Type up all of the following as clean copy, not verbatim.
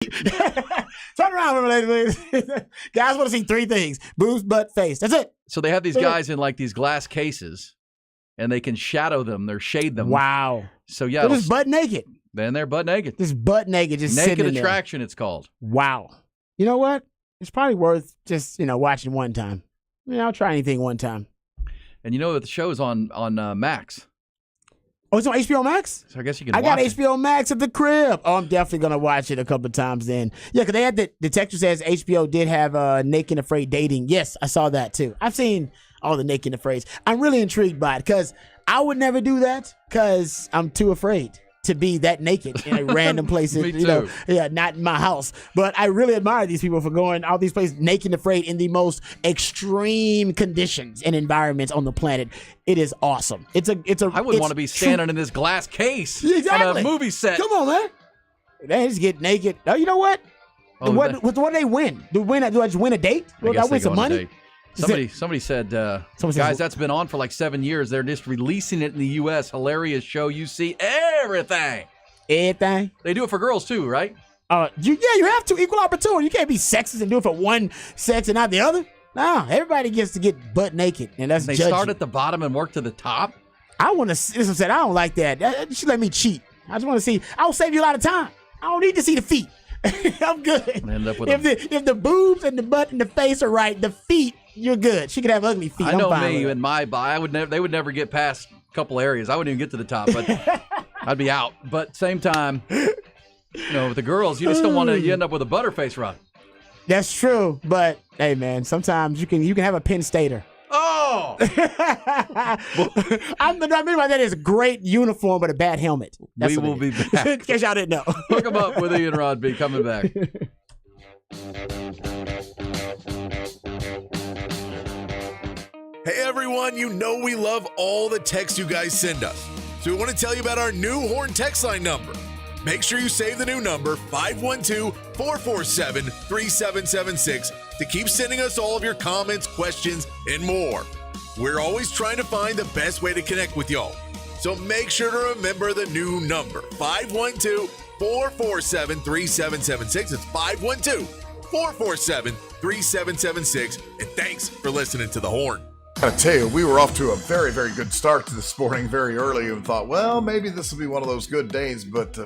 Turn around, ladies. Guys want to see three things: boobs, butt, face. That's it. So they have these guys in like these glass cases, and they can shadow them, or shade them. Wow. So yeah, they're just butt naked. Then they're butt naked. Just butt naked, just naked sitting attraction. There. It's called. Wow. You know what? It's probably worth just watching one time. I'll try anything one time. And you know that the show is on Max. Oh, it's on HBO Max? So I guess you can watch it. I got it. HBO Max at the crib. Oh, I'm definitely going to watch it a couple of times then. Yeah, because they had the text says HBO did have Naked and Afraid dating. Yes, I saw that too. I've seen all the Naked and Afraid. I'm really intrigued by it because I would never do that because I'm too afraid to be that naked in a random place. Me too. Not in my house. But I really admire these people for going all these places naked and afraid in the most extreme conditions and environments on the planet. It is awesome. It's a. I wouldn't want to be standing in this glass case exactly. on a movie set. Come on, man. They just get naked. Oh, you know what? What do they win? Do I just win a date? Do I win some money? Somebody said, guys, that's been on for like 7 years. They're just releasing it in the U.S. Hilarious show. You see everything. Everything? They do it for girls too, right? You have to. Equal opportunity. You can't be sexist and do it for one sex and not the other. No, everybody gets to get butt naked. And that's They start at the bottom and work to the top? I want to see. I don't like that. She let me cheat. I just want to see. I'll save you a lot of time. I don't need to see the feet. I'm good. If the boobs and the butt and the face are right, the feet, you're good. She could have ugly feet. I know me and my they would never get past a couple areas. I wouldn't even get to the top, but I'd be out. But same time, with the girls, you just don't want to. You end up with a butterface run. That's true, but hey, man, sometimes you can have a Penn Stater. Oh! I mean by that is a great uniform but a bad helmet. We will be back. In case y'all didn't know. Hook 'em up with Ian Rod B. Coming back. Hey everyone, we love all the texts you guys send us. So we want to tell you about our new Horn text line number. Make sure you save the new number 512-447-3776 to keep sending us all of your comments, questions, and more. We're always trying to find the best way to connect with y'all. So make sure to remember the new number, 512-447-3776. It's 512-447-3776. And thanks for listening to The Horn. I gotta tell you, we were off to a very, very good start to this morning very early and thought, well, maybe this will be one of those good days. But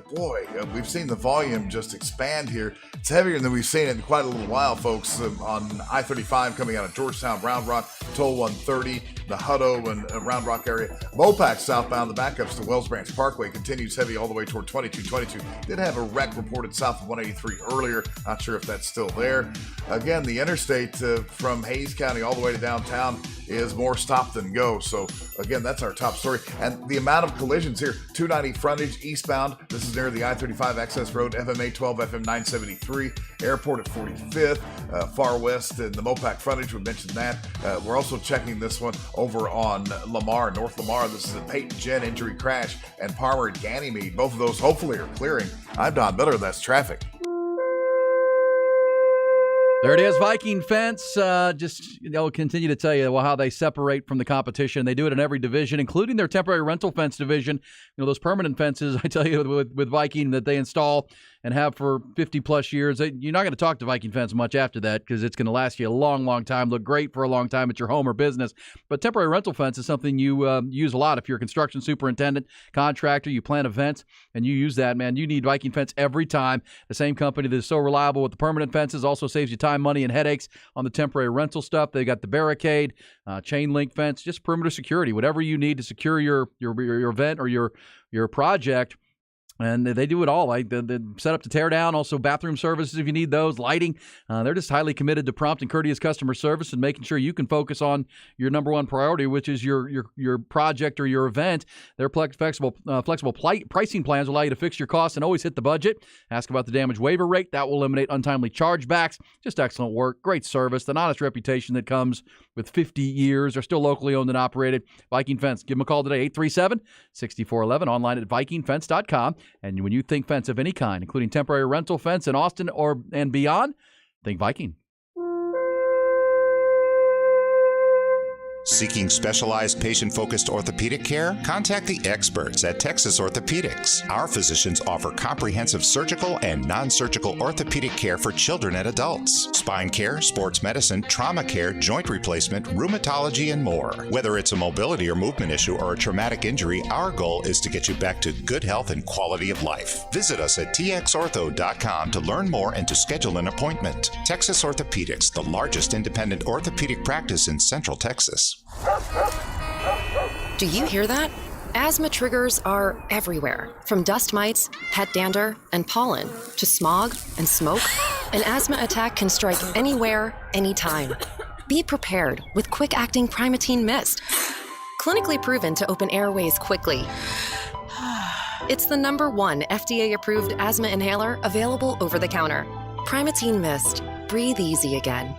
we've seen the volume just expand here. It's heavier than we've seen it in quite a little while, folks, on I-35 coming out of Georgetown, Round Rock, Toll 130, the Hutto and Round Rock area. Mopac southbound, the backups to Wells Branch Parkway continues heavy all the way toward 2222. Did have a wreck reported south of 183 earlier. Not sure if that's still there. Again, the interstate from Hayes County all the way to downtown is more stop than go. So again, that's our top story. And the amount of collisions here, 290 frontage eastbound. This is near the I-35 access road, FMA 12, FM 973, airport at 45th, far west in the Mopac frontage. We mentioned that. We're also checking this one over on Lamar, North Lamar. This is a Peyton Jen injury crash, and Palmer at Ganymede. Both of those hopefully are clearing. I'm Don Miller. That's traffic. There it is, Viking Fence. Continue to tell you how they separate from the competition. They do it in every division, including their temporary rental fence division. Those permanent fences, I tell you, with Viking that they install and have for 50-plus years. You're not going to talk to Viking Fence much after that because it's going to last you a long, long time, look great for a long time at your home or business. But temporary rental fence is something you use a lot. If you're a construction superintendent, contractor, you plan events, and you use that, man, you need Viking Fence every time. The same company that is so reliable with the permanent fences also saves you time, money, and headaches on the temporary rental stuff. They got the barricade, chain link fence, just perimeter security, whatever you need to secure your event or your project. And they do it all. Like they set up to tear down, also bathroom services if you need those, lighting. They're just highly committed to prompt and courteous customer service and making sure you can focus on your number one priority, which is your project or your event. Their flexible pricing plans will allow you to fix your costs and always hit the budget. Ask about the damage waiver rate. That will eliminate untimely chargebacks. Just excellent work, great service, an honest reputation that comes with 50 years. They're still locally owned and operated. Viking Fence. Give them a call today, 837-6411, online at vikingfence.com. And when you think fence of any kind, including temporary rental fence in Austin and beyond, think Viking. Seeking specialized patient-focused orthopedic care? Contact the experts at Texas Orthopedics. Our physicians offer comprehensive surgical and non-surgical orthopedic care for children and adults, spine care, sports medicine, trauma care, joint replacement, rheumatology, and more. Whether it's a mobility or movement issue or a traumatic injury, our goal is to get you back to good health and quality of life. Visit us at txortho.com to learn more and to schedule an appointment. Texas Orthopedics, the largest independent orthopedic practice in Central Texas. Do you hear that? Asthma triggers are everywhere, from dust mites, pet dander, and pollen, to smog and smoke. An asthma attack can strike anywhere, anytime. Be prepared with quick-acting Primatene Mist. Clinically proven to open airways quickly. It's the #1 FDA-approved asthma inhaler available over the counter. Primatene Mist. Breathe easy again.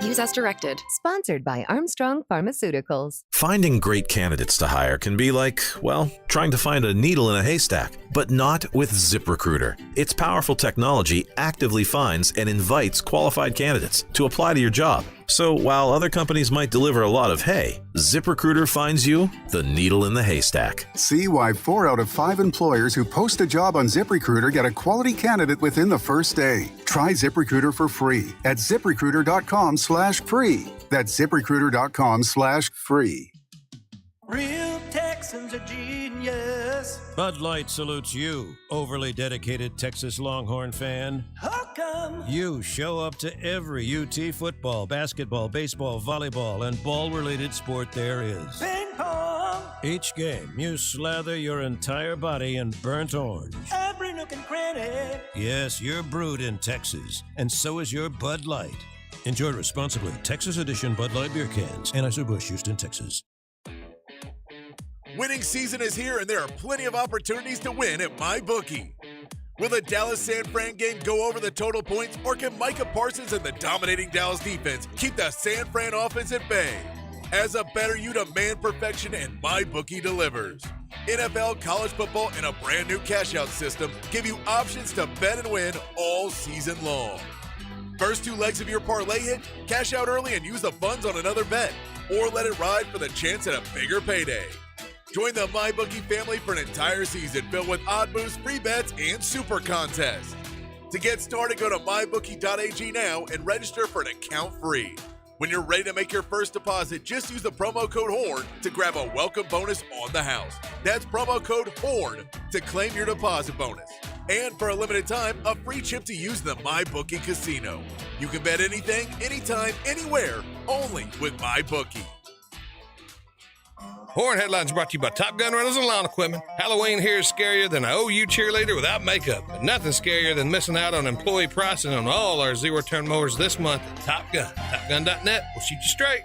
Use as directed. Sponsored by Armstrong Pharmaceuticals. Finding great candidates to hire can be like, well, trying to find a needle in a haystack, but not with ZipRecruiter. Its powerful technology actively finds and invites qualified candidates to apply to your job. So while other companies might deliver a lot of hay, ZipRecruiter finds you the needle in the haystack. See why 4 out of 5 employers who post a job on ZipRecruiter get a quality candidate within the first day. Try ZipRecruiter for free at ZipRecruiter.com/free. That's ZipRecruiter.com/free. Real Texans are genius. Bud Light salutes you, overly dedicated Texas Longhorn fan. How come? You show up to every UT football, basketball, baseball, volleyball, and ball-related sport there is. Ping pong. Each game, you slather your entire body in burnt orange. Every nook and cranny. Yes, you're brewed in Texas, and so is your Bud Light. Enjoy responsibly. Texas Edition Bud Light beer cans. Anheuser-Busch, Houston, Texas. Winning season is here, and there are plenty of opportunities to win at MyBookie. Will the Dallas-San Fran game go over the total points, or can Micah Parsons and the dominating Dallas defense keep the San Fran offense at bay? As a better you demand perfection, and MyBookie delivers. NFL, college football, and a brand new cash-out system give you options to bet and win all season long. First 2 legs of your parlay hit, cash out early and use the funds on another bet, or let it ride for the chance at a bigger payday. Join the MyBookie family for an entire season filled with odd moves, free bets, and super contests. To get started, go to mybookie.ag now and register for an account free. When you're ready to make your first deposit, just use the promo code HORN to grab a welcome bonus on the house. That's promo code HORN to claim your deposit bonus. And for a limited time, a free chip to use the MyBookie Casino. You can bet anything, anytime, anywhere, only with MyBookie. Horn Headlines brought to you by Top Gun Rentals and Lawn Equipment. Halloween here is scarier than an OU cheerleader without makeup, but nothing scarier than missing out on employee pricing on all our zero-turn mowers this month at Top Gun. TopGun.net will shoot you straight.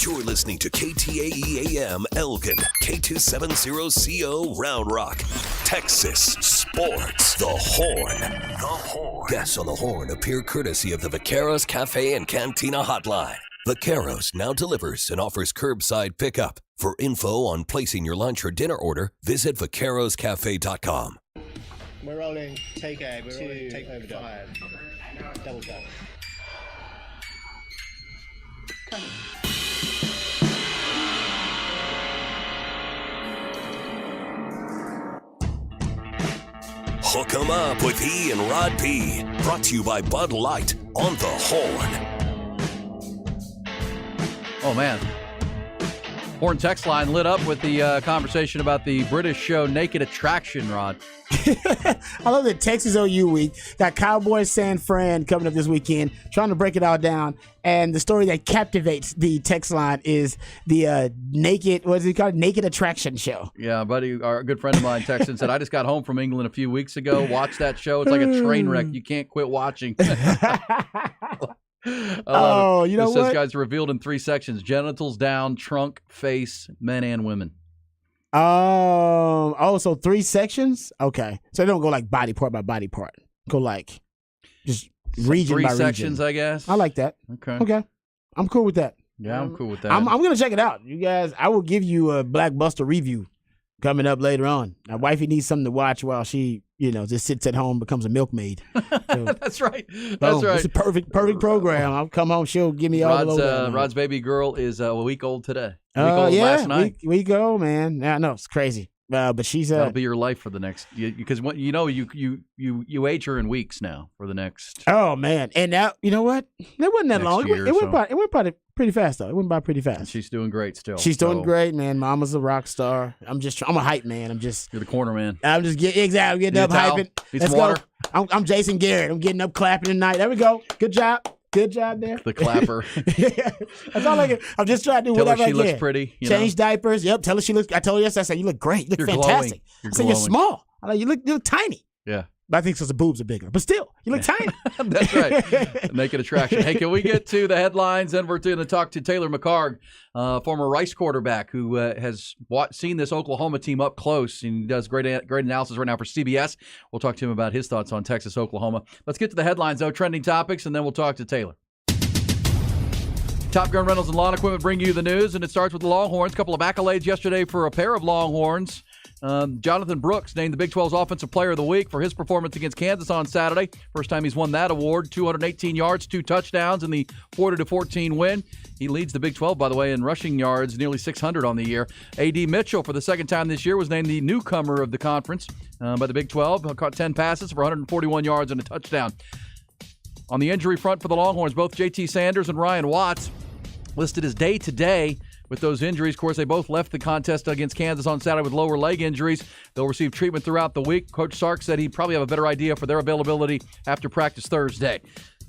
You're listening to KTAE AM Elgin, K270CO Round Rock, Texas Sports. The Horn. The Horn. Guests on The Horn appear courtesy of the Vaqueros Cafe and Cantina Hotline. Vaqueros now delivers and offers curbside pickup. For info on placing your lunch or dinner order, visit vaqueroscafe.com. We're rolling take A, we're rolling take over 5. Double go. Hook 'em up with E and Rod P. Brought to you by Bud Light on The Horn. Oh, man. Horn text line lit up with the conversation about the British show Naked Attraction, Rod. I love the Texas OU week. Got Cowboys San Fran coming up this weekend. Trying to break it all down. And the story that captivates the text line is the Naked, what is it called? Naked Attraction show. Yeah, buddy, our good friend of mine texted and said, I just got home from England a few weeks ago. Watched that show. It's like a train wreck. You can't quit watching. Oh, you know what? It says, guys, revealed in 3 sections: genitals down, trunk, face, men and women. So 3 sections? Okay. So they don't go like body part by body part. Go like just region by region. 3 sections, I guess. I like that. Okay. I'm cool with that. Yeah, I'm cool with that. I'm going to check it out. You guys, I will give you a Blackbuster review coming up later on. My wifey needs something to watch while she just sits at home, becomes a milkmaid. So, That's right. boom, That's right. It's a perfect program. I'll come home, she'll give me all the lowdown. Rod's baby girl is a week old today. Last night. Week old, man. I know it's crazy. But she's that'll be your life for the next, because you age her in weeks now for the next. Oh man, and now you know what? It wasn't that long. It went by pretty fast though. It went by pretty fast. And she's doing great still. She's doing great, man. Mama's a rock star. I'm a hype man. You're the corner man. I'm just getting up hyping. Let's go. I'm Jason Garrett. I'm getting up clapping tonight. There we go. Good job. Good job there. The clapper. That's all I can. I'm just trying to do whatever I can. Tell her she looks pretty. Change diapers. Yep. Tell her she looks. I told her yesterday. I said, you look great. You look fantastic. I said, you're small. I like, you look tiny. Yeah. But I think because the boobs are bigger. But still, you look tiny. That's right. Make it attraction. Hey, can we get to the headlines? And we're going to talk to Taylor McHargue, former Rice quarterback who has seen this Oklahoma team up close and does great analysis right now for CBS. We'll talk to him about his thoughts on Texas, Oklahoma. Let's get to the headlines, though, trending topics, and then we'll talk to Taylor. Top Gun Rentals and Lawn Equipment bring you the news, and it starts with the Longhorns. A couple of accolades yesterday for a pair of Longhorns. Jonathan Brooks named the Big 12's Offensive Player of the Week for his performance against Kansas on Saturday. First time he's won that award. 218 yards, 2 touchdowns in the 40-14 win. He leads the Big 12, by the way, in rushing yards, nearly 600 on the year. A.D. Mitchell, for the second time this year, was named the newcomer of the conference by the Big 12. Caught 10 passes for 141 yards and a touchdown. On the injury front for the Longhorns, both J.T. Sanders and Ryan Watts listed as day-to-day with those injuries. Of course, they both left the contest against Kansas on Saturday with lower leg injuries. They'll receive treatment throughout the week. Coach Sark said he'd probably have a better idea for their availability after practice Thursday.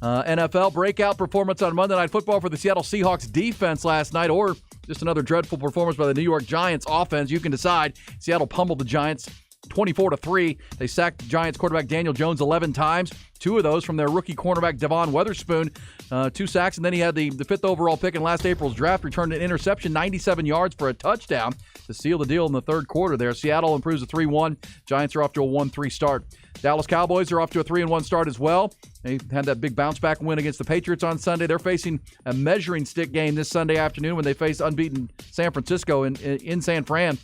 NFL breakout performance on Monday Night Football for the Seattle Seahawks defense last night, or just another dreadful performance by the New York Giants offense. You can decide. Seattle pummeled the Giants 24-3. They sacked Giants quarterback Daniel Jones 11 times. 2 of those from their rookie cornerback Devon Witherspoon. 2 sacks, and then he had the 5th overall pick in last April's draft, returned an interception, 97 yards for a touchdown to seal the deal in the third quarter there. Seattle improves to 3-1. Giants are off to a 1-3 start. Dallas Cowboys are off to a 3-1 start as well. They had that big bounce-back win against the Patriots on Sunday. They're facing a measuring stick game this Sunday afternoon when they face unbeaten San Francisco in San Fran.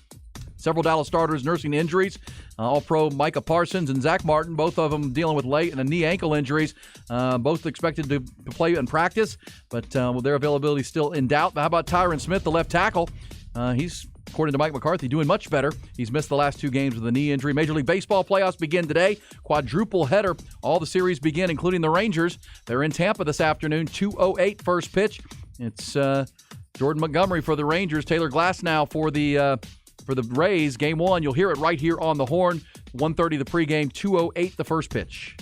Several Dallas starters nursing injuries. All-pro Micah Parsons and Zach Martin, both of them dealing with late and knee ankle injuries. Both expected to play in practice, but their availability still in doubt. How about Tyron Smith, the left tackle? He's, according to Mike McCarthy, doing much better. He's missed the last 2 games with a knee injury. Major League Baseball playoffs begin today. Quadruple header. All the series begin, including the Rangers. They're in Tampa this afternoon. 2:08 first pitch. It's Jordan Montgomery for the Rangers. Taylor Glasnow for the Rays. Game 1, you'll hear it right here on the Horn. 1:30 the pregame, 2:08 the first pitch.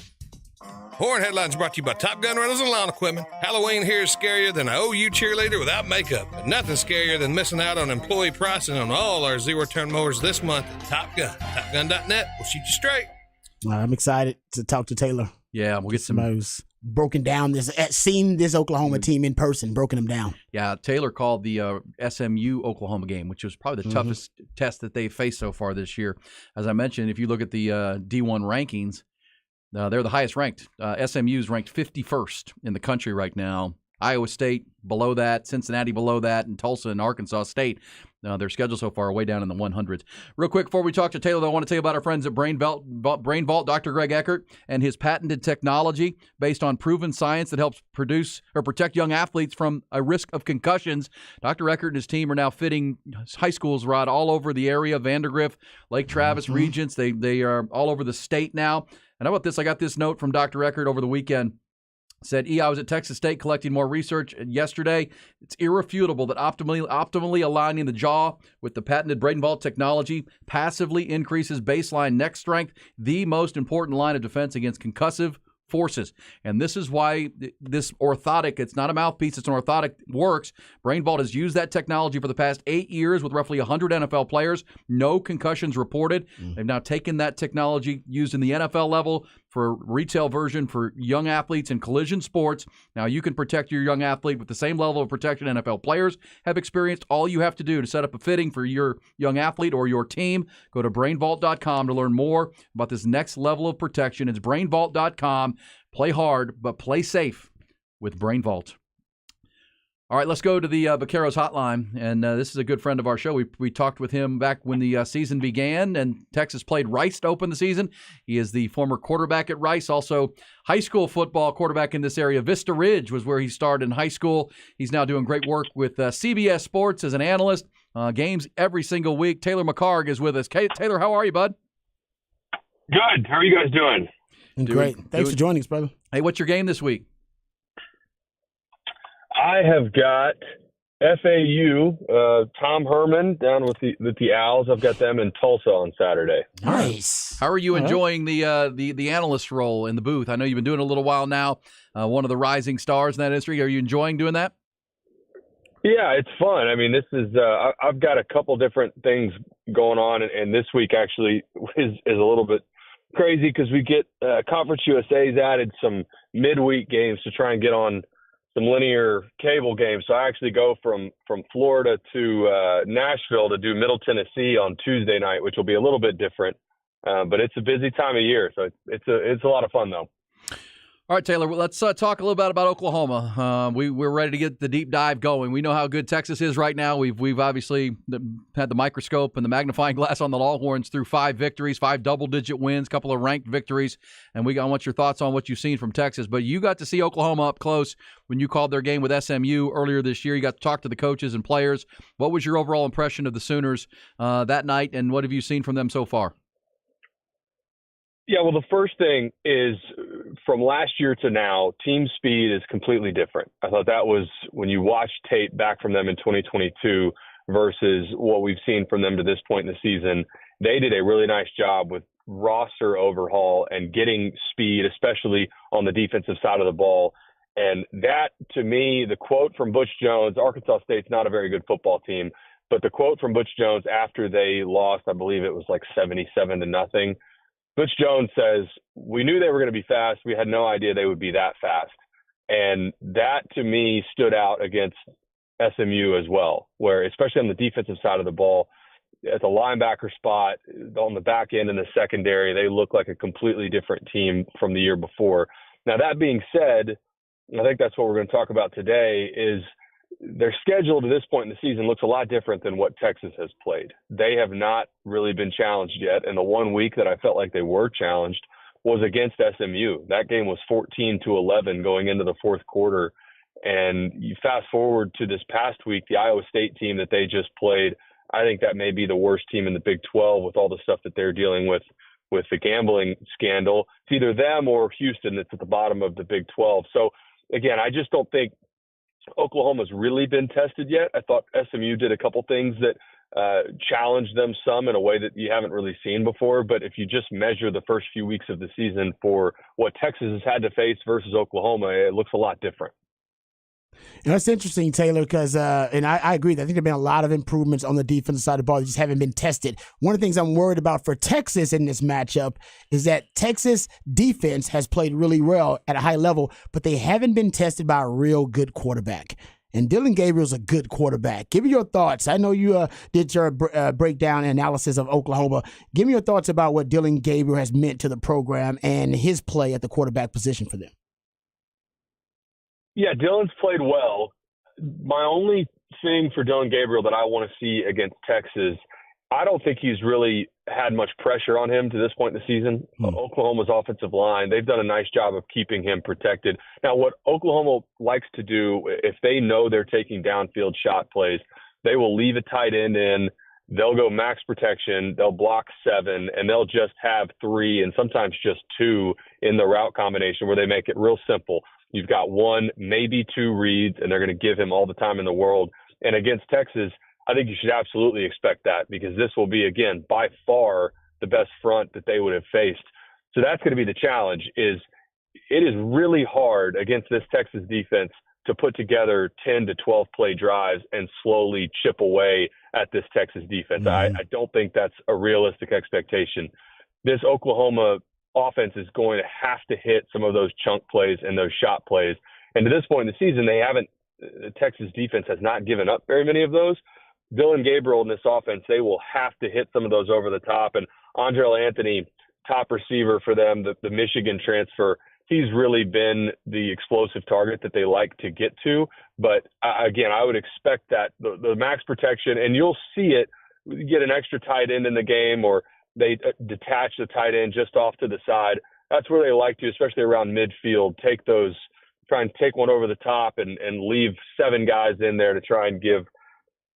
Horn Headlines brought to you by Top Gun Rentals and Lawn Equipment. Halloween here is scarier than an OU cheerleader without makeup. But nothing scarier than missing out on employee pricing on all our zero-turn mowers this month at Top Gun. TopGun.net will shoot you straight. I'm excited to talk to Taylor. Yeah, we'll get some broken down seen this Oklahoma team in person, broken them down. Yeah, Taylor called the SMU Oklahoma game, which was probably the toughest test that they've faced so far this year. As I mentioned, if you look at the D1 rankings, they're the highest ranked. SMU is ranked 51st in the country right now. Iowa State below that, Cincinnati below that, and Tulsa and Arkansas State. Their schedule so far are way down in the 100s. Real quick, before we talk to Taylor, I want to tell you about our friends at Brain Vault, Dr. Greg Eckert, and his patented technology based on proven science that helps produce or protect young athletes from a risk of concussions. Dr. Eckert and his team are now fitting high schools, Rod, all over the area, Vandergrift, Lake Travis, Regents. They are all over the state now. And how about this? I got this note from Dr. Eckert over the weekend. Said, I was at Texas State collecting more research yesterday. It's irrefutable that optimally aligning the jaw with the patented Brain Vault technology passively increases baseline neck strength, the most important line of defense against concussive forces. And this is why this orthotic, it's not a mouthpiece, it's an orthotic, works. Brain Vault has used that technology for the past 8 years with roughly 100 NFL players. No concussions reported. They've now taken that technology used in the NFL level for a retail version for young athletes in collision sports. Now you can protect your young athlete with the same level of protection NFL players have experienced. All you have to do to set up a fitting for your young athlete or your team, go to brainvault.com to learn more about this next level of protection. It's brainvault.com. Play hard, but play safe with Brain Vault. All right, let's go to the Vaqueros hotline, and this is a good friend of our show. We talked with him back when the season began, and Texas played Rice to open the season. He is the former quarterback at Rice, also high school football quarterback in this area. Vista Ridge was where he started in high school. He's now doing great work with CBS Sports as an analyst, games every single week. Taylor McHargue is with us. Taylor, how are you, bud? Good. How are you guys doing? Great. Thanks for joining us, brother. Hey, what's your game this week? I have got FAU, Tom Herman down with the Owls. I've got them in Tulsa on Saturday. Nice. How are you enjoying the analyst role in the booth? I know you've been doing it a little while now. One of the rising stars in that industry. Are you enjoying doing that? Yeah, it's fun. I mean, this is I've got a couple different things going on, and this week actually is a little bit crazy because we get Conference USA's added some midweek games to try and get on some linear cable games. So I actually go from Florida to Nashville to do Middle Tennessee on Tuesday night, which will be a little bit different. But it's a busy time of year, so it's a lot of fun though. All right, Taylor, let's talk a little bit about Oklahoma. We're ready to get the deep dive going. We know how good Texas is right now. We've obviously had the microscope and the magnifying glass on the Longhorns through 5 victories, 5 double-digit wins, a couple of ranked victories, and I want your thoughts on what you've seen from Texas. But you got to see Oklahoma up close when you called their game with SMU earlier this year. You got to talk to the coaches and players. What was your overall impression of the Sooners that night, and what have you seen from them so far? Yeah, well, the first thing is from last year to now, team speed is completely different. I thought that was when you watch tape back from them in 2022 versus what we've seen from them to this point in the season. They did a really nice job with roster overhaul and getting speed, especially on the defensive side of the ball. And that, to me, the quote from Butch Jones, Arkansas State's not a very good football team, but the quote from Butch Jones after they lost, I believe it was like 77-0. Butch Jones says, we knew they were going to be fast. We had no idea they would be that fast. And that, to me, stood out against SMU as well, where especially on the defensive side of the ball, at the linebacker spot, on the back end in the secondary, they look like a completely different team from the year before. Now, that being said, I think that's what we're going to talk about today is their schedule to this point in the season looks a lot different than what Texas has played. They have not really been challenged yet. And the one week that I felt like they were challenged was against SMU. That game was 14-11 going into the fourth quarter. And you fast forward to this past week, the Iowa State team that they just played, I think that may be the worst team in the Big 12 with all the stuff that they're dealing with the gambling scandal. It's either them or Houston that's at the bottom of the Big 12. So, again, I just don't think Oklahoma's really been tested yet. I thought SMU did a couple things that challenged them some in a way that you haven't really seen before. But if you just measure the first few weeks of the season for what Texas has had to face versus Oklahoma, it looks a lot different. You know, it's interesting, Taylor, because and I agree that I think there have been a lot of improvements on the defensive side of the ball that just haven't been tested. One of the things I'm worried about for Texas in this matchup is that Texas defense has played really well at a high level, but they haven't been tested by a real good quarterback. And Dillon Gabriel's a good quarterback. Give me your thoughts. I know you did your breakdown and analysis of Oklahoma. Give me your thoughts about what Dillon Gabriel has meant to the program and his play at the quarterback position for them. Yeah, Dillon's played well. My only thing for Dillon Gabriel that I want to see against Texas, I don't think he's really had much pressure on him to this point in the season. Oklahoma's offensive line, they've done a nice job of keeping him protected. Now, what Oklahoma likes to do, if they know they're taking downfield shot plays, they will leave a tight end in, they'll go max protection, they'll block 7, and they'll just have 3 and sometimes just 2 in the route combination where they make it real simple. You've got 1, maybe 2 reads, and they're going to give him all the time in the world. And against Texas, I think you should absolutely expect that because this will be, again, by far the best front that they would have faced. So that's going to be the challenge is it is really hard against this Texas defense to put together 10 to 12 play drives and slowly chip away at this Texas defense. I don't think that's a realistic expectation. This Oklahoma offense is going to have to hit some of those chunk plays and those shot plays. And to this point in the season, the Texas defense has not given up very many of those. Dillon Gabriel in this offense, they will have to hit some of those over the top. And Andrel Anthony, top receiver for them, the Michigan transfer, he's really been the explosive target that they like to get to. But again, I would expect that the max protection, and you'll see it, you get an extra tight end in the game, or they detach the tight end just off to the side. That's where they like to, especially around midfield, try and take one over the top and leave 7 guys in there to try and give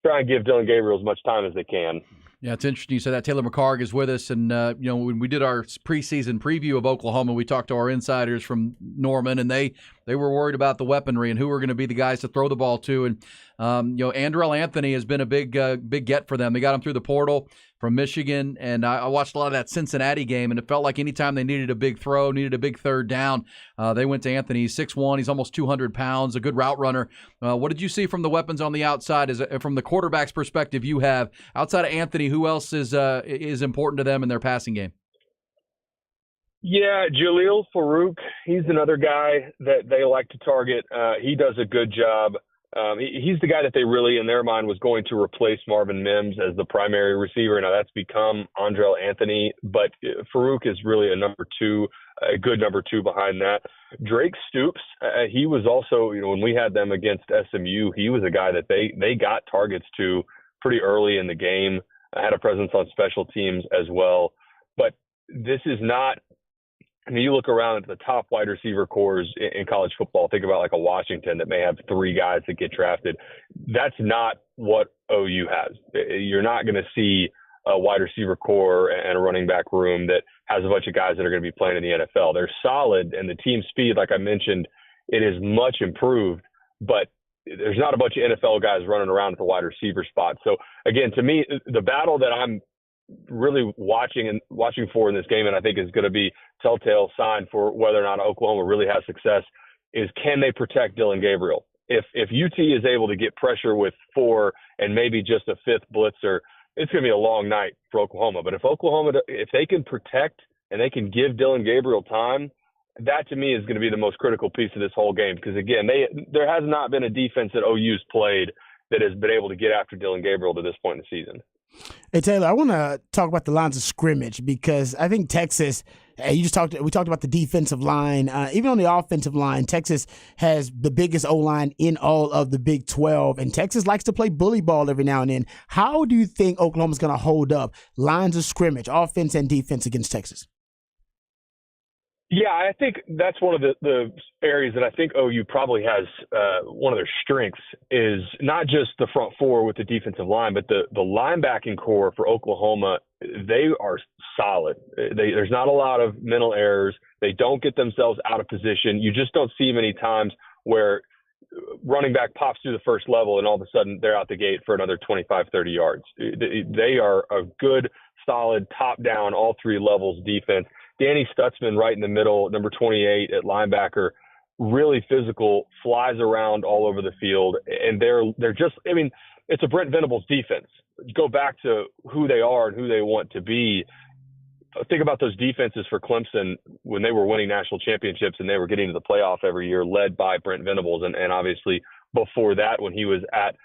Dillon Gabriel as much time as they can. Yeah, it's interesting you said that. Taylor McCarg is with us, and when we did our preseason preview of Oklahoma, we talked to our insiders from Norman, and they were worried about the weaponry and who were going to be the guys to throw the ball to. And Andrell Anthony has been a big get for them. They got him through the portal from Michigan, and I watched a lot of that Cincinnati game, and it felt like anytime they needed a big throw, needed a big third down, they went to Anthony. He's 6'1", he's almost 200 pounds, a good route runner. What did you see from the weapons on the outside? From the quarterback's perspective you have, outside of Anthony, who else is important to them in their passing game? Yeah, Jaleel Farouk, he's another guy that they like to target. He does a good job. He's the guy that they really, in their mind, was going to replace Marvin Mims as the primary receiver. Now that's become Andrell Anthony, but Farouk is really a good number 2 behind that. Drake Stoops, he was also, when we had them against SMU, he was a guy that they got targets to pretty early in the game, had a presence on special teams as well. But this is not, you look around at the top wide receiver cores in college football, think about like a Washington that may have 3 guys that get drafted. That's not what OU has. You're not going to see a wide receiver core and a running back room that has a bunch of guys that are going to be playing in the NFL. They're solid, and the team speed, like I mentioned, it is much improved, but there's not a bunch of NFL guys running around at the wide receiver spot. So again, to me, the battle that I'm really watching for in this game, and I think is going to be telltale sign for whether or not Oklahoma really has success, is can they protect Dillon Gabriel? If UT is able to get pressure with 4 and maybe just a 5th blitzer, it's going to be a long night for Oklahoma. But if they can protect and they can give Dillon Gabriel time, that to me is going to be the most critical piece of this whole game. Because again, there has not been a defense that OU's played that has been able to get after Dillon Gabriel to this point in the season. Hey, Taylor, I want to talk about the lines of scrimmage because I think Texas, we talked about the defensive line. Even on the offensive line, Texas has the biggest O-line in all of the Big 12, and Texas likes to play bully ball every now and then. How do you think Oklahoma's going to hold up lines of scrimmage, offense and defense against Texas? Yeah, I think that's one of the areas that I think OU probably has one of their strengths is not just the front 4 with the defensive line, but the linebacking core for Oklahoma. They are solid. There's not a lot of mental errors. They don't get themselves out of position. You just don't see many times where running back pops through the first level and all of a sudden they're out the gate for another 25, 30 yards. They are a good, solid, top-down, all 3 levels defense. Danny Stutzman right in the middle, number 28 at linebacker, really physical, flies around all over the field. And they're just, it's a Brent Venables defense. Go back to who they are and who they want to be. Think about those defenses for Clemson when they were winning national championships and they were getting to the playoff every year, led by Brent Venables. And obviously before that, when he was at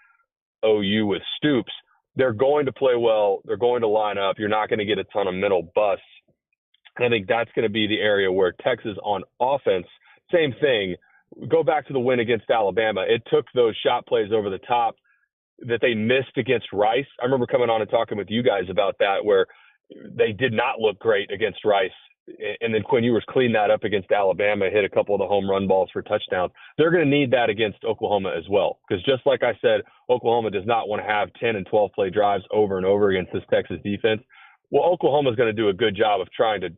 OU with Stoops, they're going to play well. They're going to line up. You're not going to get a ton of mental busts. And I think that's going to be the area where Texas on offense, same thing. Go back to the win against Alabama. It took those shot plays over the top that they missed against Rice. I remember coming on and talking with you guys about that, where they did not look great against Rice. And then Quinn Ewers cleaned that up against Alabama, hit a couple of the home run balls for touchdowns. They're going to need that against Oklahoma as well. Because just like I said, Oklahoma does not want to have 10 and 12 play drives over and over against this Texas defense. Well, Oklahoma is going to do a good job of trying to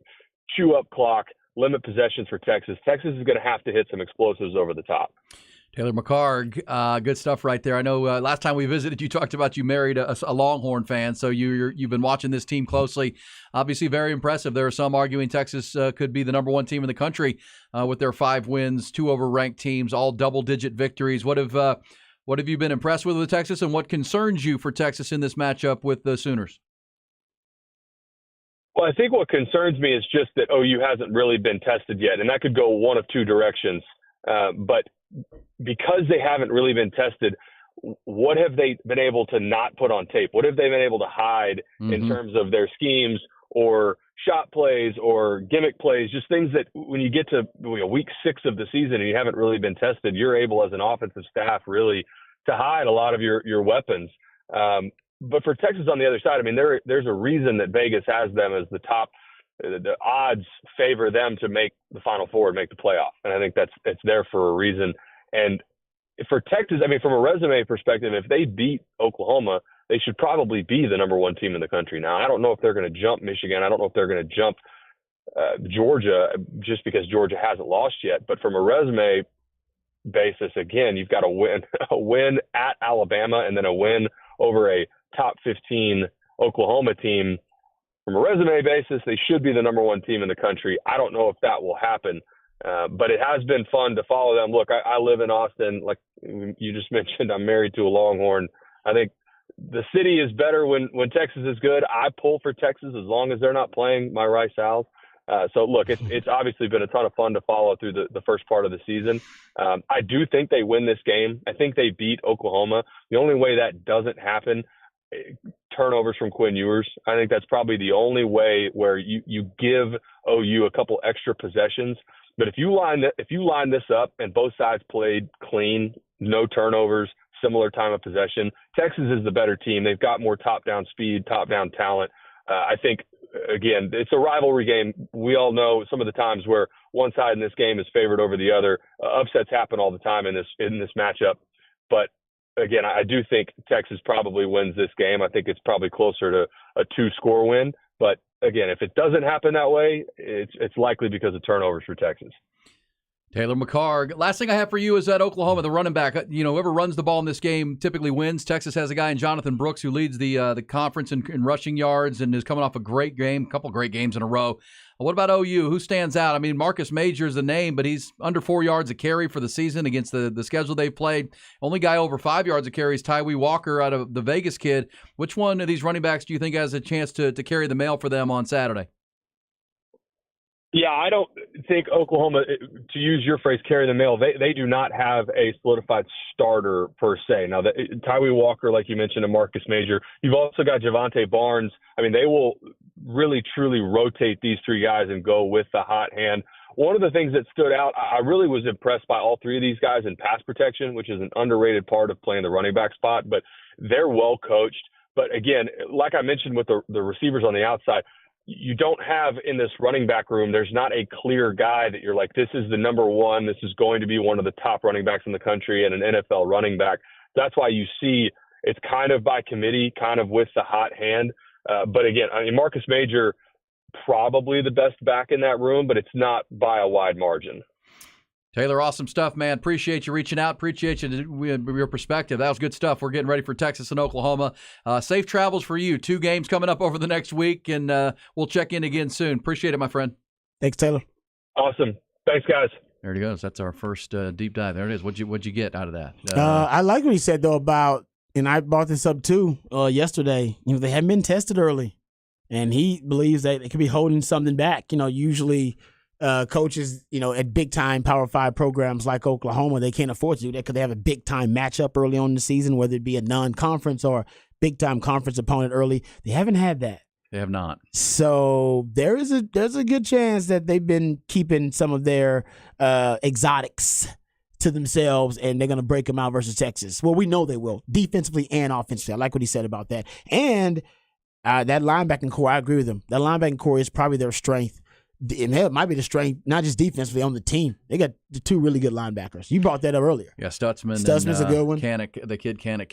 chew up clock, limit possessions for Texas. Texas is going to have to hit some explosives over the top. Taylor McCarg, good stuff right there. I know last time we visited, you talked about you married a Longhorn fan, so you've been watching this team closely. Obviously very impressive. There are some arguing Texas could be the number 1 team in the country with their 5 wins, 2 over ranked teams, all double-digit victories. What have you been impressed with Texas, and what concerns you for Texas in this matchup with the Sooners? Well, I think what concerns me is just that OU hasn't really been tested yet, and that could go one of 2 directions. But because they haven't really been tested, what have they been able to not put on tape? What have they been able to hide in terms of their schemes or shot plays or gimmick plays, just things that when you get to week 6 of the season and you haven't really been tested, you're able as an offensive staff really to hide a lot of your weapons. But for Texas on the other side, I mean, there's a reason that Vegas has them as the top. The odds favor them to make the Final Four, make the playoff. And I think it's there for a reason. And for Texas, I mean, from a resume perspective, if they beat Oklahoma, they should probably be the number 1 team in the country. Now, I don't know if they're going to jump Michigan. I don't know if they're going to jump Georgia just because Georgia hasn't lost yet. But from a resume basis, again, you've got a win at Alabama and then a win over a top 15 Oklahoma team. From a resume basis, they should be the number 1 team in the country. I don't know if that will happen, but it has been fun to follow them. Look, I live in Austin. Like you just mentioned, I'm married to a Longhorn. I think the city is better when Texas is good. I pull for Texas as long as they're not playing my Rice Owls. So, look, it's obviously been a ton of fun to follow through the first part of the season. I do think they win this game. I think they beat Oklahoma. The only way that doesn't happen, turnovers from Quinn Ewers. I think that's probably the only way where you give OU a couple extra possessions. But if you line this up and both sides played clean, no turnovers, similar time of possession, Texas is the better team. They've got more top-down speed, top-down talent. I think, again, it's a rivalry game. We all know some of the times where one side in this game is favored over the other. Upsets happen all the time in this matchup. But again, I do think Texas probably wins this game. I think it's probably closer to a 2-score win. But again, if it doesn't happen that way, it's likely because of turnovers for Texas. Taylor McCarr. Last thing I have for you is that Oklahoma, the running back. Whoever runs the ball in this game typically wins. Texas has a guy in Jonathan Brooks who leads the conference in rushing yards and is coming off a great game, a couple great games in a row. What about OU? Who stands out? I mean, Marcus Major is the name, but he's under 4 yards a carry for the season against the schedule they've played. Only guy over 5 yards a carry is Tyree Walker out of the Vegas kid. Which one of these running backs do you think has a chance to carry the mail for them on Saturday? Yeah, I don't think Oklahoma, to use your phrase, carry the mail. They do not have a solidified starter per se. Now, Tyree Walker, like you mentioned, and Marcus Major. You've also got Javante Barnes. I mean, they will really, truly rotate these 3 guys and go with the hot hand. One of the things that stood out, I really was impressed by all 3 of these guys in pass protection, which is an underrated part of playing the running back spot, but they're well coached. But again, like I mentioned with the receivers on the outside, you don't have in this running back room, there's not a clear guy that you're like, this is the number 1, this is going to be one of the top running backs in the country and an NFL running back. That's why you see it's kind of by committee, kind of with the hot hand. But again, I mean, Marcus Major, probably the best back in that room, but it's not by a wide margin. Taylor, awesome stuff, man. Appreciate you reaching out. Appreciate your perspective. That was good stuff. We're getting ready for Texas and Oklahoma. Safe travels for you. 2 games coming up over the next week, and we'll check in again soon. Appreciate it, my friend. Thanks, Taylor. Awesome. Thanks, guys. There he goes. That's our first deep dive. There it is. What'd you get out of that? I like what he said, though, about, and I brought this up, too, yesterday. They haven't been tested early, and he believes that they could be holding something back. Usually – coaches, at big-time Power 5 programs like Oklahoma, they can't afford to do that because they have a big-time matchup early on in the season, whether it be a non-conference or big-time conference opponent early. They haven't had that. They have not. So there's a good chance that they've been keeping some of their exotics to themselves, and they're going to break them out versus Texas. Well, we know they will, defensively and offensively. I like what he said about that. And that linebacking core, I agree with him. That linebacking core is probably their strength. And it might be the strength, not just defensively, on the team. They got 2 really good linebackers. You brought that up earlier. Yeah, Stutzman's a good one. The kid Kanak,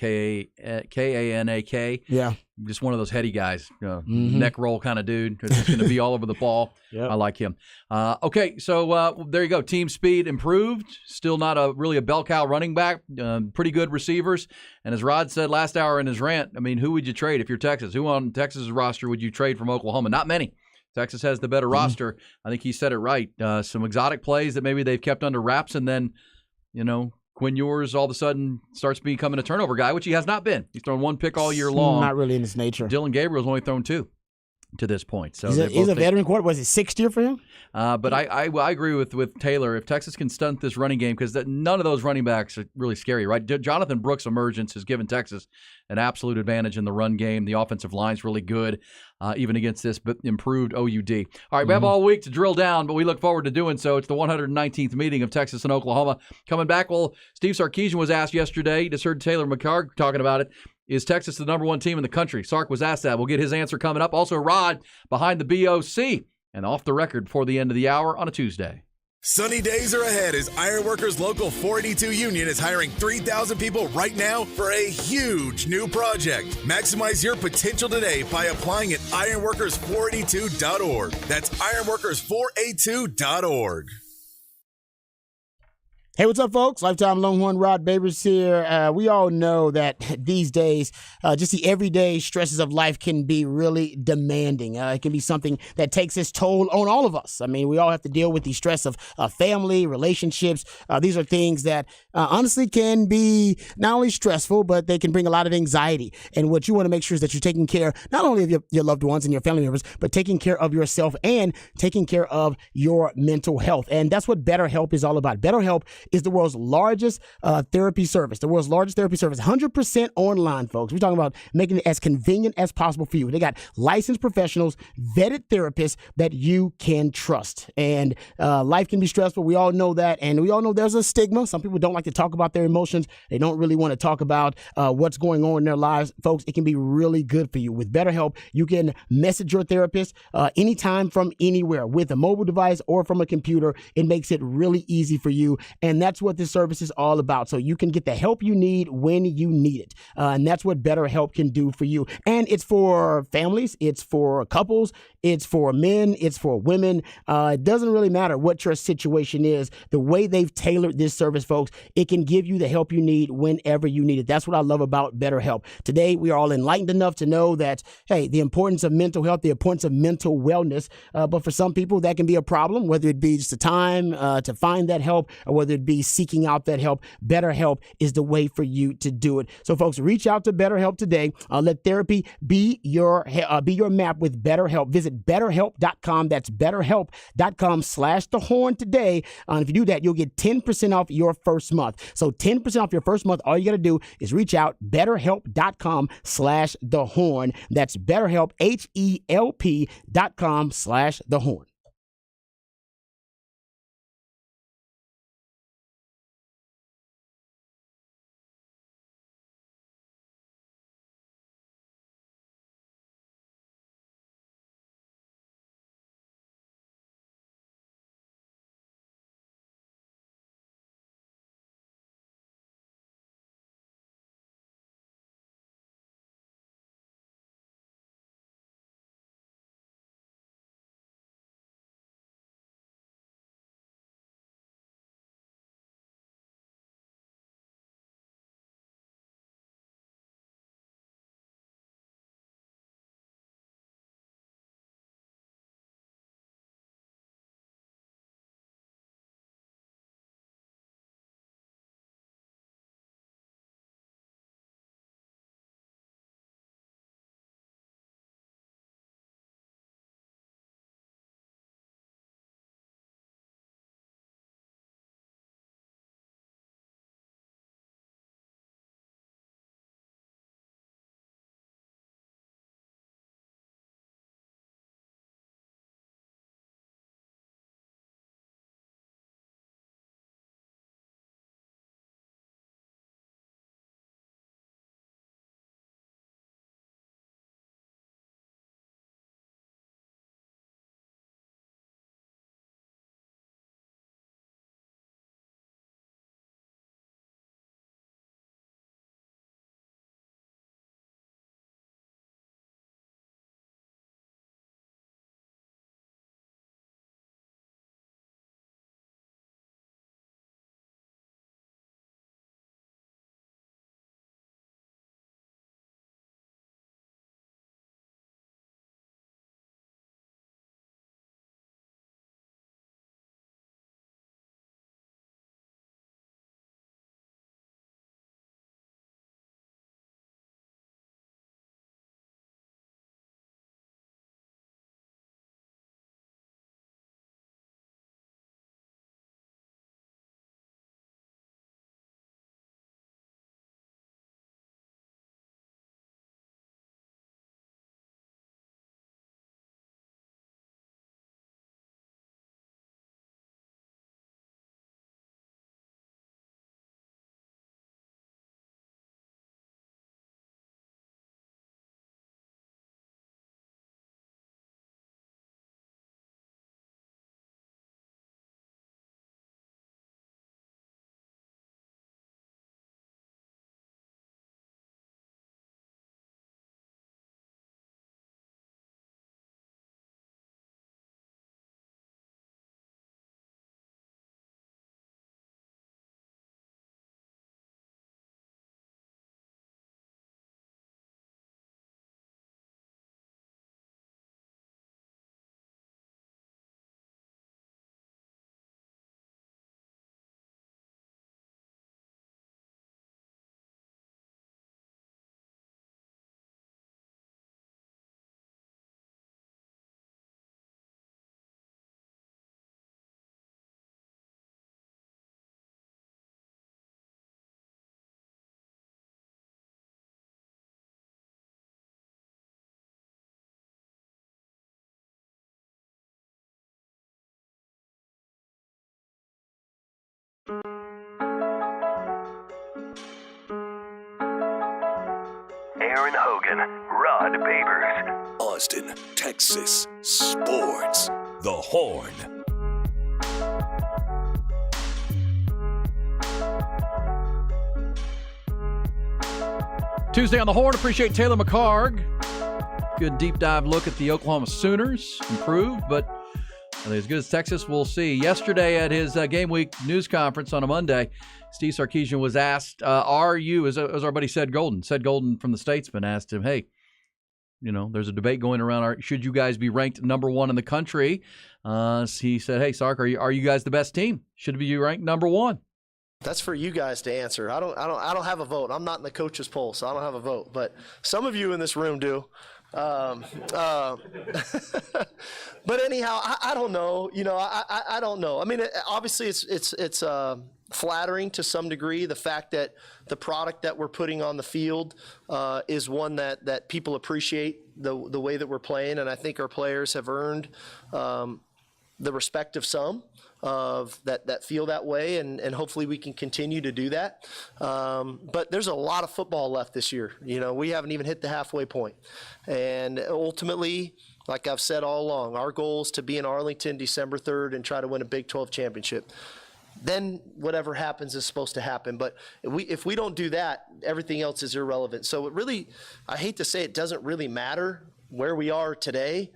Kanak. Yeah. Just one of those heady guys, neck roll kind of dude. He's going to be all over the ball. Yep. I like him. Okay, so there you go. Team speed improved. Still not really a bell cow running back. Pretty good receivers. And as Rod said last hour in his rant, I mean, who would you trade if you're Texas? Who on Texas' roster would you trade from Oklahoma? Not many. Texas has the better roster. I think he said it right. Some exotic plays that maybe they've kept under wraps, and then, Quinn Ewers all of a sudden starts becoming a turnover guy, which he has not been. He's thrown 1 pick all year long. Not really in his nature. Dylan Gabriel's only thrown 2. to this point. So he's a veteran quarterback. Was it sixth year for him? But I agree with Taylor. If Texas can stunt this running game, because none of those running backs are really scary, right? Jonathan Brooks' emergence has given Texas an absolute advantage in the run game. The offensive line's really good, even against this but improved OUD. All right, we have all week to drill down, but we look forward to doing so. It's the 119th meeting of Texas and Oklahoma. Coming back, well, Steve Sarkisian was asked yesterday, you just heard Taylor McCarg talking about it, is Texas the number one team in the country? Sark was asked that. We'll get his answer coming up. Also, Rod behind the BOC and off the record before the end of the hour on a Tuesday. Sunny days are ahead as Ironworkers Local 482 Union is hiring 3,000 people right now for a huge new project. Maximize your potential today by applying at ironworkers482.org. That's ironworkers482.org. Hey, what's up, folks? Lifetime Longhorn Rod Babers here. We all know that these days, just the everyday stresses of life can be really demanding. It can be something that takes its toll on all of us. I mean, we all have to deal with the stress of family, relationships. These are things that honestly can be not only stressful, but they can bring a lot of anxiety. And what you want to make sure is that you're taking care not only of your loved ones and your family members, but taking care of yourself and taking care of your mental health. And that's what BetterHelp is all about. BetterHelp is the world's largest therapy service. The world's largest therapy service, 100% online, folks. We're talking about making it as convenient as possible for you. They got licensed professionals, vetted therapists that you can trust. And life can be stressful. We all know that. And we all know there's a stigma. Some people don't like to talk about their emotions. They don't really want to talk about what's going on in their lives. Folks, it can be really good for you. With BetterHelp, you can message your therapist anytime from anywhere with a mobile device or from a computer. It makes it really easy for you. And that's what this service is all about. So you can get the help you need when you need it. And that's what BetterHelp can do for you. And it's for families. It's for couples. It's for men. It's for women. It doesn't really matter what your situation is. The way they've tailored this service, folks, it can give you the help you need whenever you need it. That's what I love about BetterHelp. Today, we are all enlightened enough to know that, hey, the importance of mental health, the importance of mental wellness. But for some people, that can be a problem, whether it be just the time to find that help or whether it be seeking out that help. BetterHelp is the way for you to do it. So, folks, reach out to BetterHelp today. Let therapy be your map with BetterHelp. Visit BetterHelp.com. That's BetterHelp.com/thehorn today. And if you do that, you'll get 10% off your first month. So 10% off your first month. All you got to do is reach out, BetterHelp.com/thehorn. That's BetterHelp, HELP.com/thehorn. Aaron Hogan, Rod Babers. Austin, Texas Sports. The Horn. Tuesday on the Horn. Appreciate Taylor McHargue. Good deep dive look at the Oklahoma Sooners. Improved, but are they as good as Texas? We'll see. Yesterday at his Game Week news conference on a Monday, Steve Sarkisian was asked, are you, as our buddy Ced Golden from the Statesman asked him, hey, there's a debate going around, should you guys be ranked number one in the country? He said, hey, Sark, are you guys the best team? Should be ranked number one? That's for you guys to answer. I don't have a vote. I'm not in the coach's poll, so I don't have a vote. But some of you in this room do. But anyhow, I don't know. I don't know. I mean, obviously, it's flattering to some degree. The fact that the product that we're putting on the field is one that people appreciate the way that we're playing, and I think our players have earned the respect of some of that feel that way, and hopefully we can continue to do that. But there's a lot of football left this year. We haven't even hit the halfway point. And ultimately, like I've said all along, our goal is to be in Arlington December 3rd and try to win a Big 12 championship. Then whatever happens is supposed to happen. But if we don't do that, everything else is irrelevant. So it really, I hate to say it doesn't really matter where we are today.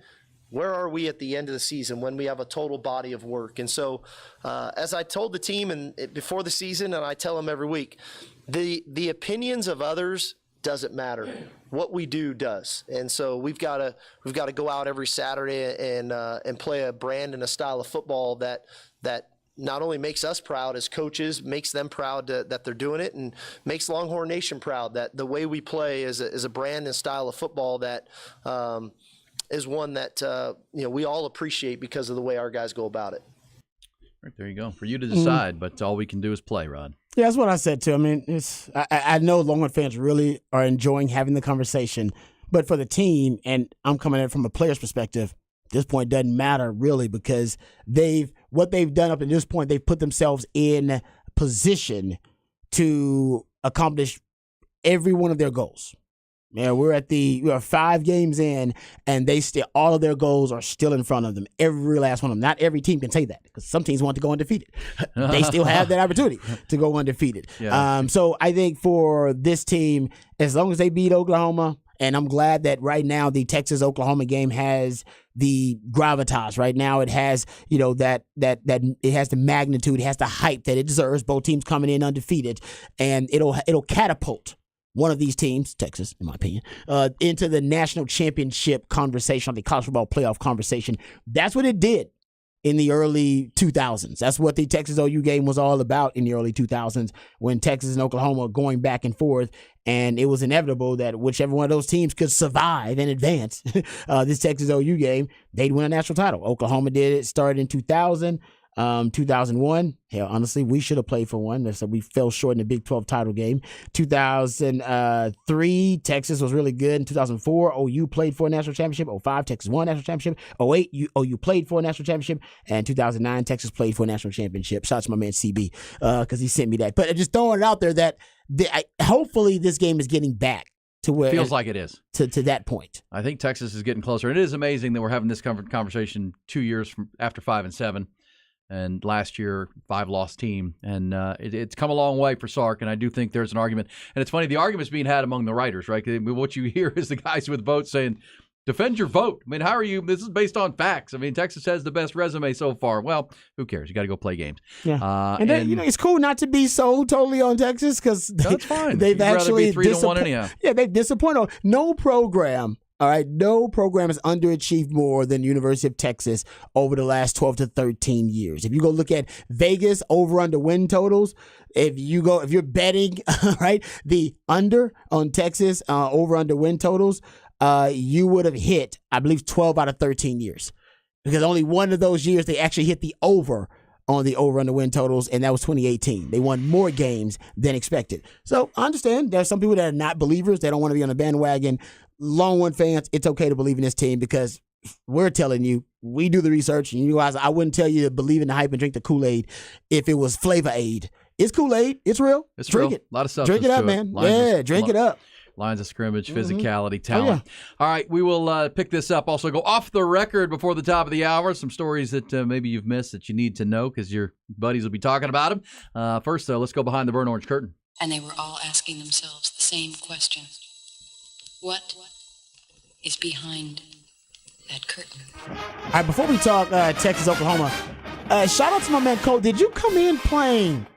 Where are we at the end of the season when we have a total body of work? And so, as I told the team before the season, and I tell them every week, the opinions of others doesn't matter. What we do does. And so we've got to go out every Saturday and play a brand and a style of football that not only makes us proud as coaches, makes them proud that they're doing it, and makes Longhorn Nation proud that the way we play is a brand and style of football that is one that we all appreciate because of the way our guys go about it. Right, there you go. For you to decide, but all we can do is play, Rod. Yeah, that's what I said too. I mean, I know Longhorn fans really are enjoying having the conversation, but for the team, and I'm coming at it from a player's perspective, this point doesn't matter really, because what they've done up to this point, they've put themselves in position to accomplish every one of their goals. Yeah, we are 5 games in, and all of their goals are still in front of them. Every last one of them. Not every team can say that, because some teams want to go undefeated. They still have that opportunity to go undefeated. Yeah. So I think for this team, as long as they beat Oklahoma, and I'm glad that right now the Texas-Oklahoma game has the gravitas. Right now it has, that it has the magnitude, it has the hype that it deserves. Both teams coming in undefeated, and it'll catapult one of these teams, Texas, in my opinion, into the national championship conversation, the college football playoff conversation. That's what it did in the early 2000s. That's what the Texas-OU game was all about in the early 2000s, when Texas and Oklahoma were going back and forth, and it was inevitable that whichever one of those teams could survive and advance this Texas-OU game, they'd win a national title. Oklahoma did it, started in 2000. 2001, hell, honestly, we should have played for one. So we fell short in the Big 12 title game. 2003, Texas was really good. In 2004, OU played for a national championship. 2005, Texas won a national championship. 2008, OU played for a national championship. And 2009, Texas played for a national championship. Shout out to my man CB, because he sent me that. But just throwing it out there that hopefully this game is getting back to where feels like it is to that point. I think Texas is getting closer. It is amazing that we're having this conversation 2 years from after 5-7. And last year, 5-loss team. And it's come a long way for Sark, and I do think there's an argument. And it's funny, the argument's being had among the writers, right? What you hear is the guys with votes saying, defend your vote. I mean, how are you? This is based on facts. I mean, Texas has the best resume so far. Well, who cares? You got to go play games. Yeah. And then, it's cool not to be so totally on Texas, because that's fine. They've actually be 3-1 anyhow. Yeah, they've disappointed. No program. All right, no program has underachieved more than the University of Texas over the last 12 to 13 years. If you go look at Vegas over/under win totals, if you're betting, right, the under on Texas over/under win totals, you would have hit, I believe, 12 out of 13 years, because only one of those years they actually hit the over on the over/under win totals, and that was 2018. They won more games than expected. So I understand there's some people that are not believers. They don't want to be on the bandwagon. Longhorn fans, it's okay to believe in this team, because we're telling you, we do the research, and you guys, I wouldn't tell you to believe in the hype and drink the Kool-Aid if it was Flavor Aid. It's Kool-Aid. It's real. It's drink real. it. A lot of stuff. Drink it up, man. Yeah, drink it up. Lines of scrimmage, physicality, talent. All right, we will pick this up. Also, go off the record before the top of the hour. Some stories that maybe you've missed that you need to know because your buddies will be talking about them. First, though, let's go behind the burnt orange curtain. And they were all asking themselves the same question. What is behind that curtain? All right, before we talk Texas, Oklahoma, shout out to my man Cole. Did you come in playing?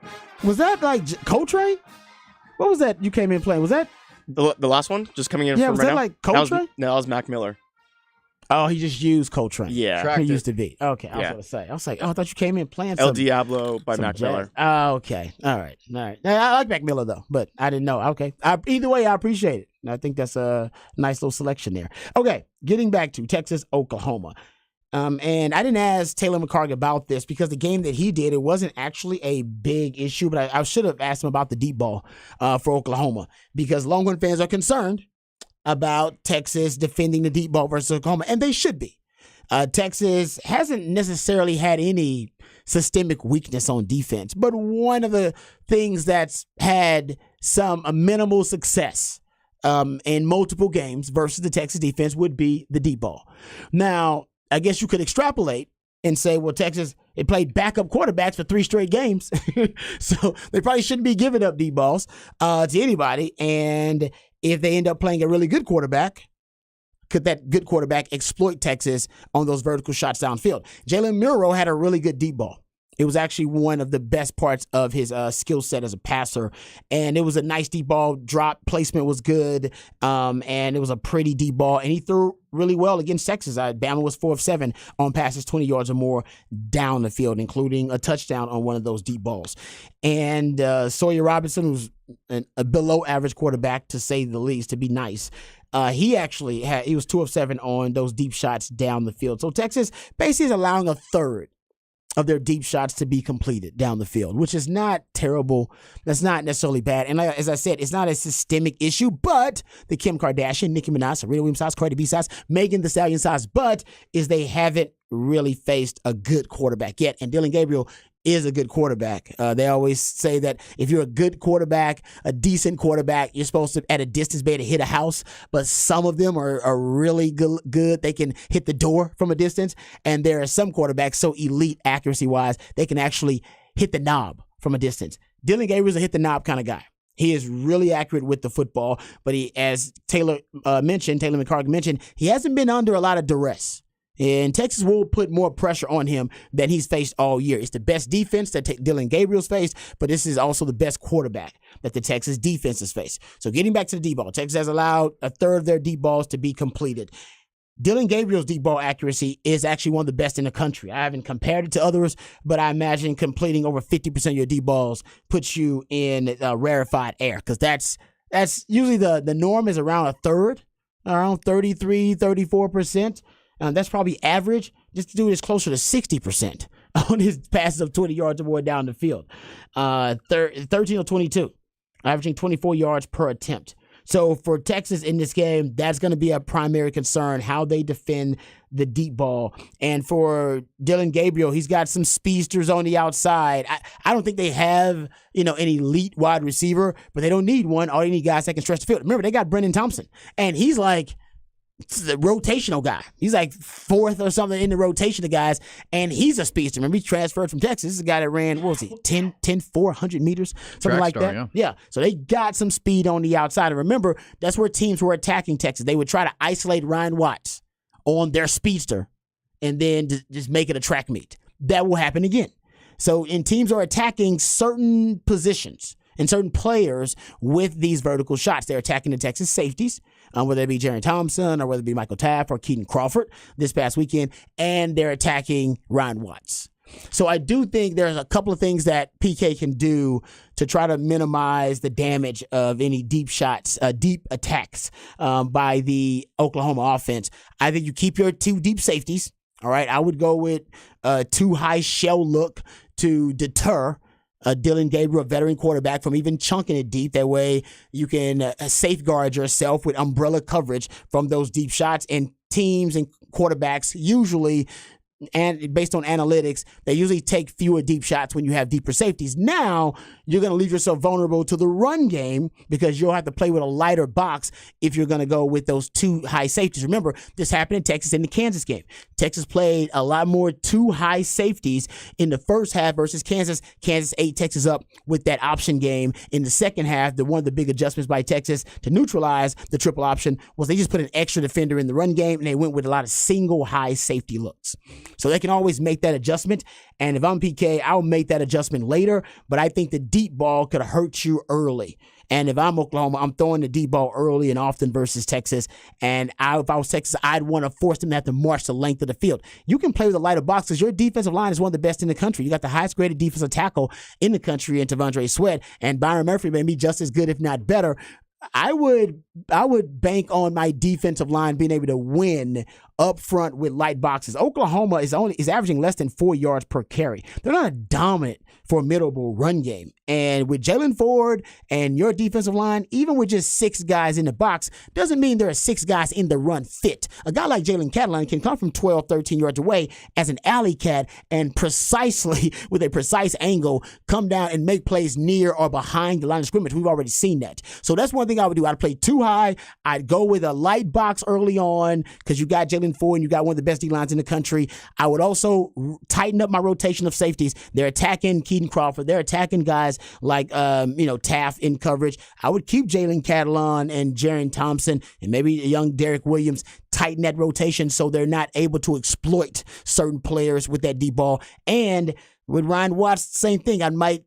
Was that like Coltrane? What was that you came in playing? Was that the last one? Just coming in yeah, from was right that now? like Coltrane? No, that was Mac Miller. Oh, he just used Coltrane. Yeah. He used to be. Okay, I was going to say. I was like, I thought you came in playing some El Diablo by Mac jazz. Miller. Oh, okay. All right. I like Mac Miller, though, but I didn't know. Okay. Either way, I appreciate it. I think that's a nice little selection there. Okay, getting back to Texas, Oklahoma. And I didn't ask Taylor McCarg about this because the game that he did, it wasn't actually a big issue, but I should have asked him about the deep ball for Oklahoma because Longhorn fans are concerned about Texas defending the deep ball versus Oklahoma, and they should be. Texas hasn't necessarily had any systemic weakness on defense, but one of the things that's had some minimal success in multiple games versus the Texas defense would be the deep ball. Now, I guess you could extrapolate and say, well, Texas, it played backup quarterbacks for 3 straight games. So they probably shouldn't be giving up deep balls to anybody. And if they end up playing a really good quarterback, could that good quarterback exploit Texas on those vertical shots downfield? Jalen Milroe had a really good deep ball. It was actually one of the best parts of his skill set as a passer. And it was a nice deep ball. Drop placement was good. And it was a pretty deep ball. And he threw really well against Texas. Bama was 4 of 7 on passes 20 yards or more down the field, including a touchdown on one of those deep balls. And Sawyer Robinson was a below average quarterback, to say the least, to be nice. He was 2 of 7 on those deep shots down the field. So Texas basically is allowing a third of their deep shots to be completed down the field, which is not terrible. That's not necessarily bad. And as I said, it's not a systemic issue, but the Kim Kardashian, Nicki Minaj, Serena Williams size, Cardi B size, Megan Thee Stallion size, but is they haven't really faced a good quarterback yet. And Dylan Gabriel is a good quarterback. They always say that if you're a good quarterback, a decent quarterback, you're supposed to, at a distance, be able to hit a house. But some of them are really good. They can hit the door from a distance. And there are some quarterbacks so elite accuracy-wise, they can actually hit the knob from a distance. Dylan Gabriel's a hit-the-knob kind of guy. He is really accurate with the football. But he, as Taylor McCarg mentioned, he hasn't been under a lot of duress. And Texas will put more pressure on him than he's faced all year. It's the best defense that Dylan Gabriel's faced, but this is also the best quarterback that the Texas defense has faced. So getting back to the deep ball, Texas has allowed a third of their deep balls to be completed. Dylan Gabriel's deep ball accuracy is actually one of the best in the country. I haven't compared it to others, but I imagine completing over 50% of your deep balls puts you in rarefied air, because that's usually the norm is around a third, around 33, 34%. That's probably average. This dude is closer to 60% on his passes of 20 yards or more down the field. 13 or 22, averaging 24 yards per attempt. So for Texas in this game, that's going to be a primary concern, how they defend the deep ball. And for Dylan Gabriel, he's got some speedsters on the outside. I don't think they have, an elite wide receiver, but they don't need one. All they need guys that can stretch the field. Remember, they got Brendan Thompson, and he's like the rotational guy. He's like 4th or something in the rotation of guys, and he's a speedster. Remember, he transferred from Texas. This is a guy that ran, 400 meters, something Track like star, that. Yeah. So they got some speed on the outside. And remember, that's where teams were attacking Texas. They would try to isolate Ryan Watts on their speedster and then just make it a track meet. That will happen again. So teams are attacking certain positions and certain players with these vertical shots. They're attacking the Texas safeties, whether it be Jerry Thompson or whether it be Michael Taft or Keaton Crawford this past weekend, and they're attacking Ryan Watts. So I do think there's a couple of things that PK can do to try to minimize the damage of any deep shots, deep attacks by the Oklahoma offense. I think you keep your 2 deep safeties. All right, I would go with 2 high shell look to deter Dylan Gabriel, a veteran quarterback, from even chunking it deep. That way you can safeguard yourself with umbrella coverage from those deep shots. And teams and quarterbacks usually and based on analytics, they usually take fewer deep shots when you have deeper safeties. Now, you're going to leave yourself vulnerable to the run game because you'll have to play with a lighter box if you're going to go with those two high safeties. Remember, this happened in Texas in the Kansas game. Texas played a lot more two high safeties in the first half versus Kansas. Kansas ate Texas up with that option game. In the second half, one of the big adjustments by Texas to neutralize the triple option was they just put an extra defender in the run game, and they went with a lot of single high safety looks. So they can always make that adjustment. And if I'm PK, I'll make that adjustment later. But I think the deep ball could hurt you early. And if I'm Oklahoma, I'm throwing the deep ball early and often versus Texas. And if I was Texas, I'd want to force them to have to march the length of the field. You can play with a lighter box because your defensive line is one of the best in the country. You got the highest graded defensive tackle in the country in Tavondre Sweat. And Byron Murphy may be just as good, if not better. I would bank on my defensive line being able to win up front with light boxes. Oklahoma is averaging less than 4 yards per carry. They're not a dominant, formidable run game. And with Jalen Ford and your defensive line, even with just 6 guys in the box, doesn't mean there are 6 guys in the run fit. A guy like Jalen Catalon can come from 12, 13 yards away as an alley cat and precisely, with a precise angle, come down and make plays near or behind the line of scrimmage. We've already seen that. So that's one thing I would do. I'd play too high. I'd go with a light box early on because you got Jalen Ford and you got one of the best D-lines in the country. I would also tighten up my rotation of safeties. They're attacking Keaton Crawford. They're attacking guys like Taft in coverage. I would keep Jalen Catalon and Jaron Thompson and maybe a young Derek Williams, tighten that rotation so they're not able to exploit certain players with that deep ball. And with Ryan Watts, same thing. I might,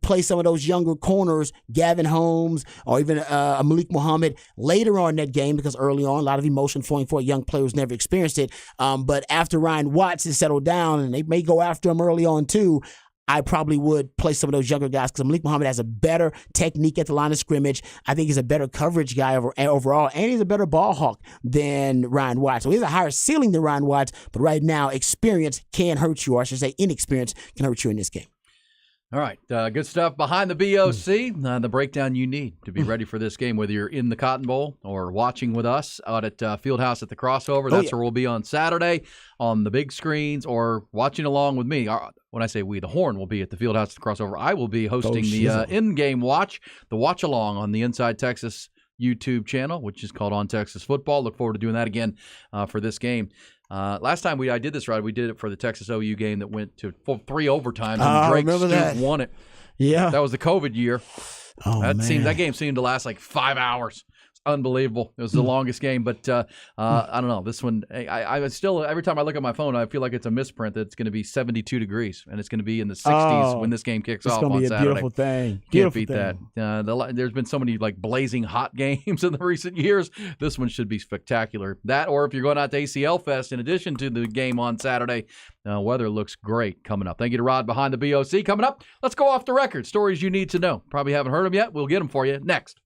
play some of those younger corners, Gavin Holmes or even Malik Muhammad later on in that game because early on, a lot of emotion flowing for a young player who's never experienced it. But after Ryan Watts is settled down, and they may go after him early on too, I probably would play some of those younger guys because Malik Muhammad has a better technique at the line of scrimmage. I think he's a better coverage guy overall, and he's a better ball hawk than Ryan Watts. So he has a higher ceiling than Ryan Watts, but right now, experience can hurt you, or I should say inexperience can hurt you in this game. All right, good stuff behind the BOC, the breakdown you need to be ready for this game, whether you're in the Cotton Bowl or watching with us out at Fieldhouse at the Crossover. That's where we'll be on Saturday on the big screens, or watching along with me. When I say we, the Horn will be at the Fieldhouse at the Crossover. I will be hosting the in-game watch, the watch-along on the Inside Texas YouTube channel, which is called On Texas Football. Look forward to doing that again for this game. Last time I did this, right, we did it for the Texas OU game that went to 3 overtimes, and Drake Stoops won it. Yeah. That was the COVID year. Oh, that game seemed to last like 5 hours. Unbelievable. It was the longest game, but I don't know. This one, I still, every time I look at my phone, I feel like it's a misprint that it's going to be 72 degrees, and it's going to be in the 60s when this game kicks off on Saturday. It's going to be a beautiful thing. Can't beat that. There's been so many like blazing hot games in the recent years. This one should be spectacular. That, or if you're going out to ACL Fest, in addition to the game on Saturday, weather looks great coming up. Thank you to Rod behind the BOC. Coming up, let's go off the record. Stories you need to know. Probably haven't heard them yet. We'll get them for you next.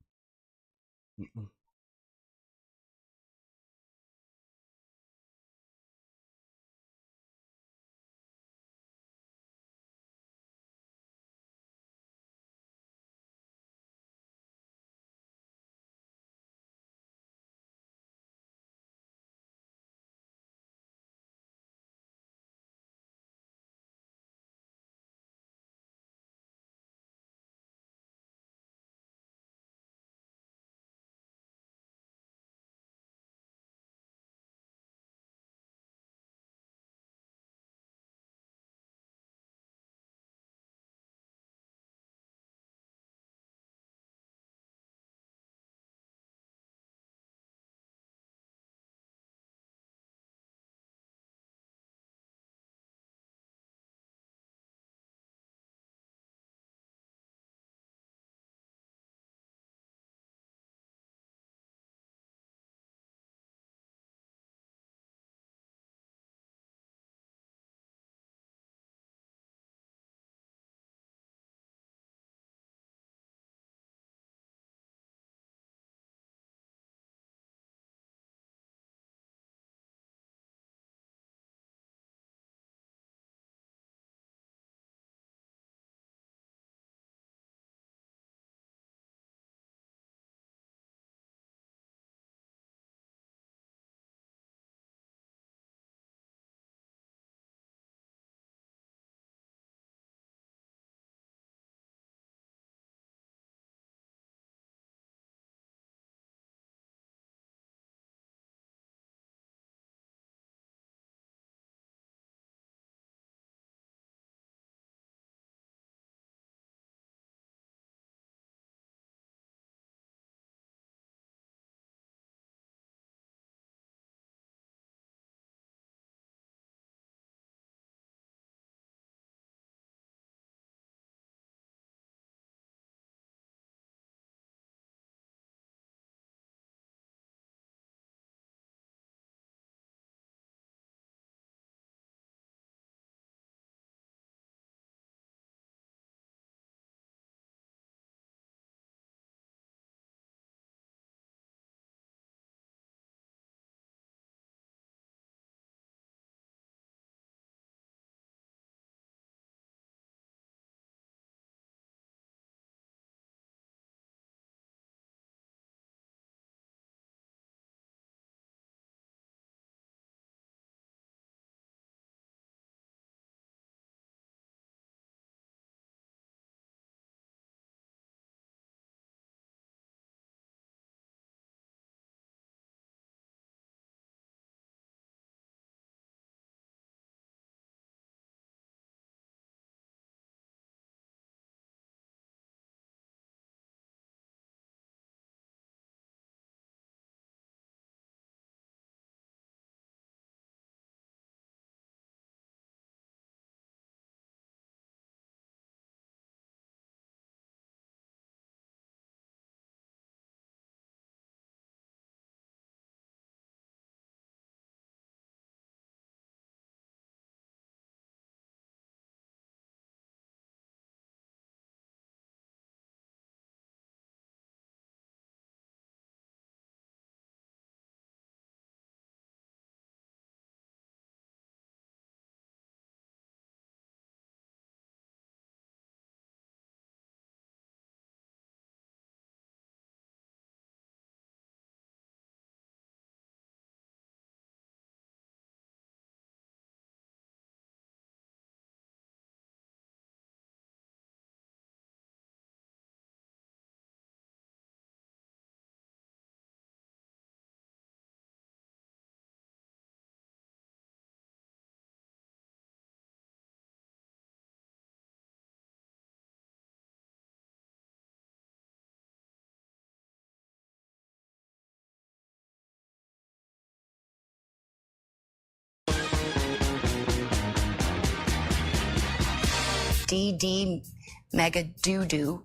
DD Mangudu.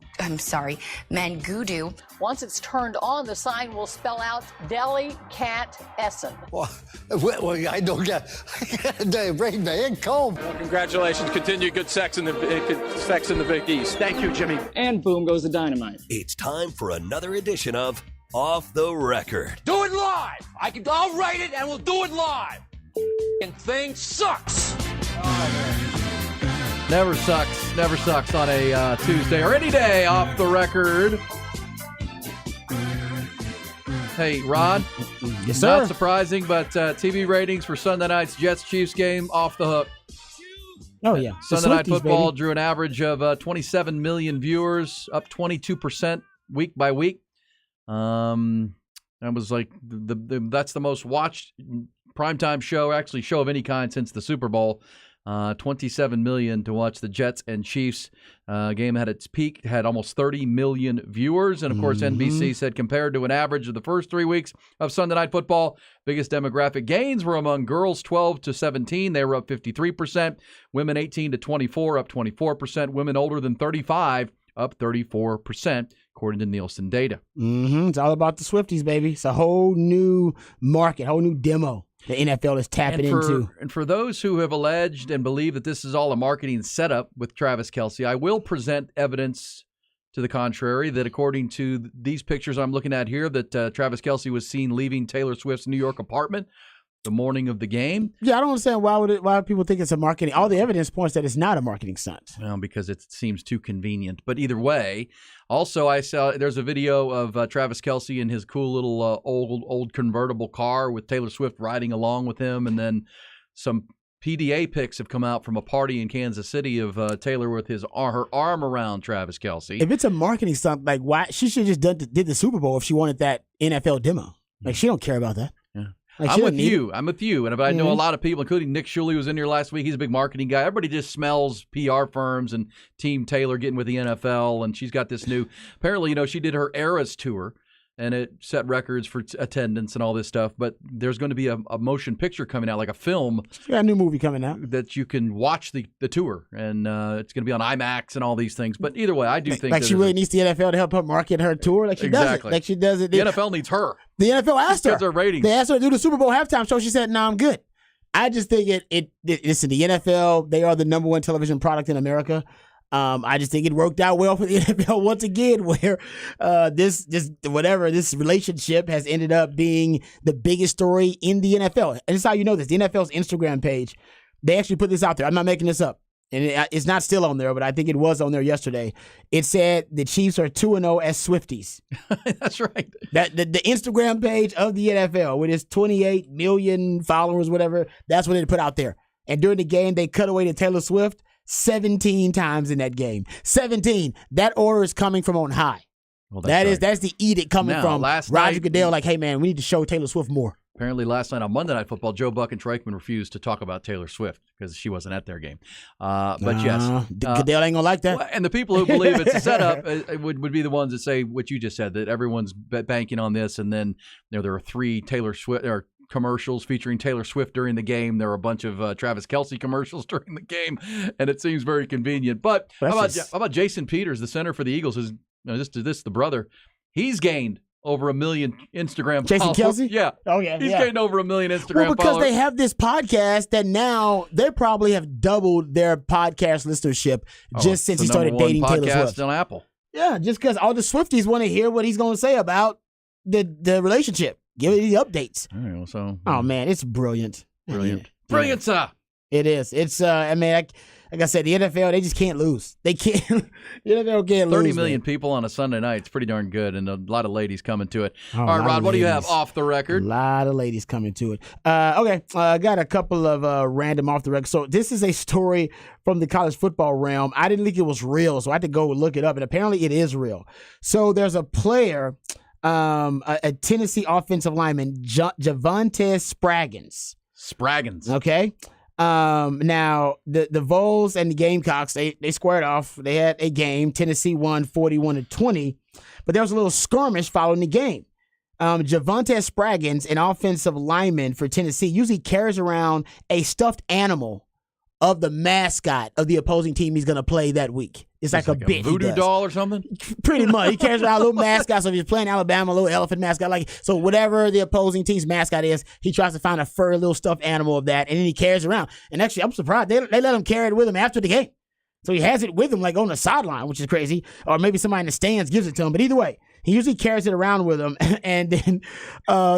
Once it's turned on, the sign will spell out Deli Cat Essen. Well, I don't get they bring me in cold. Congratulations. Continue good sex in the Big East. Thank you, Jimmy. And boom goes the dynamite. It's time for another edition of Off the Record. Do it live. I'll write it and we'll do it live. And thing sucks. Never sucks on a Tuesday or any day off the record. Hey, Rod. Yes, sir. Not surprising, but TV ratings for Sunday night's Jets-Chiefs game off the hook. Oh, yeah. Sunday Night Football drew an average of 27 million viewers, up 22% week by week. That was like that's the most watched primetime show, actually show of any kind since the Super Bowl. 27 million to watch the Jets and Chiefs game at its peak, had almost 30 million viewers. And, of course, NBC said compared to an average of the first 3 weeks of Sunday Night Football, biggest demographic gains were among girls 12 to 17. They were up 53%. Women 18 to 24, up 24%. Women older than 35, up 34%, according to Nielsen data. It's all about the Swifties, baby. It's a whole new market, whole new demo the NFL is tapping into. And for those who have alleged and believe that this is all a marketing setup with Travis Kelce, I will present evidence to the contrary that according to these pictures I'm looking at here, that Travis Kelce was seen leaving Taylor Swift's New York apartment the morning of the game. Yeah, I don't understand why people think it's a marketing. All the evidence points that it's not a marketing stunt. Well, because it seems too convenient. But either way, also I saw there's a video of Travis Kelce in his cool little old convertible car with Taylor Swift riding along with him, and then some PDA pics have come out from a party in Kansas City of Taylor with her arm around Travis Kelce. If it's a marketing stunt, like why she should have just did the Super Bowl if she wanted that NFL demo. Like she don't care about that. Yeah. Like, I'm with you. And I know a lot of people, including Nick Shuley, was in here last week. He's a big marketing guy. Everybody just smells PR firms and Team Taylor getting with the NFL. And she's got this new, apparently, she did her Eras tour and it set records for attendance and all this stuff. But there's going to be a motion picture coming out, like a film. She's got a new movie coming out that you can watch the tour. And it's going to be on IMAX and all these things. But either way, I do think like she really needs the NFL to help her market her tour. Like she does it. Like she does it. The NFL needs her. The NFL asked her. Her ratings. They asked her to do the Super Bowl halftime show. She said, "No, I'm good." I just think listen, the NFL, they are the number one television product in America. I just think it worked out well for the NFL once again, where this relationship has ended up being the biggest story in the NFL. And this is how you know this. The NFL's Instagram page, they actually put this out there. I'm not making this up. And it's not still on there, but I think it was on there yesterday. It said the Chiefs are 2-0 as Swifties. That's right. The Instagram page of the NFL with its 28 million followers, whatever, that's what it put out there. And during the game, they cut away to Taylor Swift 17 times in that game. 17. That order is coming from on high. Well, that's the edict coming from Roger Goodell. Like, hey, man, we need to show Taylor Swift more. Apparently last night on Monday Night Football, Joe Buck and Treichman refused to talk about Taylor Swift because she wasn't at their game. But yes. Goodell ain't going to like that. And the people who believe it's a setup would be the ones that say what you just said, that everyone's banking on this. And then there are 3 Taylor Swift or commercials featuring Taylor Swift during the game. There are a bunch of Travis Kelce commercials during the game, and it seems very convenient. But how about Jason Peters, the center for the Eagles, who's the brother? He's gained over 1 million Instagram Jason followers. Kelce? Yeah. Oh, yeah. He's gained over 1 million Instagram followers. Well, because followers. they have this podcast that now they probably have doubled their podcast listenership just since he started dating Taylor Swift. On Apple. Yeah, just because all the Swifties want to hear what he's going to say about the relationship. Give it the updates. All right, so, oh, man, it's brilliant. Brilliant, sir. It is. It's, like I said, the NFL, they just can't lose. They can't. The NFL can't lose. 30 million people on a Sunday night. It's pretty darn good, and a lot of ladies coming to it. Oh, all right, Rod, what do you have off the record? A lot of ladies coming to it. Okay, I got a couple of random off the record. So this is a story from the college football realm. I didn't think it was real, so I had to go look it up, and apparently it is real. So there's a player, a Tennessee offensive lineman, Javonte Spraggins. Okay. Now the Vols and the Gamecocks, they squared off. They had a game. Tennessee won 41-20, but there was a little skirmish following the game. Javonte Spraggins, an offensive lineman for Tennessee, usually carries around a stuffed animal of the mascot of the opposing team he's going to play that week. It's like a bit. he voodoo does. doll or something? Pretty much. He carries around a little mascot. So if he's playing Alabama, a little elephant mascot. So whatever the opposing team's mascot is, he tries to find a furry little stuffed animal of that, and then he carries it around. And actually, I'm surprised. They let him carry it with him after the game. So he has it with him, like on the sideline, which is crazy. Or maybe somebody in the stands gives it to him. But either way, he usually carries it around with him. And then,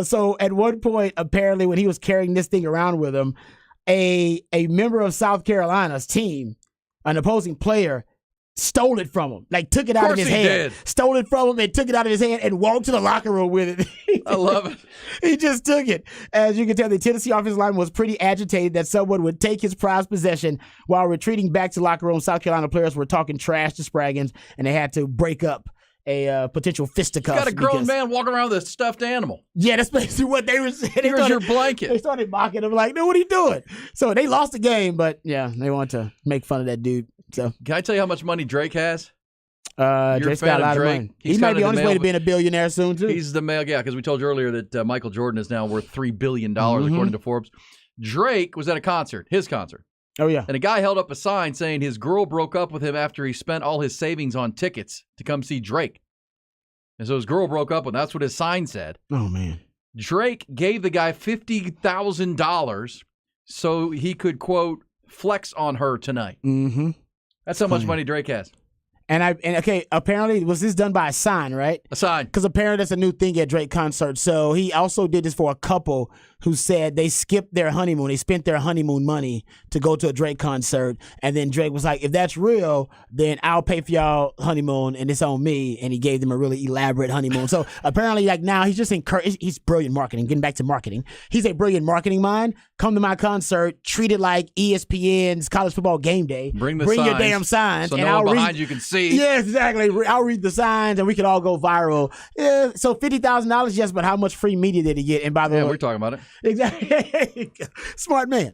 so at one point, apparently, when he was carrying this thing around with him, a member of South Carolina's team, an opposing player, stole it from him. Like, took it out of his hand. Stole it from him and took it out of his hand and walked to the locker room with it. I love it. He just took it. As you can tell, the Tennessee offensive line was pretty agitated that someone would take his prized possession while retreating back to locker room. South Carolina players were talking trash to Spraggins, and they had to break up a potential fisticuff. You got a grown man walking around with a stuffed animal. Yeah, that's basically what they were saying. Here's your blanket. They started mocking him like, no, what are you doing? So they lost the game, but yeah, they wanted to make fun of that dude. So can I tell you how much money Drake has? Drake's got a lot of money. He might be on his way to being a billionaire soon, too. He's the male, because we told you earlier that Michael Jordan is now worth $3 billion, according to Forbes. Drake was at a concert, his concert. Oh, yeah. And a guy held up a sign saying his girl broke up with him after he spent all his savings on tickets to come see Drake. And so his girl broke up with him. That's what his sign said. Oh, man. Drake gave the guy $50,000 so he could, quote, flex on her tonight. Mm-hmm. That's how much money Drake has. And okay, apparently, was this done by a sign, right? A sign. Because apparently that's a new thing at Drake concerts. So he also did this for a couple who said they skipped their honeymoon. They spent their honeymoon money to go to a Drake concert. And then Drake was like, if that's real, then I'll pay for y'all honeymoon and it's on me. And he gave them a really elaborate honeymoon. So apparently, like now, he's just he's brilliant marketing. Getting back to marketing. He's a brilliant marketing mind. Come to my concert, treat it like ESPN's college football game day. Bring your damn signs. So and no one I'll behind you can see. Yeah, exactly. I'll read the signs and we can all go viral. Yeah, so $50,000, yes, but how much free media did he get? And by the way, we're talking about it. Exactly. Smart man.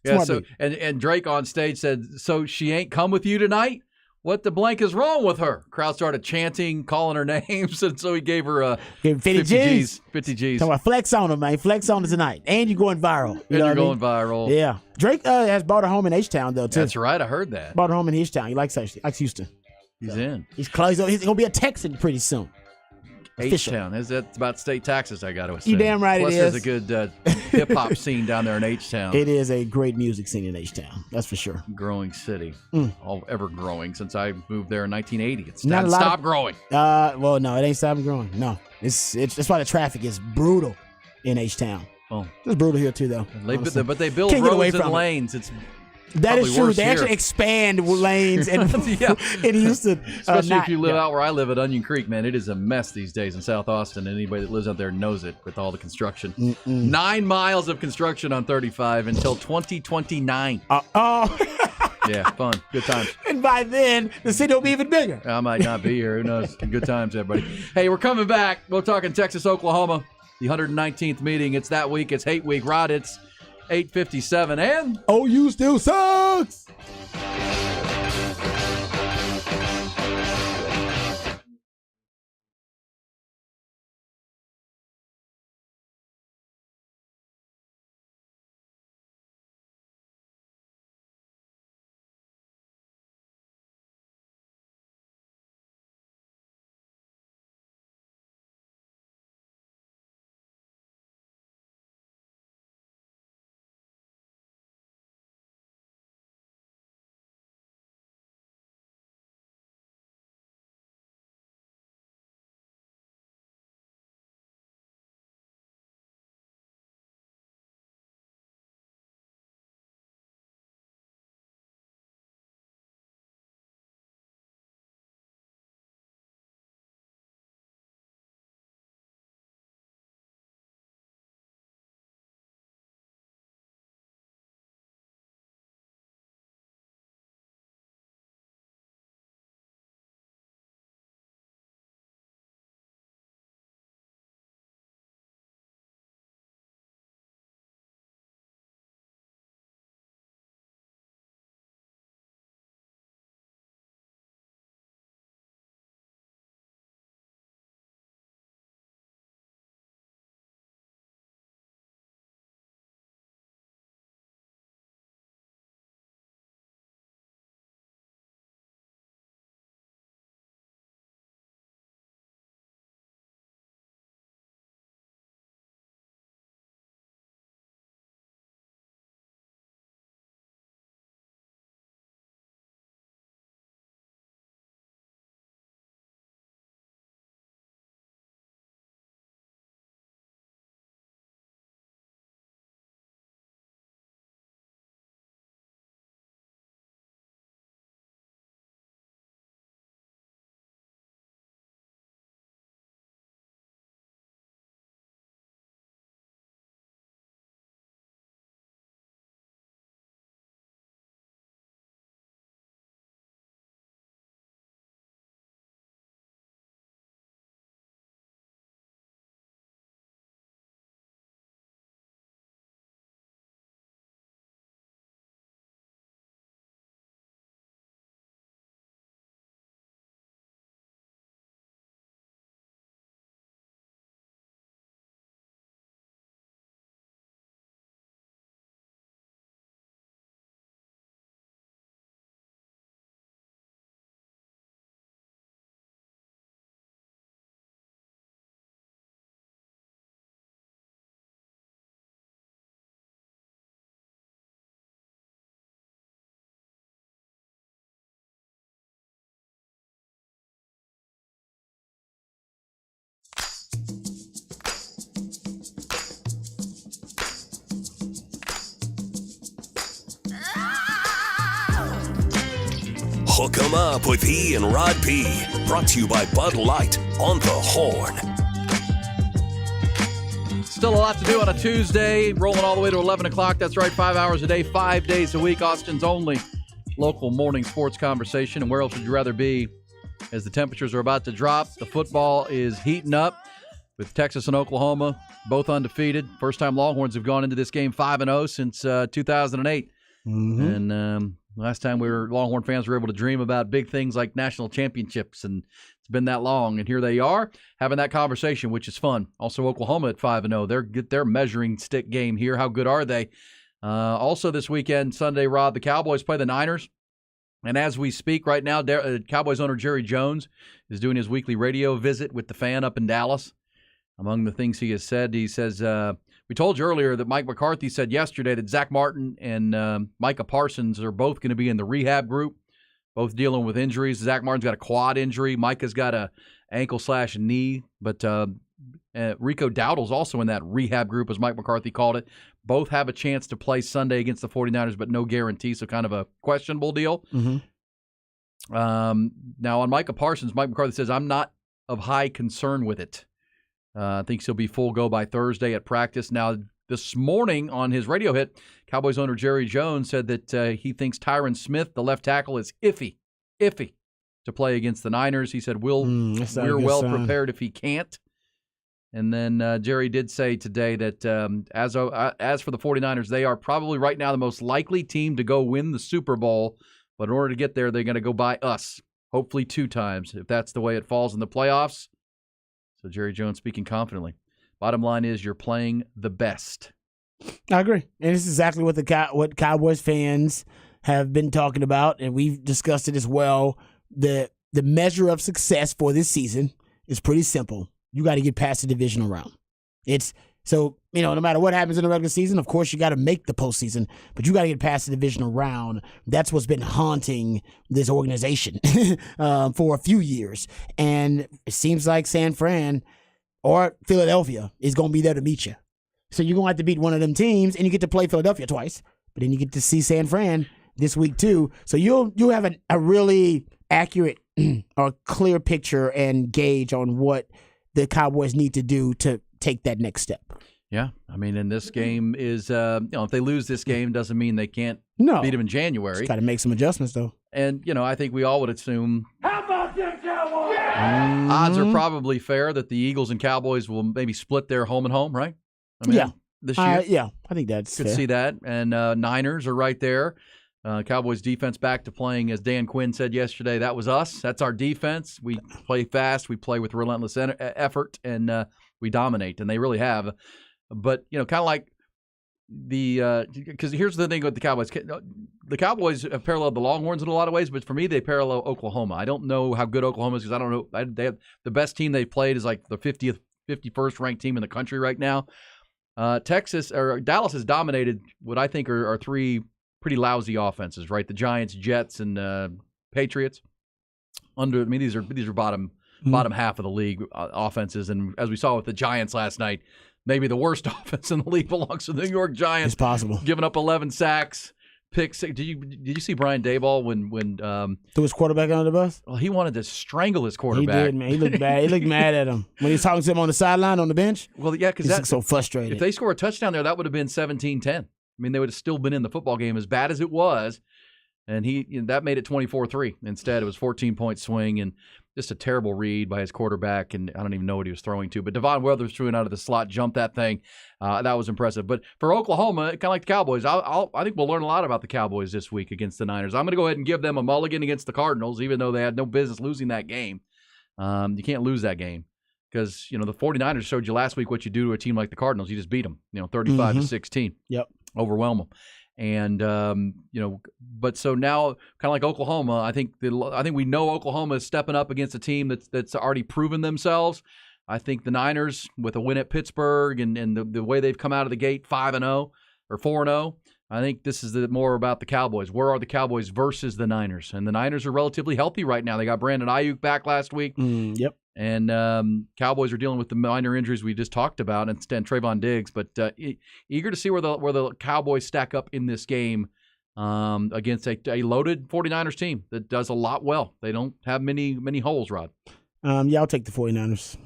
Yeah. So and Drake on stage said, "So she ain't come with you tonight? What the blank is wrong with her?" Crowd started chanting, calling her names, and so he gave her 50 G's. 50 G's. Talking about flex on her, man. Flex on her tonight, and you're going viral. You're going viral. Yeah. Drake has bought a home in H-Town though too. That's right. I heard that. Bought a home in H-Town. He likes Houston. He's in. He's close. He's gonna be a Texan pretty soon. H-Town. That's about state taxes, I got to assume. You damn right Plus, it is. There's a good hip-hop scene down there in H-Town. It is a great music scene in H-Town. That's for sure. Growing city. All ever growing since I moved there in 1980. It's not stop growing. Well, no, it ain't stopping growing. No. It's that's why the traffic is brutal in H-Town. Oh. It's brutal here, too, though. But they build roads and lanes. That is true. They actually expand lanes in Houston. Especially if you live out where I live at Onion Creek, man. It is a mess these days in South Austin. Anybody that lives out there knows it with all the construction. 9 miles of construction on 35 until 2029. Yeah, fun. Good times. And by then, the city will be even bigger. I might not be here. Who knows? Good times, everybody. Hey, we're coming back. We're talking Texas, Oklahoma, the 119th meeting. It's that week. It's hate week. Rod, it's 8:57 and OU still sucks. Hook 'em up with E and Rod P. Brought to you by Bud Light on the Horn. Still a lot to do on a Tuesday, rolling all the way to 11 o'clock. That's right, 5 hours a day, 5 days a week. Austin's only local morning sports conversation. And where else would you rather be as the temperatures are about to drop? The football is heating up with Texas and Oklahoma, both undefeated. First time Longhorns have gone into this game 5-0 since 2008. Mm-hmm. And last time Longhorn fans were able to dream about big things like national championships, and it's been that long. And here they are having that conversation, which is fun. Also, Oklahoma at 5-0. They're their measuring stick game here. How good are they? Also this weekend, Sunday, Rod, the Cowboys play the Niners. And as we speak right now, Cowboys owner Jerry Jones is doing his weekly radio visit with the Fan up in Dallas. Among the things he has said, he says, we told you earlier that Mike McCarthy said yesterday that Zach Martin and Micah Parsons are both going to be in the rehab group, both dealing with injuries. Zach Martin's got a quad injury. Micah's got a ankle/knee. But Rico Dowdle's also in that rehab group, as Mike McCarthy called it. Both have a chance to play Sunday against the 49ers, but no guarantee, so kind of a questionable deal. Mm-hmm. Now, on Micah Parsons, Mike McCarthy says, I'm not of high concern with it. Thinks he'll be full go by Thursday at practice. Now, this morning on his radio hit, Cowboys owner Jerry Jones said that he thinks Tyron Smith, the left tackle, is iffy to play against the Niners. He said, we're well prepared if he can't. And then Jerry did say today that as for the 49ers, they are probably right now the most likely team to go win the Super Bowl. But in order to get there, they're going to go by us, hopefully 2 times, if that's the way it falls in the playoffs. So Jerry Jones speaking confidently. Bottom line is you're playing the best. I agree. And this is exactly what what Cowboys fans have been talking about, and we've discussed it as well. The measure of success for this season is pretty simple. You got to get past the divisional round. No matter what happens in the regular season, of course, you got to make the postseason, but you got to get past the divisional round. That's what's been haunting this organization for a few years. And it seems like San Fran or Philadelphia is going to be there to meet you. So you're going to have to beat one of them teams, and you get to play Philadelphia twice, but then you get to see San Fran this week too. So you'll have a really accurate or clear picture and gauge on what the Cowboys need to do to take that next step. Yeah, I mean, and this game is, if they lose this game, doesn't mean they can't beat them in January. Got to make some adjustments, though. And, I think we all would assume How about them Cowboys? odds are probably fair that the Eagles and Cowboys will maybe split their home and home, right? I mean, this year. Yeah, I think that's Could fair. see that. And Niners are right there. Cowboys defense back to playing, as Dan Quinn said yesterday, that was us. That's our defense. We play fast. We play with relentless effort, and we dominate, and they really have. But, kind of like because here's the thing with the Cowboys. The Cowboys have paralleled the Longhorns in a lot of ways, but for me, they parallel Oklahoma. I don't know how good Oklahoma is because I don't know. They have the best team they've played is like the 51st ranked team in the country right now. Dallas has dominated what I think are 3 pretty lousy offenses, right? The Giants, Jets, and Patriots. These are bottom half of the league offenses, and as we saw with the Giants last night, maybe the worst offense in the league belongs to the New York Giants. It's possible. Giving up 11 sacks, pick six. Did you see Brian Daboll when threw his quarterback under the bus? Well, he wanted to strangle his quarterback. He did, man. He looked bad. He looked mad at him when he was talking to him on the sideline on the bench. Well, yeah, because he's so frustrated. If they score a touchdown there, that would have been 17-10. I mean, they would have still been in the football game as bad as it was, and that made it 24-3. Instead, it was 14-point swing and just a terrible read by his quarterback, and I don't even know what he was throwing to. But Devon Weathers threw it out of the slot, jumped that thing. That was impressive. But for Oklahoma, kind of like the Cowboys, I think we'll learn a lot about the Cowboys this week against the Niners. I'm going to go ahead and give them a mulligan against the Cardinals, even though they had no business losing that game. You can't lose that game. Because, the 49ers showed you last week what you do to a team like the Cardinals. You just beat them, 35-16. Yep. Overwhelm them. And, but so now, kind of like Oklahoma, I think we know Oklahoma is stepping up against a team that's already proven themselves. I think the Niners, with a win at Pittsburgh and the way they've come out of the gate 5-0 or 4-0, I think this is more about the Cowboys. Where are the Cowboys versus the Niners? And the Niners are relatively healthy right now. They got Brandon Ayuk back last week. Yep. And Cowboys are dealing with the minor injuries we just talked about, and Trayvon Diggs. But eager to see where the Cowboys stack up in this game against a loaded 49ers team that does a lot well. They don't have many holes, Rod. Yeah, I'll take the 49ers.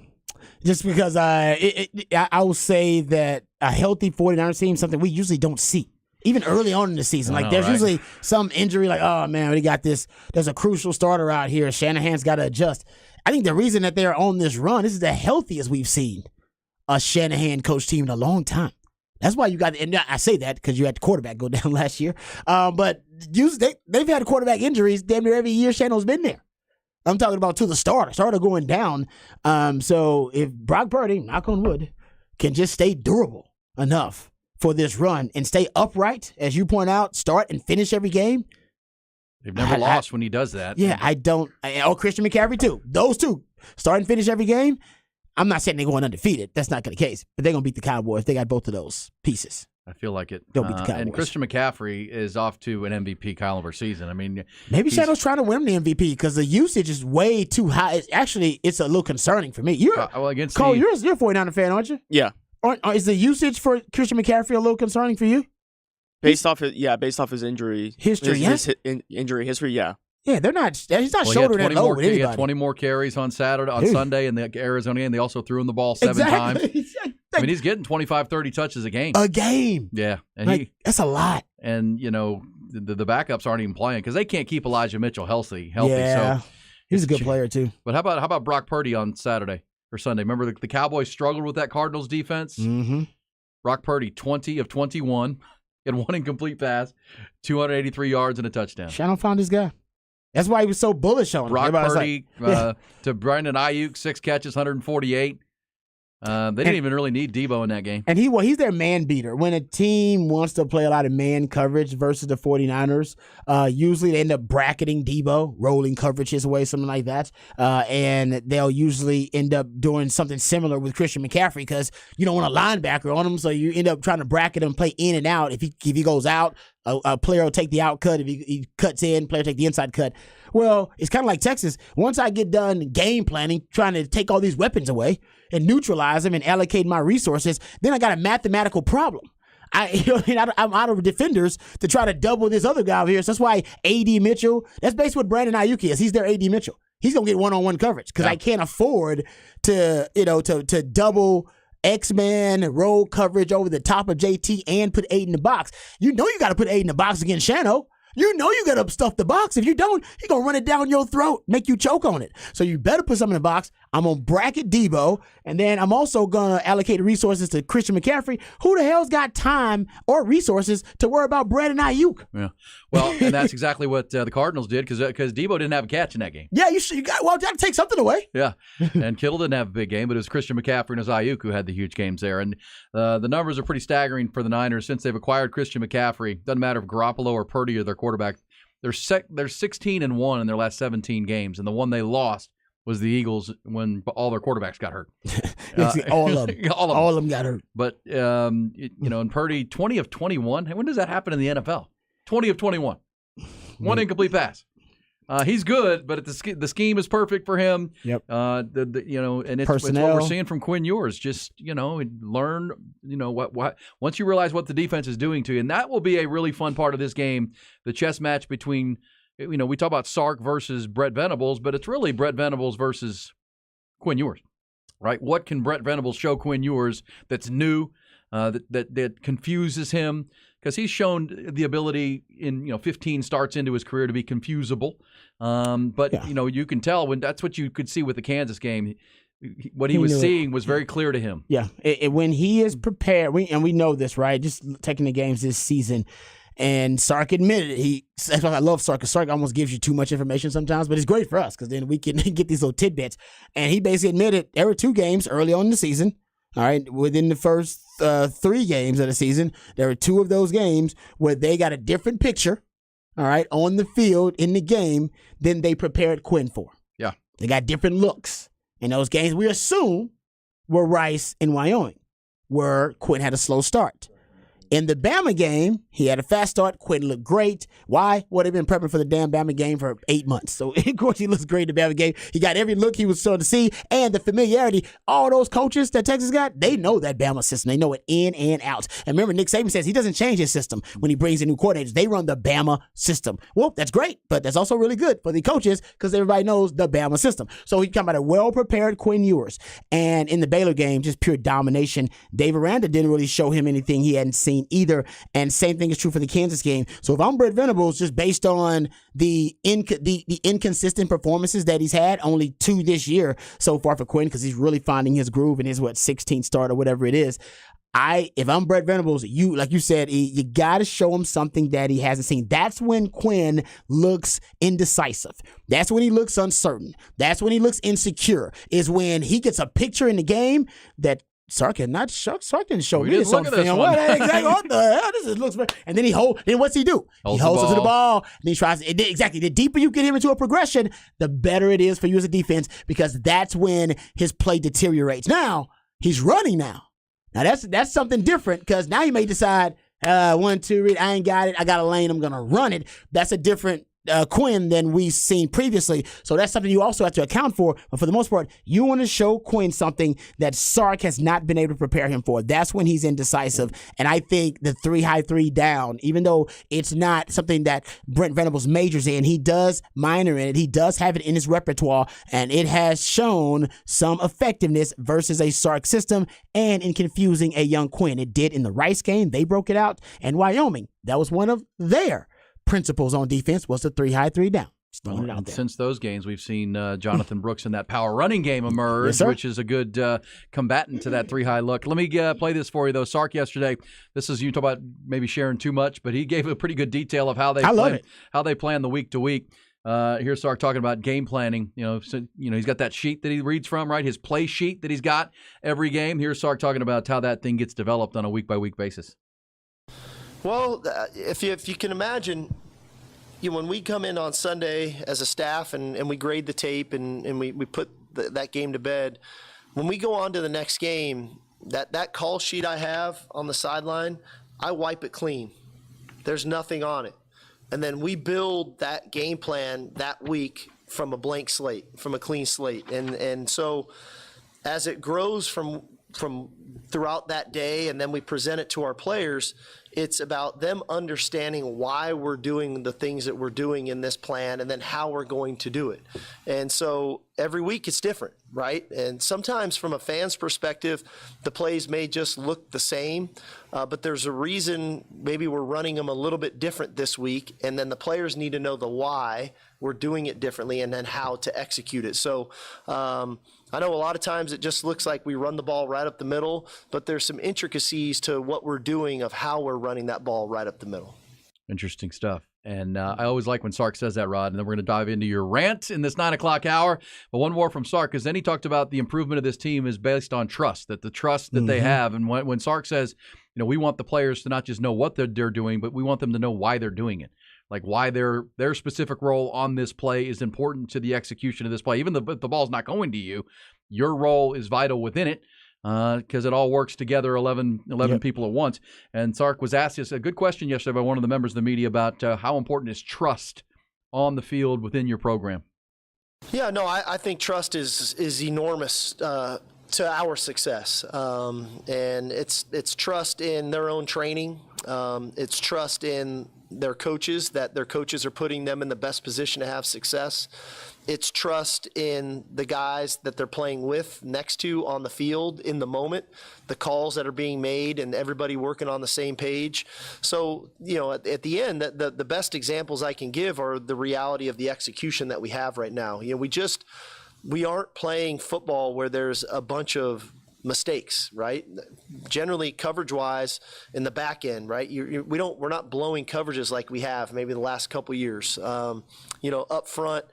Just because I will say that a healthy 49ers team is something we usually don't see. Even early on in the season. Like, there's usually some injury, like, oh, man, we got this. There's a crucial starter out here. Shanahan's got to adjust. I think the reason that they're on this run, this is the healthiest we've seen a Shanahan coach team in a long time. That's why you got, and I say that because you had the quarterback go down last year. But they've had quarterback injuries damn near every year Shanahan's been there. I'm talking about to the starter going down. So if Brock Purdy, knock on wood, can just stay durable enough for this run and stay upright, as you point out, start and finish every game. They've never lost when he does that. Yeah, Christian McCaffrey too. Those two, start and finish every game. I'm not saying they're going undefeated. That's not the case. But they're going to beat the Cowboys. They got both of those pieces. I feel like it. They'll beat the Cowboys. And Christian McCaffrey is off to an MVP caliber season. I mean, maybe Shadow's trying to win the MVP because the usage is way too high. It's a little concerning for me. You're a 49er fan, aren't you? Yeah. Is the usage for Christian McCaffrey a little concerning for you? Based off his injury history, injury history, yeah. Yeah, they're not. He's not shouldering that load with anybody. He had 20 more carries on Sunday in the Arizona game. They also threw him the ball 7 times. I mean, he's getting 25, 30 touches a game. Yeah, and that's a lot. And the backups aren't even playing because they can't keep Elijah Mitchell healthy. Yeah, so he's a good player too. But how about Brock Purdy on Saturday or Sunday? Remember the Cowboys struggled with that Cardinals defense. Mm-hmm. Brock Purdy, 20 of 21, had 1 incomplete pass, 283 yards and a touchdown. Shannon found his guy. That's why he was so bullish on him. Brock Purdy to Brandon Ayuk, 6 catches, 148. They didn't even really need Debo in that game. And he's their man beater. When a team wants to play a lot of man coverage versus the 49ers, usually they end up bracketing Debo, rolling coverage his way, something like that. And they'll usually end up doing something similar with Christian McCaffrey because you don't want a linebacker on him, so you end up trying to bracket him, play in and out. If he goes out, a player will take the out cut. If he cuts in, player take the inside cut. Well, it's kind of like Texas. Once I get done game planning, trying to take all these weapons away and neutralize them and allocate my resources, then I got a mathematical problem. I'm out of defenders to try to double this other guy over here. So that's why A.D. Mitchell, that's basically what Brandon Ayuk is. He's their A.D. Mitchell. He's going to get one-on-one coverage because I can't afford to double X-Man roll coverage over the top of JT and put 8 in the box. You got to put 8 in the box against Shano. You got to stuff the box. If you don't, he's going to run it down your throat, make you choke on it. So you better put something in the box. I'm going to bracket Debo, and then I'm also going to allocate resources to Christian McCaffrey. Who the hell's got time or resources to worry about Brandon Ayuk? Yeah. Well, and that's exactly what the Cardinals did because Debo didn't have a catch in that game. Yeah, you got to take something away. Yeah. And Kittle didn't have a big game, but it was Christian McCaffrey and his Ayuk who had the huge games there. And the numbers are pretty staggering for the Niners since they've acquired Christian McCaffrey. Doesn't matter if Garoppolo or Purdy are their quarterback. They're 16-1 in their last 17 games, and the one they lost was the Eagles when all their quarterbacks got hurt. All of them. All of them got hurt. But, and Purdy, 20 of 21. When does that happen in the NFL? 20 of 21. 1 incomplete pass. He's good, but the scheme is perfect for him. Yep. And it's what we're seeing from Quinn Ewers. Just learn. What once you realize what the defense is doing to you, and that will be a really fun part of this game. The chess match between, we talk about Sark versus Brett Venables, but it's really Brett Venables versus Quinn Ewers, right? What can Brett Venables show Quinn Ewers that's new, that confuses him? Because he's shown the ability in 15 starts into his career to be confusable, but you can tell when that's what you could see with the Kansas game. What he was seeing was very clear to him. Yeah, when he is prepared, we know this, right? Just taking the games this season, and Sark admitted it. That's why I love Sark, because Sark almost gives you too much information sometimes, but it's great for us because then we can get these little tidbits. And he basically admitted there were 2 games early on in the season. All right, within the first 3 games of the season, there were 2 of those games where they got a different picture, all right, on the field in the game than they prepared Quinn for. Yeah. They got different looks. In those games, we assume were Rice and Wyoming, where Quinn had a slow start. In the Bama game, he had a fast start. Quinn looked great. Why? Well, they've been prepping for the damn Bama game for 8 months. So, of course, he looks great in the Bama game. He got every look he was starting to see, and the familiarity. All those coaches that Texas got, they know that Bama system. They know it in and out. And remember, Nick Saban says he doesn't change his system when he brings in new coordinators. They run the Bama system. Well, that's great, but that's also really good for the coaches because everybody knows the Bama system. So he come out a well-prepared Quinn Ewers. And in the Baylor game, just pure domination. Dave Aranda didn't really show him anything he hadn't seen either. And same thing is true for the Kansas game. So if I'm Brent Venables, just based on the inconsistent performances that he's had, only 2 this year so far for Quinn, because he's really finding his groove in his 16th start or whatever it is. If I'm Brent Venables, like you said, you got to show him something that he hasn't seen. That's when Quinn looks indecisive. That's when he looks uncertain. That's when he looks insecure, is when he gets a picture in the game that Sark didn't show me this on film. What the hell? This looks very. And then then what's he do? He holds onto the ball. And he tries. Exactly. The deeper you get him into a progression, the better it is for you as a defense, because that's when his play deteriorates. Now he's running now. Now that's something different, because now you may decide, 1, 2, read. I ain't got it. I got a lane. I'm gonna run it. That's a different Quinn than we've seen previously. So that's something you also have to account for. But for the most part, you want to show Quinn something that Sark has not been able to prepare him for. That's when he's indecisive. And I think the 3 high 3 down, even though it's not something that Brent Venables majors in, he does minor in it. He does have it in his repertoire, and it has shown some effectiveness versus a Sark system and in confusing a young Quinn. It did in the Rice game. They broke it out. And Wyoming, that was one of their principles on defense, was the 3 high 3 down. Since those games, we've seen Jonathan Brooks in that power running game emerge, yes, which is a good combatant to that 3 high look. Let me play this for you, though. Sark yesterday, this is, you talk about maybe sharing too much, but he gave a pretty good detail of how they plan the week to week. Here's Sark talking about game planning. He's got that sheet that he reads from, right? His play sheet that he's got every game. Here's Sark talking about how that thing gets developed on a week-by-week basis. Well, if you can imagine, when we come in on Sunday as a staff and we grade the tape and we put that game to bed, when we go on to the next game, that call sheet I have on the sideline, I wipe it clean. There's nothing on it. And then we build that game plan that week from a blank slate, from a clean slate. And so as it grows from throughout that day, and then we present it to our players, it's about them understanding why we're doing the things that we're doing in this plan and then how we're going to do it. And so every week it's different, right? And sometimes from a fan's perspective, the plays may just look the same, but there's a reason maybe we're running them a little bit different this week, and then the players need to know the why we're doing it differently and then how to execute it. So I know a lot of times it just looks like we run the ball right up the middle, but there's some intricacies to what we're doing of how we're running that ball right up the middle. Interesting stuff. And I always like when Sark says that, Rod, and then we're going to dive into your rant in this 9 o'clock hour. But one more from Sark, because then he talked about the improvement of this team is based on trust, that the trust that they have. And when Sark says, we want the players to not just know what they're doing, but we want them to know why they're doing it. Like why their specific role on this play is important to the execution of this play. Even if the ball's not going to you, your role is vital within it, because it all works together, 11 people at once. And Sark was asked a good question yesterday by one of the members of the media about how important is trust on the field within your program. Yeah, no, I think trust is enormous to our success, and it's trust in their own training. It's trust in their coaches, that their coaches are putting them in the best position to have success. It's trust in the guys that they're playing with, next to, on the field, in the moment, the calls that are being made, and everybody working on the same page. So, at the end, the best examples I can give are the reality of the execution that we have right now. We aren't playing football where there's a bunch of mistakes, right? Generally, coverage-wise, in the back end, right? We're not blowing coverages like we have maybe the last couple years. Up front,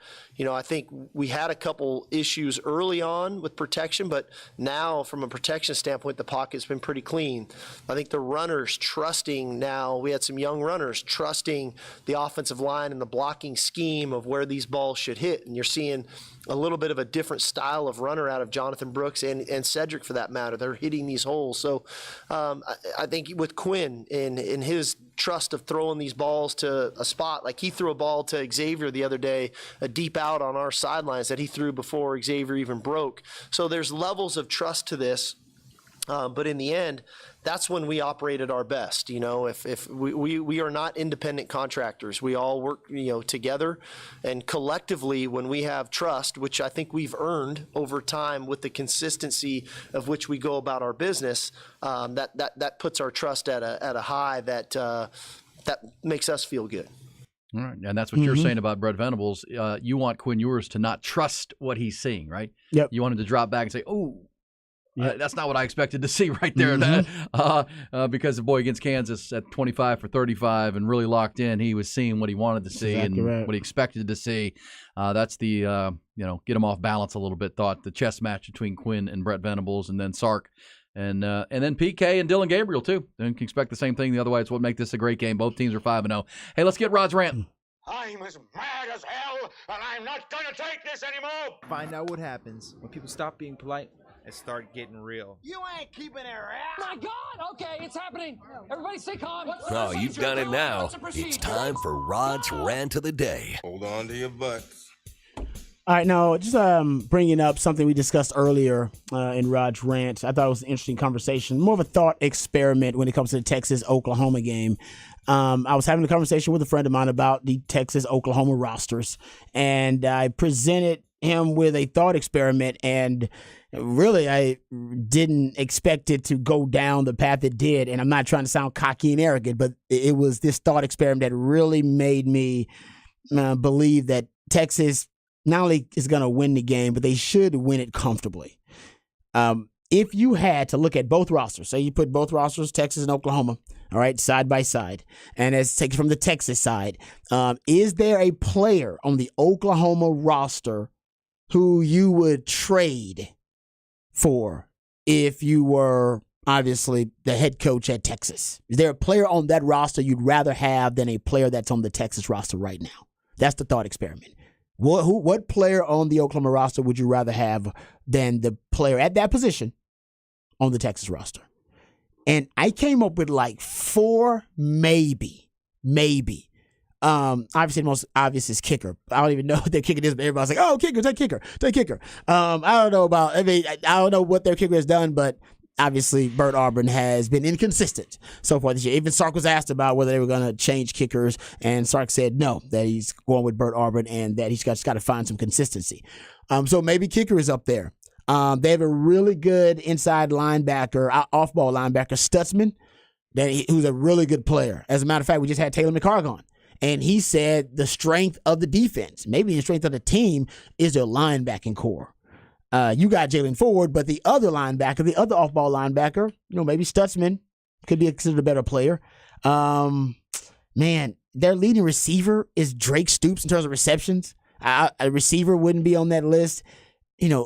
I think we had a couple issues early on with protection, but now from a protection standpoint, the pocket's been pretty clean. I think the runners trusting now, we had some young runners trusting the offensive line and the blocking scheme of where these balls should hit. And you're seeing a little bit of a different style of runner out of Jonathan Brooks and Cedric for that matter. They're hitting these holes. So I think with Quinn in his trust of throwing these balls to a spot, like he threw a ball to Xavier the other day, a deep out on our sidelines that he threw before Xavier even broke. So there's levels of trust to this. But in the end, that's when we operate at our best. If we are not independent contractors, we all work, together, and collectively when we have trust, which I think we've earned over time with the consistency of which we go about our business, that puts our trust at a high that makes us feel good. All right, and that's what you're saying about Brett Venables. You want Quinn Ewers to not trust what he's seeing, right? Yep. You want him to drop back and say, "Oh, that's not what I expected to see right there." Because boy, against Kansas at 25 for 35 and really locked in, he was seeing what he wanted to see what he expected to see. That's the get him off balance a little bit. Thought the chess match between Quinn and Brett Venables, and then Sark. And then PK and Dylan Gabriel, too. And you can expect the same thing the other way. It's what makes this a great game. Both teams are 5-0. Hey, let's get Rod's rant. I'm as mad as hell, and I'm not going to take this anymore. Find out what happens when people stop being polite and start getting real. You ain't keeping it around. My God, okay, it's happening. Everybody stay calm. Oh, you've done it now. It's time for Rod's rant of the day. Hold on to your butts. All right, now just bringing up something we discussed earlier in Rod's rant. I thought it was an interesting conversation, more of a thought experiment when it comes to the Texas-Oklahoma game. I was having a conversation with a friend of mine about the Texas-Oklahoma rosters, and I presented him with a thought experiment, and really I didn't expect it to go down the path it did, and I'm not trying to sound cocky and arrogant, but it was this thought experiment that really made me believe that Texas not only is going to win the game, but they should win it comfortably. If you had to look at both rosters, say you put both rosters, Texas and Oklahoma, all right, side by side, and as take from the Texas side, is there a player on the Oklahoma roster who you would trade for if you were obviously the head coach at Texas? Is there a player on that roster you'd rather have than a player that's on the Texas roster right now? That's the thought experiment. What player on the Oklahoma roster would you rather have than the player at that position on the Texas roster? And I came up with like 4, maybe. Obviously, the most obvious is kicker. I don't even know what their kicker is, but everybody's like, "Oh, kicker, take kicker." I don't know what their kicker has done, but obviously, Bert Auburn has been inconsistent so far this year. Even Sark was asked about whether they were going to change kickers, and Sark said no, that he's going with Bert Auburn and that he's got to find some consistency. So maybe kicker is up there. They have a really good inside linebacker, off-ball linebacker, Stutzman, who's a really good player. As a matter of fact, we just had Taylor McCarg on, and he said the strength of the defense, maybe the strength of the team, is their linebacking core. You got Jalen Ford, but the other linebacker, the other off-ball linebacker, maybe Stutzman could be considered a better player. Man, their leading receiver is Drake Stoops in terms of receptions. A receiver wouldn't be on that list.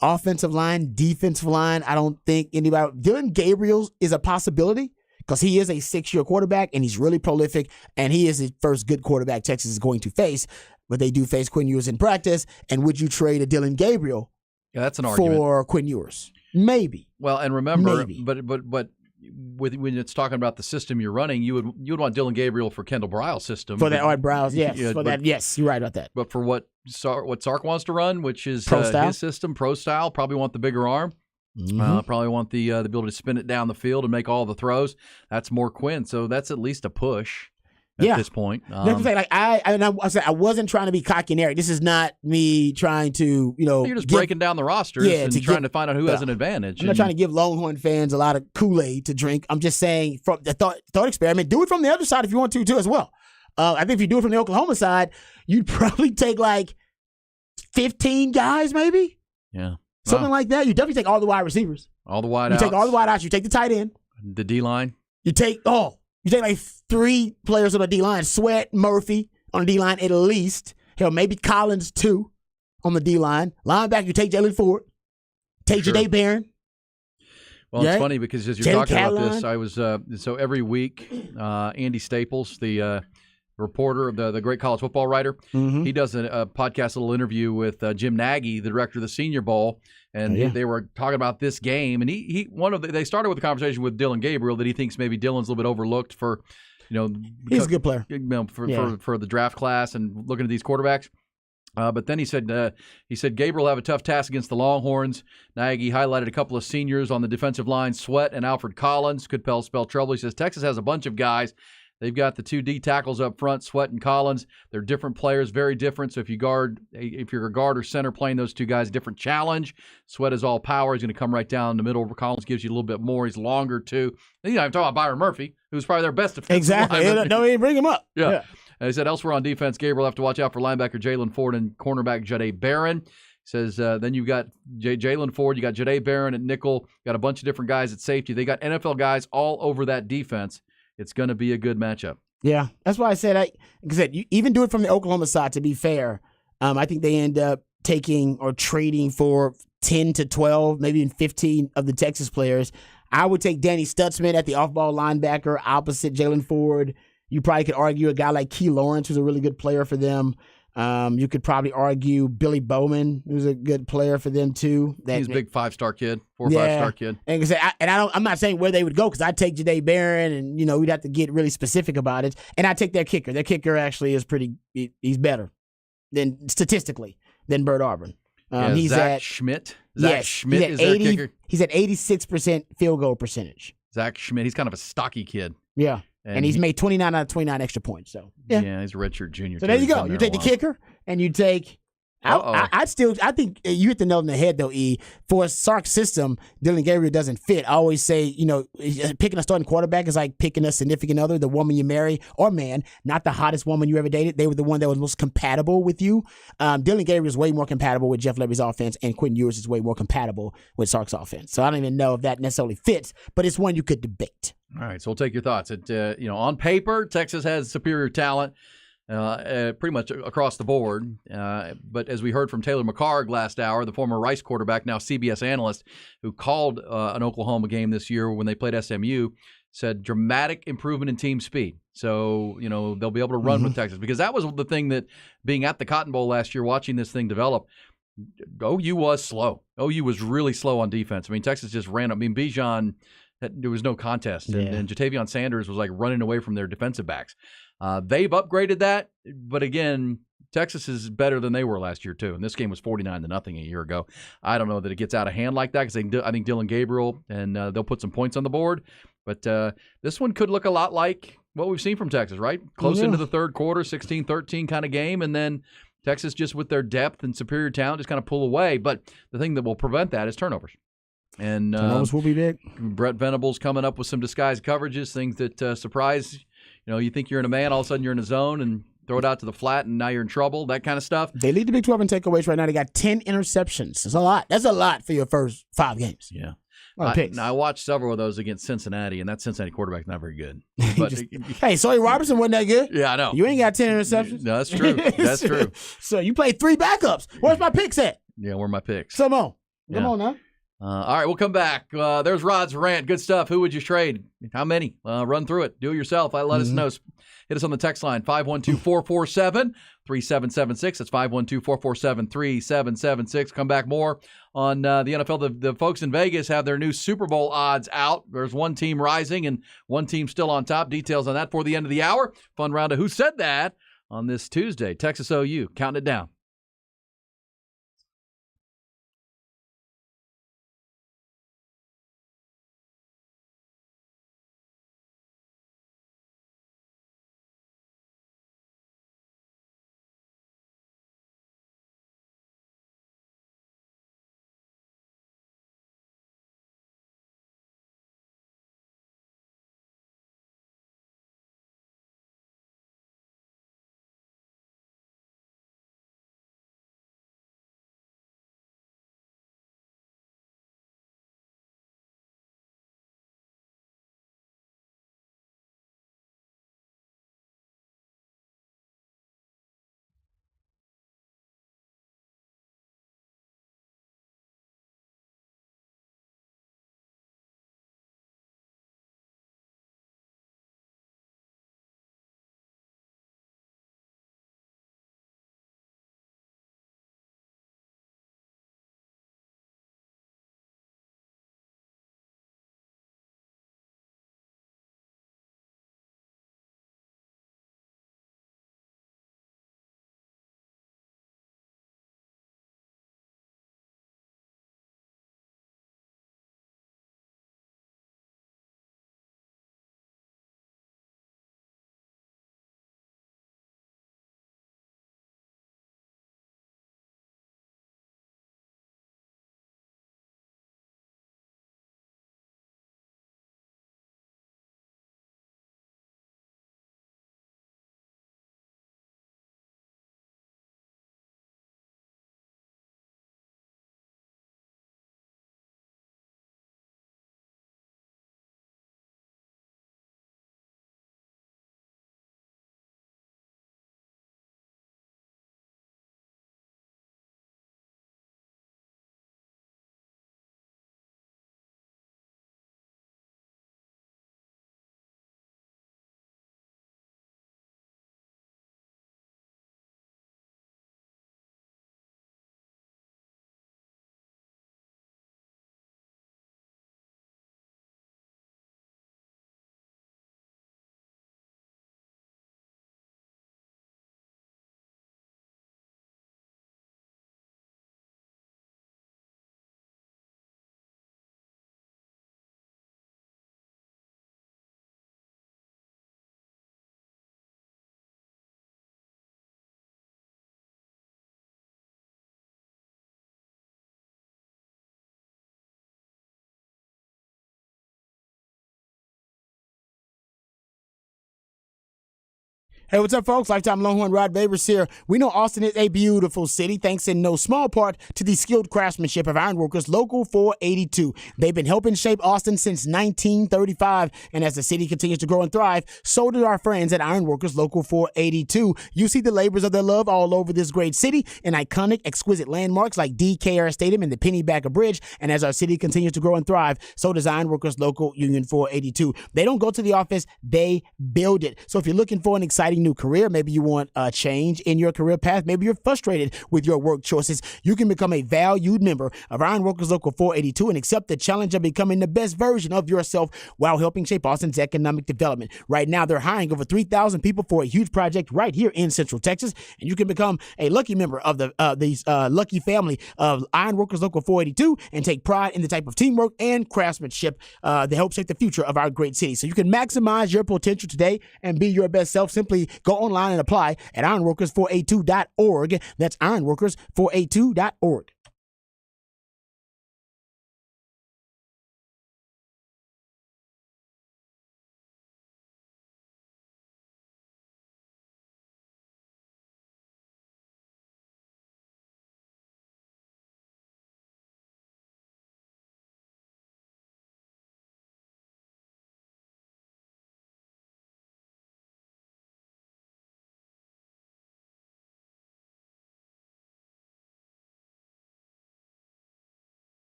Offensive line, defensive line, I don't think anybody. Dylan Gabriel is a possibility because he is a 6-year quarterback and he's really prolific, and he is the first good quarterback Texas is going to face. But they do face Quinn Ewers in practice. And would you trade a Dylan Gabriel? Yeah, that's an argument for Quinn Ewers. Maybe. Well, and remember, but when it's talking about the system you're running, you would want Dylan Gabriel for Kendall Briles' system. For that Art Briles, yes. Yes, you're right about that. But for what Sark wants to run, which is his system, pro style, probably want the bigger arm. Mm-hmm. Probably want the ability to spin it down the field and make all the throws. That's more Quinn. So that's at least a push. At this point, I wasn't trying to be cocky and arrogant. This is not me trying to, You're just breaking down the rosters and trying to find out who has an advantage. I'm not trying to give Longhorn fans a lot of Kool-Aid to drink. I'm just saying, from the thought experiment, do it from the other side if you want to too as well. I think if you do it from the Oklahoma side, you'd probably take like 15 guys, maybe. Yeah, something like that. You definitely take all the wide receivers, all the wide. You take all the wide outs. You take the tight end, the D line. You take like 3 players on the D-line. Sweat, Murphy on the D-line at least. Hell, maybe Collins too. on the D-line. Linebacker, you take Jalen Ford. Take Jadae Barron. Well, Yeah. it's funny because as you're Jalen talking about Catalon. this, I was so every week, Andy Staples, the reporter, the great college football writer, he does a podcast, a little interview with Jim Nagy, the director of the Senior Bowl, and they were talking about this game. And they started with a conversation with Dylan Gabriel that he thinks maybe Dylan's a little bit overlooked for, He's a good player. For the draft class and looking at these quarterbacks. But then he said Gabriel will have a tough task against the Longhorns. Nagy highlighted a couple of seniors on the defensive line, Sweat and Alfred Collins, could spell trouble. He says Texas has a bunch of guys. They've got the 2 D tackles up front, Sweat and Collins. They're different players, very different. So if you're a guard or center playing those 2 guys, different challenge. Sweat is all power. He's going to come right down the middle. Collins gives you a little bit more. He's longer too. I'm talking about Byron Murphy, who's probably their best defensive Exactly. lineman. No, he didn't bring him up. Yeah. And he said elsewhere on defense, Gabriel will have to watch out for linebacker Jalen Ford and cornerback Jadae Barron. He says then you've got Jalen Ford, you got Jadae Barron at nickel, got a bunch of different guys at safety. They got NFL guys all over that defense. It's going to be a good matchup. Yeah, that's why I said, you even do it from the Oklahoma side, to be fair. I think they end up taking or trading for 10 to 12, maybe even 15 of the Texas players. I would take Danny Stutzman at the off-ball linebacker opposite Jalen Ford. You probably could argue a guy like Key Lawrence, who's a really good player for them. You could probably argue Billy Bowman, who's a good player for them too. He's a big 5-star kid, 4 or 5-star kid. I'm not saying where they would go because I'd take Jadae Barron, and we'd have to get really specific about it. And I'd take their kicker. Their kicker actually is he's better statistically than Bert Auburn. He's Zach Schmidt. Schmidt is their kicker. He's at 86% field goal percentage. Zach Schmidt. He's kind of a stocky kid. Yeah. And he's made 29 out of 29 extra points. So yeah, he's a redshirt junior. So there you go. You take the kicker, and you take. I think you hit the nail on the head though. For a Sark's system, Dylan Gabriel doesn't fit. I always say, picking a starting quarterback is like picking a significant other, the woman you marry or man, not the hottest woman you ever dated. They were the one that was most compatible with you. Dylan Gabriel is way more compatible with Jeff Levy's offense, and Quentin Ewers is way more compatible with Sark's offense. So I don't even know if that necessarily fits, but it's one you could debate. All right, so we'll take your thoughts. On paper, Texas has superior talent. Pretty much across the board. But as we heard from Taylor McCarg last hour, the former Rice quarterback, now CBS analyst, who called an Oklahoma game this year when they played SMU, said dramatic improvement in team speed. So, they'll be able to run with Texas. Because that was the thing that being at the Cotton Bowl last year, watching this thing develop, OU was slow. OU was really slow on defense. I mean, Texas just ran up. I mean, Bijan, there was no contest. Yeah. And Jatavion Sanders was like running away from their defensive backs. They've upgraded that, but again, Texas is better than they were last year too. And this game was 49-0 a year ago. I don't know that it gets out of hand like that because I think Dylan Gabriel and they'll put some points on the board. But this one could look a lot like what we've seen from Texas, right? Close into the third quarter, 16-13 kind of game, and then Texas just with their depth and superior talent just kind of pull away. But the thing that will prevent that is turnovers. And turnovers will be big. Brett Venables coming up with some disguised coverages, things that surprise. You think you're in a man, all of a sudden you're in a zone and throw it out to the flat, and now you're in trouble, that kind of stuff. They lead the Big 12 in takeaways right now. They got 10 interceptions. That's a lot. That's a lot for your first 5 games. Yeah. Picks. I watched several of those against Cincinnati, and that Cincinnati quarterback's not very good. But hey, Sawyer Robertson wasn't that good. Yeah, I know. You ain't got 10 interceptions. No, that's true. That's true. So you played 3 backups. Where's my picks at? Yeah, where are my picks? Come on now. All right, we'll come back. There's Rod's rant. Good stuff. Who would you trade? How many? Run through it. Do it yourself. Let us know. Hit us on the text line, 512-447-3776. That's 512-447-3776. Come back more on the NFL. The folks in Vegas have their new Super Bowl odds out. There's one team rising and one team still on top. Details on that for the end of the hour. Fun round of Who Said That on this Tuesday. Texas OU, counting it down. Hey, what's up, folks? Lifetime Longhorn Rod Babers here. We know Austin is a beautiful city, thanks in no small part to the skilled craftsmanship of Ironworkers Local 482. They've been helping shape Austin since 1935, and as the city continues to grow and thrive, so do our friends at Ironworkers Local 482. You see the labors of their love all over this great city in iconic, exquisite landmarks like DKR Stadium and the Pennybacker Bridge, and as our city continues to grow and thrive, so does Ironworkers Local Union 482. They don't go to the office, they build it. So if you're looking for an exciting new career, maybe you want a change in your career path, maybe you're frustrated with your work choices, you can become a valued member of Ironworkers Local 482 and accept the challenge of becoming the best version of yourself while helping shape Austin's economic development. Right now, they're hiring over 3,000 people for a huge project right here in Central Texas, and you can become a lucky member of these lucky family of Ironworkers Local 482 and take pride in the type of teamwork and craftsmanship that help shape the future of our great city. So you can maximize your potential today and be your best self. Simply go online and apply at ironworkers482.org. That's ironworkers482.org.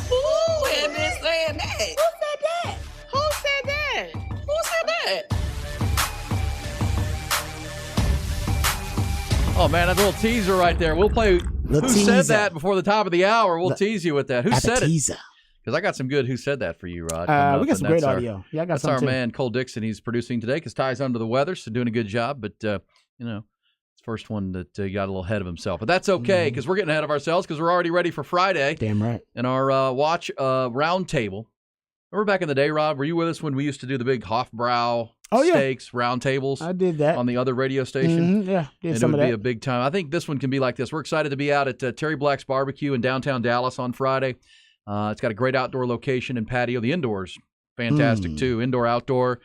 Who had been saying that? Who said that? Who said that? Who said that? Oh, man, that little teaser right there. We'll play Who Said That before the top of the hour. We'll tease you with that. Who said it? Because I got some good Who Said That for you, Rod. We got some great audio. Yeah, I got some That's our too. man, Cole Dixon. He's producing today because Ty's under the weather, so doing a good job. But, it's the first one that got a little ahead of himself. But that's okay because we're getting ahead of ourselves because we're already ready for Friday. Damn right. And our watch round table. Remember back in the day, Rod, were you with us when we used to do the big Hofbrau steaks round tables? I did that. On the other radio station? Yeah, did and some it of would be that. a big time. I think this one can be like this. We're excited to be out at Terry Black's Barbecue in downtown Dallas on Friday. It's got a great outdoor location and patio. The indoors, fantastic too. Indoor, outdoor.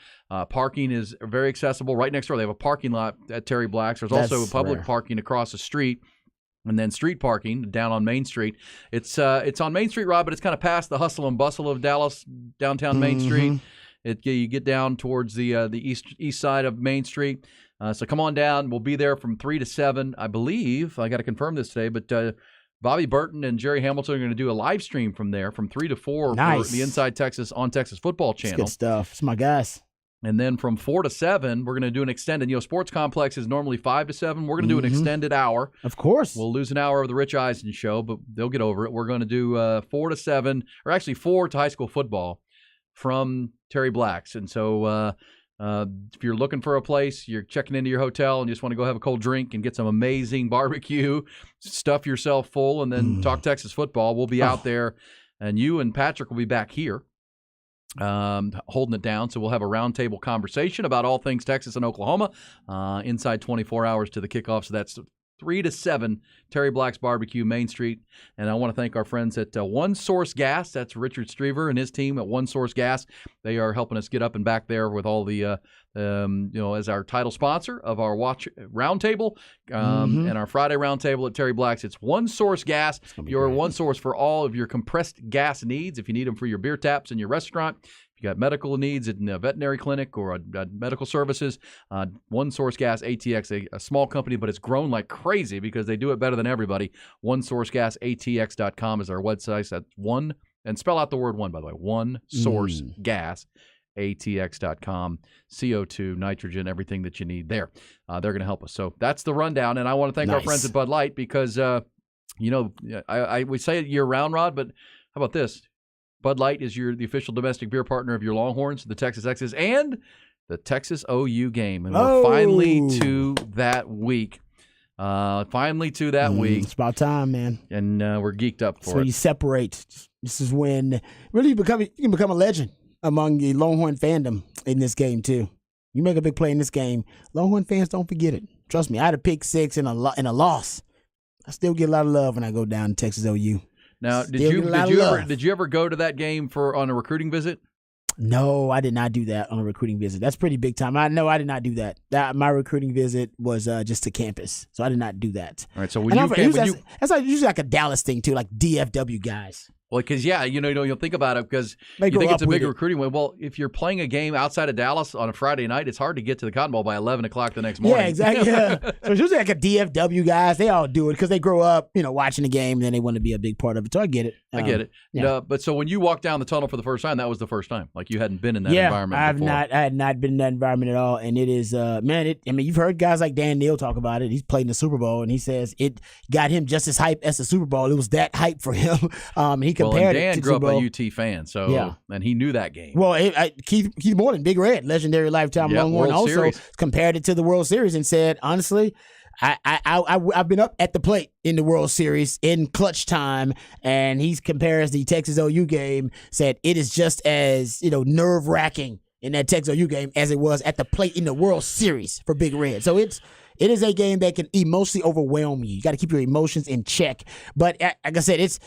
Parking is very accessible. Right next door, they have a parking lot at Terry Black's. There's also public parking across the street. And then street parking down on Main Street. It's on Main Street, Rob, but it's kind of past the hustle and bustle of Dallas, downtown Main Street. You get down towards the east side of Main Street. So come on down. We'll be there from 3 to 7, I believe. I got to confirm this today, but Bobby Burton and Jerry Hamilton are going to do a live stream from there from 3 to 4 for the Inside Texas on Texas Football Channel. That's good stuff. It's my guys. And then from 4 to 7, we're going to do an extended. Sports Complex is normally 5 to 7. We're going to do an extended hour. Of course. We'll lose an hour of the Rich Eisen show, but they'll get over it. We're going to do 4 to 7, or actually 4 to high school football from Terry Black's. And so if you're looking for a place, you're checking into your hotel and you just want to go have a cold drink and get some amazing barbecue, stuff yourself full, and then talk Texas football, we'll be out there. And you and Patrick will be back here. Holding it down, so we'll have a roundtable conversation about all things Texas and Oklahoma inside 24 hours to the kickoff. So that's 3 to 7, Terry Black's Barbecue, Main Street. And I want to thank our friends at One Source Gas. That's Richard Strever and his team at One Source Gas. They are helping us get up and back there with all the, as our title sponsor of our Watch Roundtable and our Friday Roundtable at Terry Black's. It's One Source Gas, your one source for all of your compressed gas needs. If you need them for your beer taps in your restaurant, if you got medical needs in a veterinary clinic or medical services, One Source Gas, ATX, a small company, but it's grown like crazy because they do it better than everybody. One Source Gas, ATX.com is our website. That's one, and spell out the word one, by the way. One Source Gas, ATX.com, CO2, nitrogen, everything that you need there. They're going to help us. So that's the rundown. And I want to thank our friends at Bud Light because, we say it year round, Rod, but how about this? Bud Light is the official domestic beer partner of your Longhorns, the Texas Exes, and The Texas OU game. And we're finally to that week. It's about time, man. And we're geeked up for So it. you separate. This is when really you can become a legend among the Longhorn fandom in this game too. You make a big play in this game, Longhorn fans don't forget it. Trust me, I had a pick six and a loss. I still get a lot of love when I go down to Texas OU. Now, did you ever go to that game on a recruiting visit? No, I did not do that on a recruiting visit. That's pretty big time. I did not do that. My recruiting visit was just to campus, so I did not do that. All right, so that's usually like a Dallas thing too, like DFW guys. Well, because you'll think about it because They you think grow it's a up with big it. recruiting win. Well, if you're playing a game outside of Dallas on a Friday night, it's hard to get to the Cotton Bowl by 11 o'clock the next morning. Yeah, exactly. Yeah. So it's usually like a DFW guys. They all do it because they grow up, watching the game, and then they want to be a big part of it. So I get it. I get it. Yeah. But so when you walked down the tunnel for the first time, that was the first time. Like you hadn't been in that environment before. I had not been in that environment at all. And it is, you've heard guys like Dan Neal talk about it. He's played in the Super Bowl, and he says it got him just as hype as the Super Bowl. It was that hype for him. He compared Dan it to grew up Super Bowl. a UT fan, and he knew that game. Well, Keith Morton, Big Red, legendary lifetime Longhorn, World also Series. compared it to the World Series and said, honestly, I've been up at the plate in the World Series in clutch time, and he compares the Texas OU game, said it is just as nerve wracking in that Texas OU game as it was at the plate in the World Series for Big Red. So it is a game that can emotionally overwhelm you. You got to keep your emotions in check. But like I said,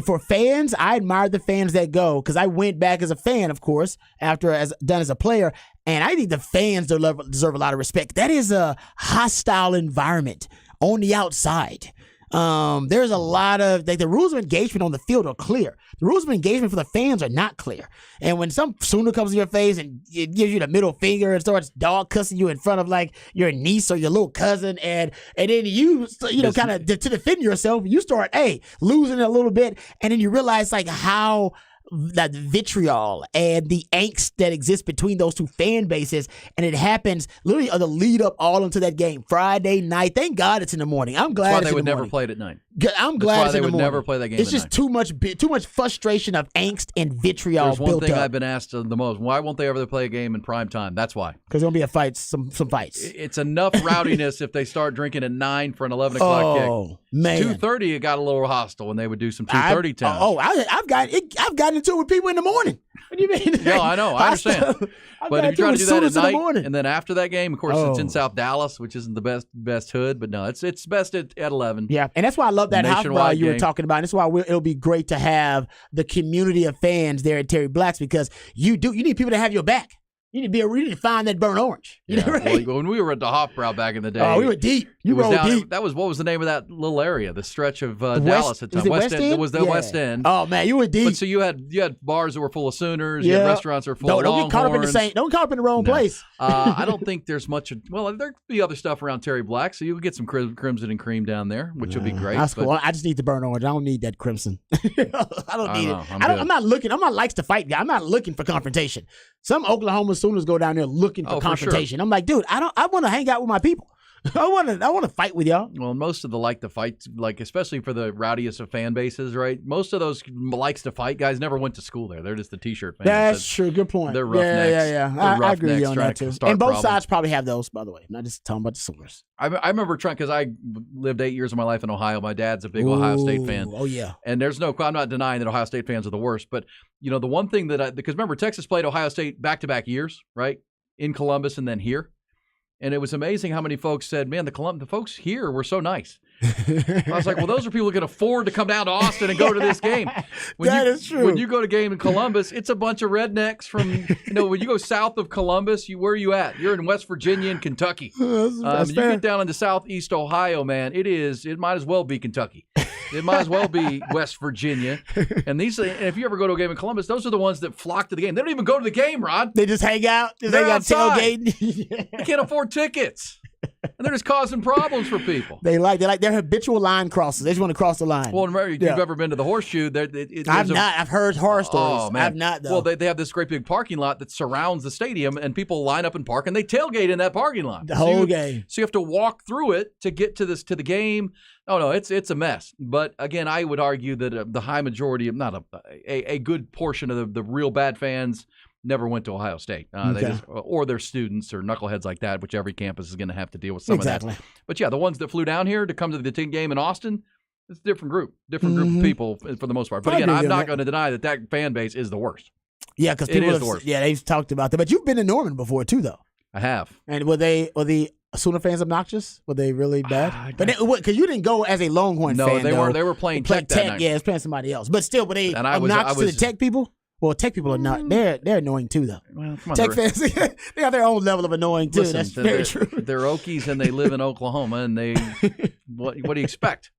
for fans, I admire the fans that go because I went back as a fan, of course, after done as a player, and I think the fans deserve a lot of respect. That is a hostile environment on the outside. There's a lot of the rules of engagement on the field are clear. The rules of engagement for the fans are not clear. And when some Sooner comes to your face and it gives you the middle finger and starts dog cussing you in front of like your niece or your little cousin, and then you kind of to defend yourself, you start losing a little bit, and then you realize like how that vitriol and the angst that exists between those two fan bases, and it happens literally on the lead up all into that game Friday night. Thank God it's in the morning. I'm glad That's why it's they in would the never morning. play it at night. I'm glad That's it's why in they the would morning. never play that game. It's at just night. too much frustration of angst and vitriol There's one built thing up. I've been asked the most: why won't they ever play a game in prime time? That's why. Because there'll be a fight, some fights. It's enough rowdiness if they start drinking at 9 for an 11 o'clock kick. Oh man, 2:30 it got a little hostile when they would do some 2:30 times. I've gotten into it with people in the morning. What do you mean? Yeah, I know. I understand. But if you're trying to do that at night, and then after that game, of course, it's in South Dallas, which isn't the best hood, but no, it's best at 11. Yeah, and that's why I love that house brawl you were game. talking about. And that's why it'll be great to have the community of fans there at Terry Black's, because you need people to have your back. You need to find that burnt orange. You know, right? Well, when we were at the Hofbrau back in the day, we were deep. You rolled deep. That was what was the name of that little area, the stretch of Dallas at the time. West End? It was the West End. Oh man, you were deep. But so you had bars that were full of Sooners. You had restaurants that were full of Longhorns. Don't get caught up in the wrong place. I don't think there's much. Well, there'd be other stuff around Terry Black, so you would get some crimson and cream down there, which would be great. That's cool. I just need the burnt orange. I don't need that crimson. I don't need it. I'm not looking. I'm not likes to fight guy. I'm not looking for confrontation. Some Oklahoma Sooners go down there looking for confrontation. Sure. I'm like, dude, I want to hang out with my people. I want to fight with y'all. Well, most of the like to fight, like especially for the rowdiest of fan bases, right? Most of those likes to fight guys never went to school there. They're just the T-shirt fans. That's true. Good point. They're roughnecks. Yeah. I agree with you on that too. And both sides probably have those, by the way. I'm not just talking about the Sooners. I remember trying, because I lived 8 years of my life in Ohio. My dad's a big Ohio State fan. Oh yeah. And I'm not denying that Ohio State fans are the worst, but the one thing because remember Texas played Ohio State back-to-back years, right? In Columbus and then here. And it was amazing how many folks said, man, the folks here were so nice. I was like, well, those are people who can afford to come down to Austin and go to this game. That is true. When you go to a game in Columbus, it's a bunch of rednecks from, when you go south of Columbus, where are you at? You're in West Virginia and Kentucky. That's you fair. get down into southeast Ohio, man, it might as well be Kentucky. It might as well be West Virginia. And if you ever go to a game in Columbus, those are the ones that flock to the game. They don't even go to the game, Rod. They just hang out. They're outside. Tailgating. They can't afford tickets. And they're just causing problems for people. They're habitual line crossers. They just want to cross the line. Well, remember, you've ever been to the Horseshoe? I've not. I've heard horror stories. Oh, man. I've not, though. Well, they have this great big parking lot that surrounds the stadium, and people line up and park, and they tailgate in that parking lot. The whole game. So you have to walk through it to get to the game. Oh, no, it's a mess. But, again, I would argue that the high majority, not a good portion of the real bad fans, never went to Ohio State. Or they're students or knuckleheads like that, which every campus is going to have to deal with some of that. But yeah, the ones that flew down here to come to the team game in Austin, it's a different group of people for the most part. But again, I'm not going to deny that fan base is the worst. Yeah, because they've talked about that. But you've been to Norman before too, though. I have. And were the Sooner fans obnoxious? Were they really bad? But because you didn't go as a Longhorn fan. No, they were playing Tech that night. Yeah, it's playing somebody else. But still, were they obnoxious to the Tech people? Well, Tech people are not. They're annoying too, though. Well, come on, Tech fans, they have their own level of annoying too. That's very true. They're Okies and they live in Oklahoma, and they what do you expect?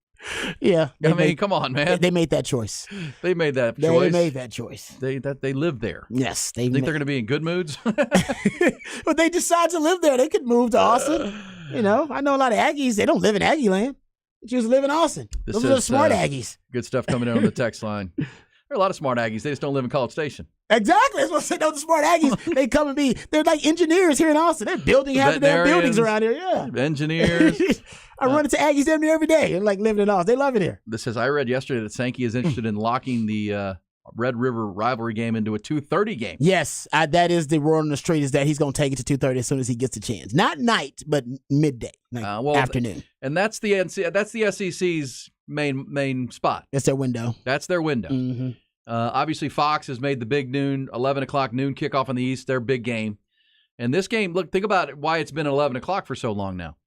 Yeah, I mean, come on, man. They made that choice. They made that choice. They made that choice. They live there. Yes, think they're going to be in good moods. But they decide to live there. They could move to Austin. I know a lot of Aggies. They don't live in Aggie land. They just live in Austin. Those are the smart Aggies. Good stuff coming in on the text line. There are a lot of smart Aggies. They just don't live in College Station. Exactly. That's what I said. Those smart Aggies, they come and they're like engineers here in Austin. They're building half of their buildings around here. Yeah. Engineers. I run into Aggies damn near every day and like living in Austin. They love it here. This says, I read yesterday that Sankey is interested in locking the Red River rivalry game into a 2:30 game. Yes. That is the word on the street is that he's going to take it to 2:30 as soon as he gets a chance. Not night, but midday, afternoon. And that's the SEC's main spot. That's their window. That's their window. Mm-hmm. Obviously, Fox has made the big 11 o'clock noon kickoff in the East their big game. And this game, look, think about it, why it's been 11 o'clock for so long now.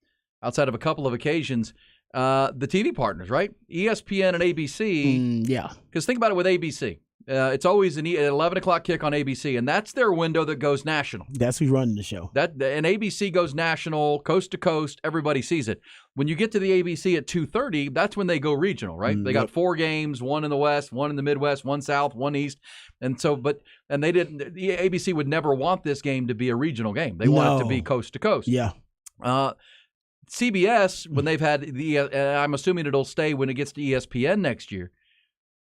Outside of a couple of occasions, the TV partners, right? ESPN and ABC. Yeah. Because think about it with ABC. It's always an 11 o'clock kick on ABC, and that's their window that goes national. That's who's running the show. And ABC goes national, coast to coast. Everybody sees it. When you get to the ABC at 2:30, that's when they go regional, right? They got 4 games, one in the West, one in the Midwest, one South, one East. And so, the ABC would never want this game to be a regional game. They want it to be coast to coast. Yeah. CBS, when they've had I'm assuming it'll stay when it gets to ESPN next year.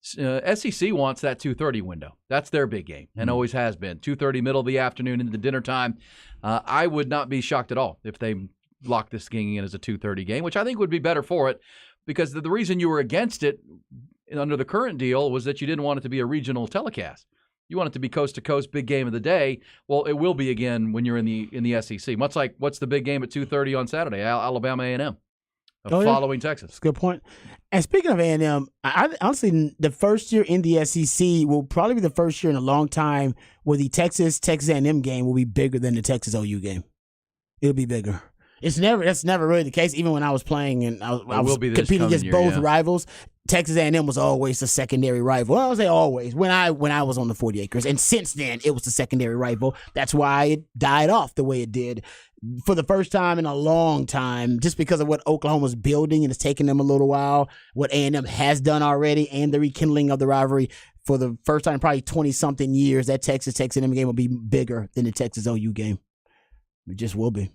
SEC wants that 2:30 window. That's their big game and always has been. 2:30, middle of the afternoon into dinner time. I would not be shocked at all if they lock this game in as a 2:30 game, which I think would be better for it because the reason you were against it under the current deal was that you didn't want it to be a regional telecast. You want it to be coast to coast, big game of the day. Well, it will be again when you're in the SEC. Much like what's the big game at 2:30 on Saturday? Alabama A&M. Following Texas. That's a good point. And speaking of A&M, I honestly, the first year in the SEC will probably be the first year in a long time where the Texas A&M game will be bigger than the Texas OU game. It'll be bigger. That's never really the case. Even when I was playing and I was competing against both rivals, Texas A&M was always the secondary rival. Well, I would say always when I was on the 40 acres, and since then it was the secondary rival. That's why it died off the way it did for the first time in a long time, just because of what Oklahoma's building, and it's taken them a little while. What A&M has done already, and the rekindling of the rivalry for the first time in probably 20-something years. That Texas A&M game will be bigger than the Texas OU game. It just will be.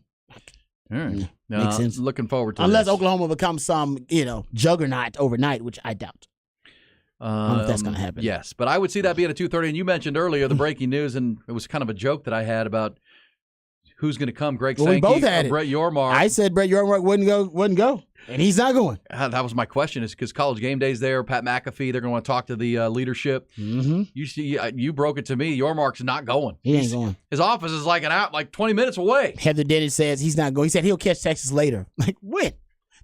All right. Makes sense. Looking forward to Unless this. Oklahoma becomes some, juggernaut overnight, which I doubt. I don't know if that's going to happen. Yes, but I would see that being a 2:30. And you mentioned earlier the breaking news, and it was kind of a joke that I had about who's going to come. Greg Sankey, we both had Brett Yormark. I said Brett Yormark wouldn't go, and he's not going. That was my question, is because College Game Day's there, Pat McAfee, they're going to want to talk to the leadership. Mm-hmm. You broke it to me. Yormark's not going. He ain't going. His office is like 20 minutes away. Heather Dennis says he's not going. He said he'll catch Texas later. Like, when?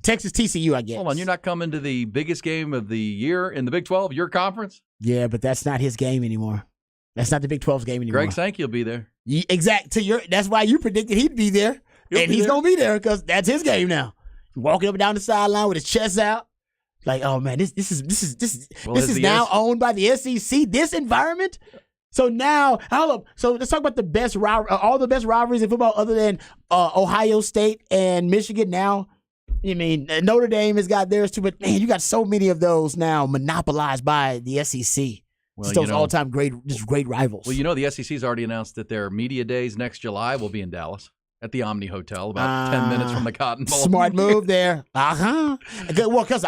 Texas TCU, I guess. Hold on, you're not coming to the biggest game of the year in the Big 12, your conference? Yeah, but that's not his game anymore. That's not the Big 12's game anymore. Greg Sankey will be there. That's why you predicted he'd be there. He's going to be there because that's his game now. Walking up and down the sideline with his chest out. Like, oh man, this is now owned by the SEC, this environment. So now, hold up. So let's talk about the best all the best rivalries in football other than Ohio State and Michigan now. I mean, Notre Dame has got theirs too, but man, you got so many of those now monopolized by the SEC. Well, those all-time great rivals. Well, the SEC's already announced that their media days next July will be in Dallas. at the Omni Hotel, about 10 minutes from the Cotton Bowl. Smart move there. Good. Well, because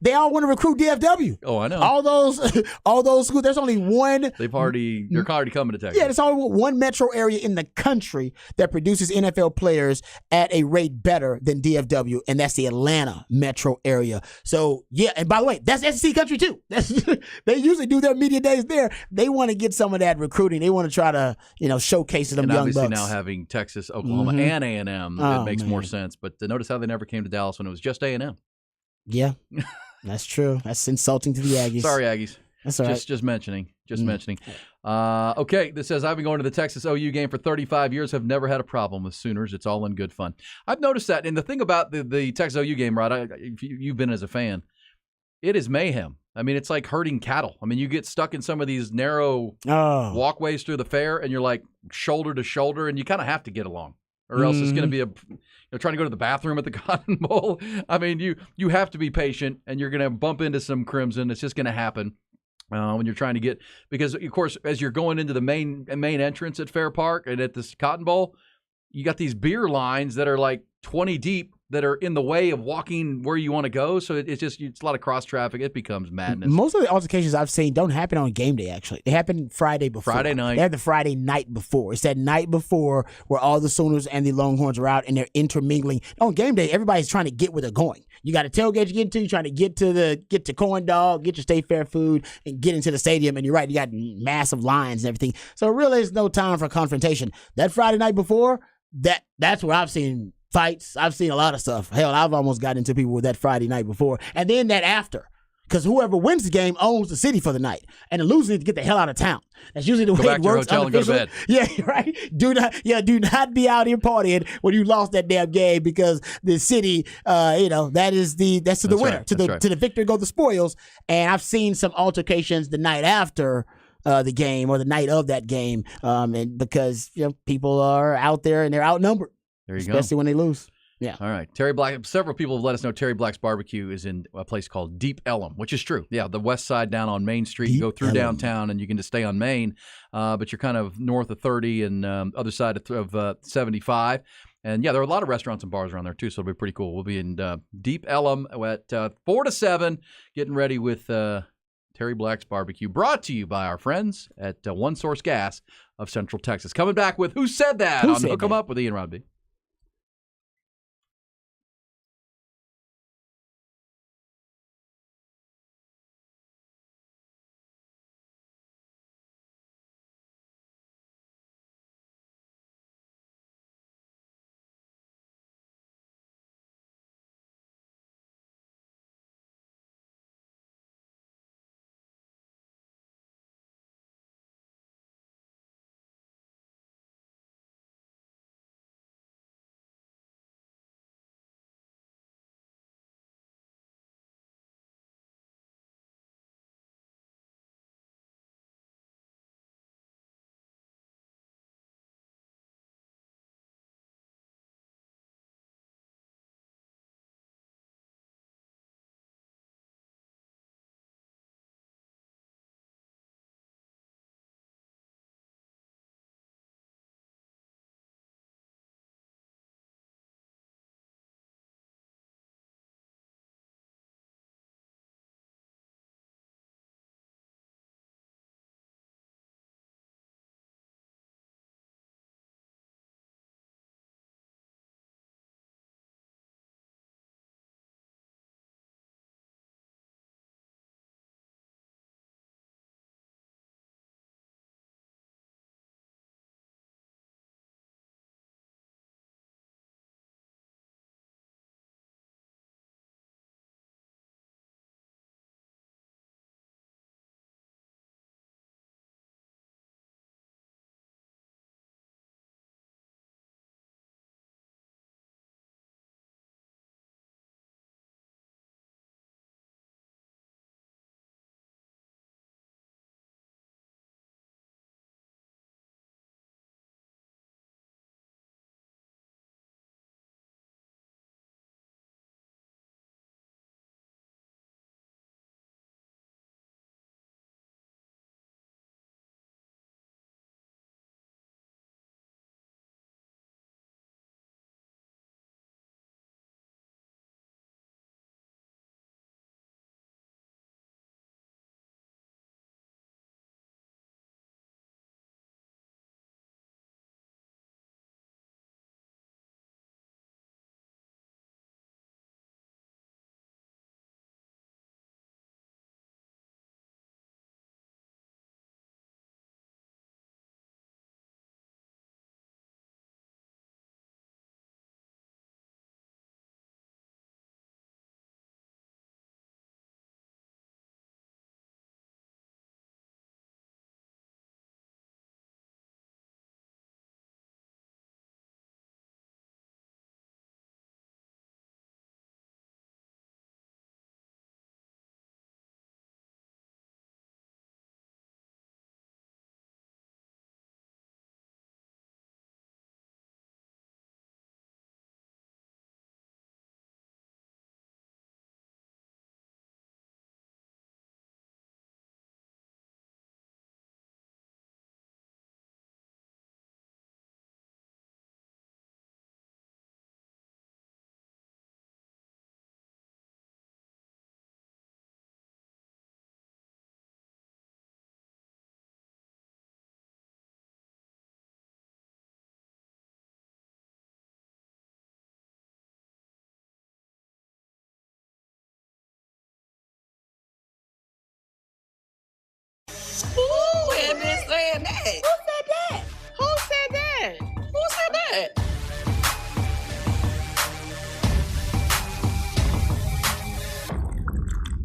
they all want to recruit DFW. Oh, I know. All those schools. There's only one. They're already coming to Texas. Yeah, there's only one metro area in the country that produces NFL players at a rate better than DFW, and that's the Atlanta metro area. So yeah, and by the way, that's SEC country too. They usually do their media days there. They want to get some of that recruiting. They want to try to showcase them and young obviously bucks. now having Texas, Oklahoma, and A&M, it makes more sense. But notice how they never came to Dallas when it was just A&M. Yeah, that's true. That's insulting to the Aggies. Sorry, Aggies. That's all right. Just mentioning. Okay, this says, I've been going to the Texas OU game for 35 years, have never had a problem with Sooners. It's all in good fun. I've noticed that. And the thing about the Texas OU game, Rod, if you've been as a fan, it is mayhem. I mean, it's like herding cattle. I mean, you get stuck in some of these narrow walkways through the fair, and you're like shoulder to shoulder, and you kind of have to get along, or else it's going to be trying to go to the bathroom at the Cotton Bowl. I mean, you have to be patient, and you're going to bump into some Crimson. It's just going to happen when you're trying to get, because of course, as you're going into the main entrance at Fair Park and at this Cotton Bowl, you got these beer lines that are like 20 deep that are in the way of walking where you want to go. So it's a lot of cross traffic. It becomes madness. Most of the altercations I've seen don't happen on game day, actually. They happen Friday before. Friday night. They have the Friday night before. It's that night before where all the Sooners and the Longhorns are out and they're intermingling. On game day, everybody's trying to get where they're going. You got a tailgate you get into, you're trying to get to Corn Dog, get your State Fair food, and get into the stadium. And you're right, you got massive lines and everything. So really, there's no time for confrontation. That Friday night before, that's where I've seen fights. I've seen a lot of stuff. Hell, I've almost got into people with that Friday night before. And then that after. Because whoever wins the game owns the city for the night. And the loser needs to get the hell out of town. That's usually the way it works. Go back to your hotel and go to bed. Yeah, right. Do not be out here partying when you lost that damn game, because the city, that's to the winner. Right. To the victor go the spoils. And I've seen some altercations the night after the game or the night of that game, and because people are out there and they're outnumbered. There you Especially when they lose. Yeah. All right. Terry Black. Several people have let us know Terry Black's Barbecue is in a place called Deep Ellum, which is true. Yeah, the west side down on Main Street. You go through downtown and you can just stay on Main, but you're kind of north of 30 and other side of 75. And yeah, there are a lot of restaurants and bars around there too, so it'll be pretty cool. We'll be in Deep Ellum at 4 to 7, getting ready with Terry Black's Barbecue, brought to you by our friends at One Source Gas of Central Texas. Coming back with Who Said That on Hook 'em Up with Ian Rodby.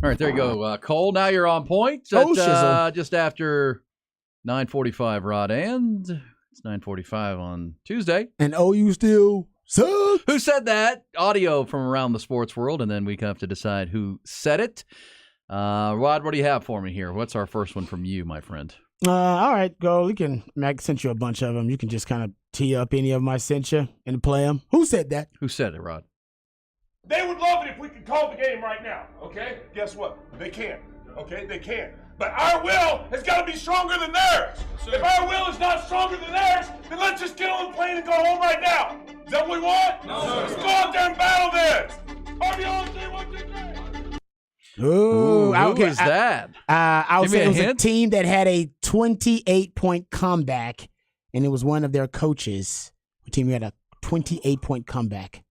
All right, there you go, Cole. Now you're on point. At, just after 9:45, Rod, and it's 9:45 on Tuesday. And OU still sucks. Who said that? Audio from around the sports world, and then we have to decide who said it. Rod, what do you have for me here? What's our first one from you, my friend? All right, go. I sent you a bunch of them. You can just kind of tee up any of them I sent you and play them. Who said that? Who said it, Rod? They would love it if we could call the game right now, okay? Guess what? They can't, okay? They can't. But our will has got to be stronger than theirs. If our will is not stronger than theirs, then let's just get on the plane and go home right now. Is that what we want? No, sir. Let's go out there and battle this. Are you on 3, 1, 2, 3? Ooh, who is that? I would Give me say a it was hint. a team that had a 28-point comeback, and it was one of their coaches. A team who had a 28-point comeback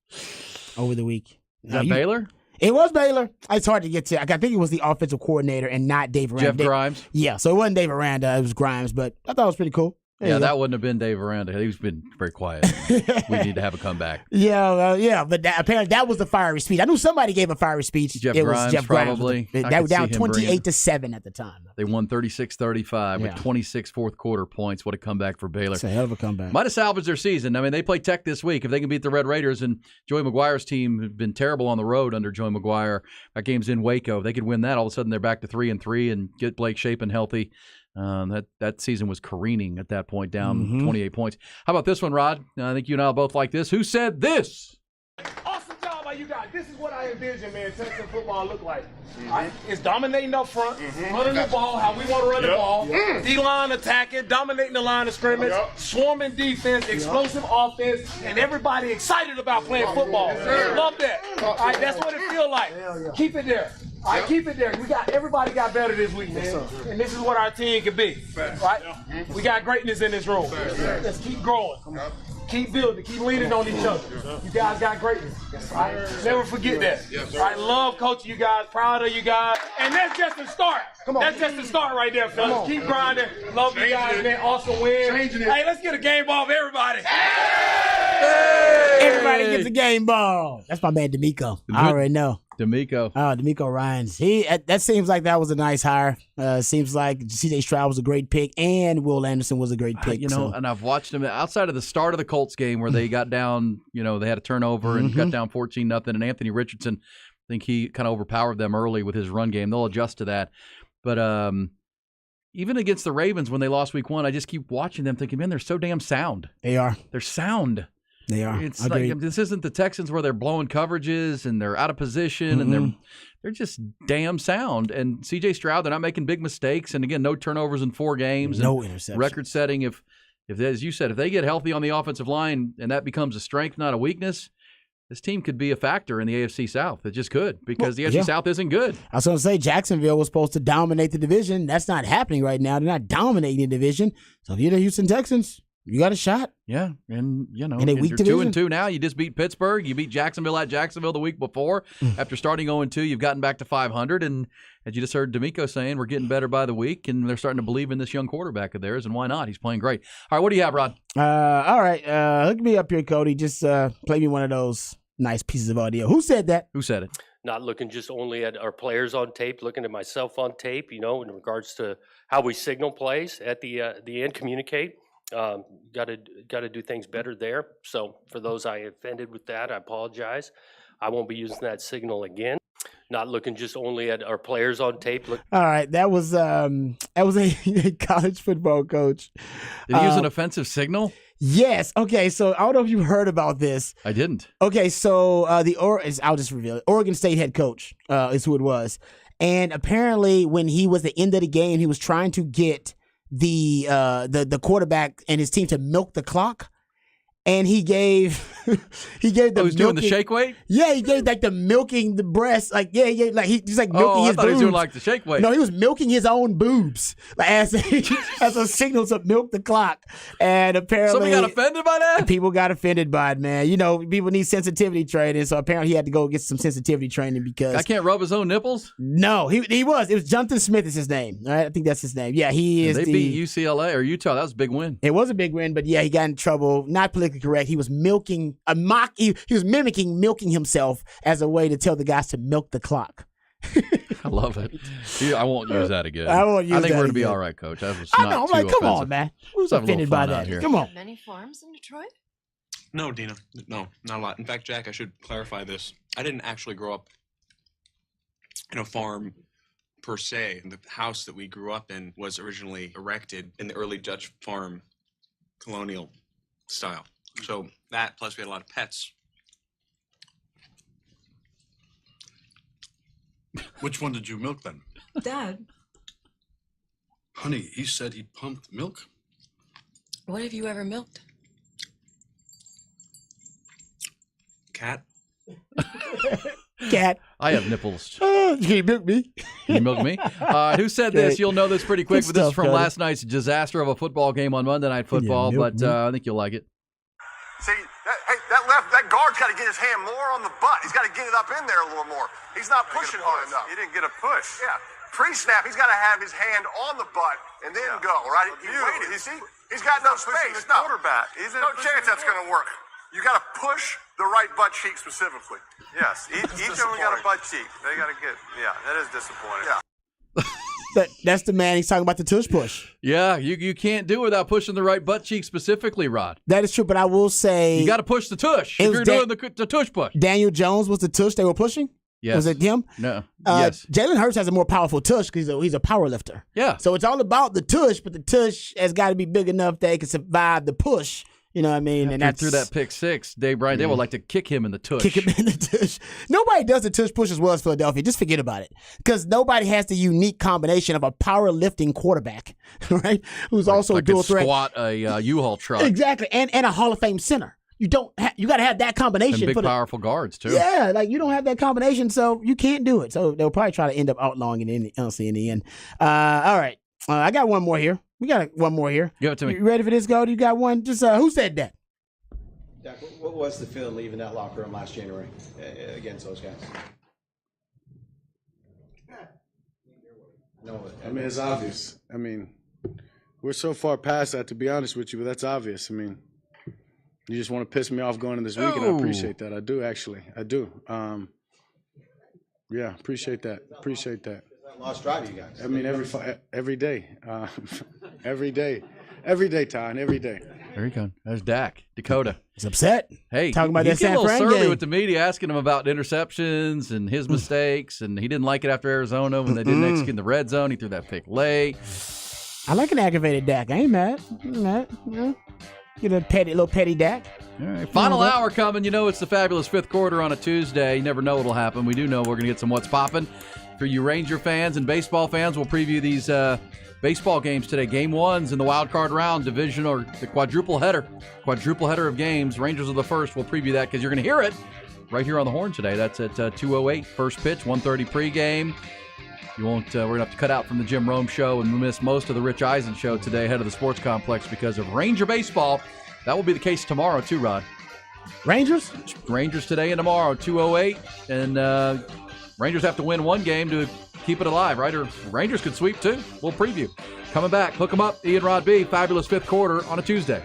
over the week. Is that Baylor? It was Baylor. It's hard to get to. I think it was the offensive coordinator and not Dave Aranda. Jeff Grimes? Yeah, so it wasn't Dave Aranda. It was Grimes, but I thought it was pretty cool. There Yeah, you go. that wouldn't have been Dave Aranda. He's been very quiet. We need to have a comeback. Yeah, but apparently that was the fiery speech. I knew somebody gave a fiery speech. Jeff it was Grimes, Jeff Grimes. probably. I That could was down see him bringing- 28-7 at the time. They won 36-35 with Yeah. 26 fourth-quarter points. What a comeback for Baylor. It's a hell of a comeback. Might have salvaged their season. I mean, they play Tech this week. If they can beat the Red Raiders, and Joey McGuire's team have been terrible on the road under Joey McGuire. That game's in Waco. If they could win that, all of a sudden they're back to 3-3 and get Blake Shapen healthy. That season was careening at that point, down 28 points. How about this one, Rod? I think you and I both like this. Who said this? Awesome job by you guys. This is what I envision, man, Texas football look like. Right? It's dominating up front, running the ball how we want to run the ball, D-line attacking, dominating the line of scrimmage, swarming defense, explosive offense, and everybody excited about playing football. Love that. All right, that's what it feels like. Keep it there. All right, keep it there. Everybody got better this week, man. And this is what our team can be. Right? We got greatness in this room. Let's keep growing. Keep building. Keep leaning on each other. You guys got greatness. Right? Never forget that. I love coaching you guys. Proud of you guys. And that's just the start. That's just the start right there, fellas. Keep grinding. Love you guys, man. Awesome win. Hey, let's get a game ball of everybody. Everybody gets a game ball. That's my man D'Amico. I already know. D'Amico. Oh, D'Amico Ryans. That seems like that was a nice hire. Seems like C.J. Stroud was a great pick, and Will Anderson was a great pick. And I've watched them outside of the start of the Colts game where they got down, they had a turnover and got down 14-0, and Anthony Richardson, I think he kind of overpowered them early with his run game. They'll adjust to that. But even against the Ravens when they lost week 1, I just keep watching them thinking, man, they're so damn sound. They are. They're sound. They are. It's Agreed. like this isn't the Texans where they're blowing coverages and they're out of position and they're just damn sound. And C.J. Stroud, they're not making big mistakes. And again, no turnovers in 4 games. No and interceptions. Record setting. If as you said, if they get healthy on the offensive line and that becomes a strength, not a weakness, this team could be a factor in the AFC South. It just could because the AFC South isn't good. I was going to say Jacksonville was supposed to dominate the division. That's not happening right now. They're not dominating the division. So if you're the Houston Texans, you got a shot. Yeah, and in a weak you're division. 2-2 now. You just beat Pittsburgh. You beat Jacksonville at Jacksonville the week before. After starting 0-2, you've gotten back to 500. And as you just heard D'Amico saying, we're getting better by the week, and they're starting to believe in this young quarterback of theirs. And why not? He's playing great. All right, what do you have, Rod? All right, hook me up here, Cody. Just play me one of those nice pieces of audio. Who said that? Who said it? Not looking just only at our players on tape, looking at myself on tape, in regards to how we signal plays at the end, communicate. Got to do things better there. So for those I offended with that, I apologize. I won't be using that signal again. Not looking just only at our players on tape. All right, that was a college football coach. Did he use an offensive signal? Yes. Okay. So I don't know if you heard about this. I didn't. Okay. So I'll just reveal it. Oregon State head coach is who it was, and apparently when he was the end of the game, he was trying to get the quarterback and his team to milk the clock. And he gave the he's doing the shake weight? Yeah, he gave like the milking the breast, like he's like milking his boobs. He was doing like the shake weight. No, he was milking his own boobs as a signal to milk the clock. And apparently somebody got offended by that? People got offended by it, man. People need sensitivity training, so apparently he had to go get some sensitivity training because I can't rub his own nipples? No, he was. It was Jonathan Smith is his name. All right, I think that's his name. Yeah, he is. They beat UCLA or Utah. That was a big win. It was a big win, but yeah, he got in trouble. Not politically correct. He was milking he was mimicking milking himself as a way to tell the guys to milk the clock. I love it. Yeah, I won't use that again. I won't use I think that we're going to be again. all right, Coach. That was I not know. I'm too like, come on, offensive. man. Who's Let's have a little offended by fun out that? here. Come on. Many farms in Detroit? No, Dina. No, not a lot. In fact, Jack, I should clarify this. I didn't actually grow up in a farm per se. The house that we grew up in was originally erected in the early Dutch farm colonial style. So that, plus we had a lot of pets. Which one did you milk then? Dad, Honey, he said he pumped milk. what have you ever milked? Cat? Cat. I have nipples. Can you milk me? Can you milk me? Who said this? Okay. You'll know this pretty quick, Good but this is stuff, from Cody. last night's disaster of a football game on Monday Night Football, milk but me? I think you'll like it. See, that guard's got to get his hand more on the butt. He's got to get it up in there a little more. He's not pushing hard enough. He didn't get a push. Yeah. Pre-snap, he's got to have his hand on the butt and then go, right? He waited. You see? He's got no space. No. Quarterback. No chance that's going to work. You got to push the right butt cheek specifically. Yes. Each of them got a butt cheek. They got to get, that is disappointing. Yeah. That's the man. He's talking about the tush push. Yeah, you can't do it without pushing the right butt cheek specifically, Rod. That is true, but I will say You got to push the tush It if was you're doing the tush push. Daniel Jones was the tush they were pushing. Yes. Was it him? No. Yes. Jalen Hurts has a more powerful tush because he's a power lifter. Yeah. So it's all about the tush, but the tush has got to be big enough that it can survive the push. You know what I mean? And that's through that pick six, Dave Bryant, they would like to kick him in the tush. kick him in the tush. Nobody does the tush push as well as Philadelphia. Just forget about it. Because nobody has the unique combination of a power lifting quarterback, right? Who's also like dual could threat. squat a U-Haul truck. Exactly. And a Hall of Fame center. You got to have that combination. And big for the, powerful guards, too. Yeah, like you don't have that combination, so you can't do it. So they'll probably try to end up outlawing it in the end. All right. I got one more here. We got one more here. Give it to me. You ready for this, Gold? You got one? Just who said that? Dak, what was the feeling leaving that locker room last January against those guys? No, I mean, it's obvious. I mean, we're so far past that, to be honest with you, but that's obvious. I mean, you just want to piss me off going into this week, and I appreciate that. I do, actually. I do. Yeah, appreciate that. Appreciate that. Lost drive, you guys. I mean, every day. Every day, Ty, every day. There you go. There's Dak, Dakota. He's upset. Hey, Talking about he's that getting a San little Fran surly game. with the media, asking him about interceptions and his mistakes, and he didn't like it after Arizona when they didn't execute in the red zone. He threw that pick late. I like an aggravated Dak. I ain't mad. Yeah. Get a little petty Dak. All right, final hour coming. You know it's the fabulous fifth quarter on a Tuesday. You never know what'll happen. We do know we're going to get some What's Poppin'. For you Ranger fans and baseball fans, we'll preview these baseball games today. Game ones in the wild card round, division or the quadruple header of games. Rangers are the first. We'll preview that because you're going to hear it right here on the Horn today. That's at 2:08 first pitch, 1:30 pregame. You won't. We're gonna have to cut out from the Jim Rome show and miss most of the Rich Eisen show today, head of the sports complex, because of Ranger baseball. That will be the case tomorrow too, Rod. Rangers today and tomorrow, 2:08, and Rangers have to win one game to keep it alive, right? Or Rangers could sweep too. We'll preview. Coming back, hook 'em up. Ian Rod B. Fabulous fifth quarter on a Tuesday.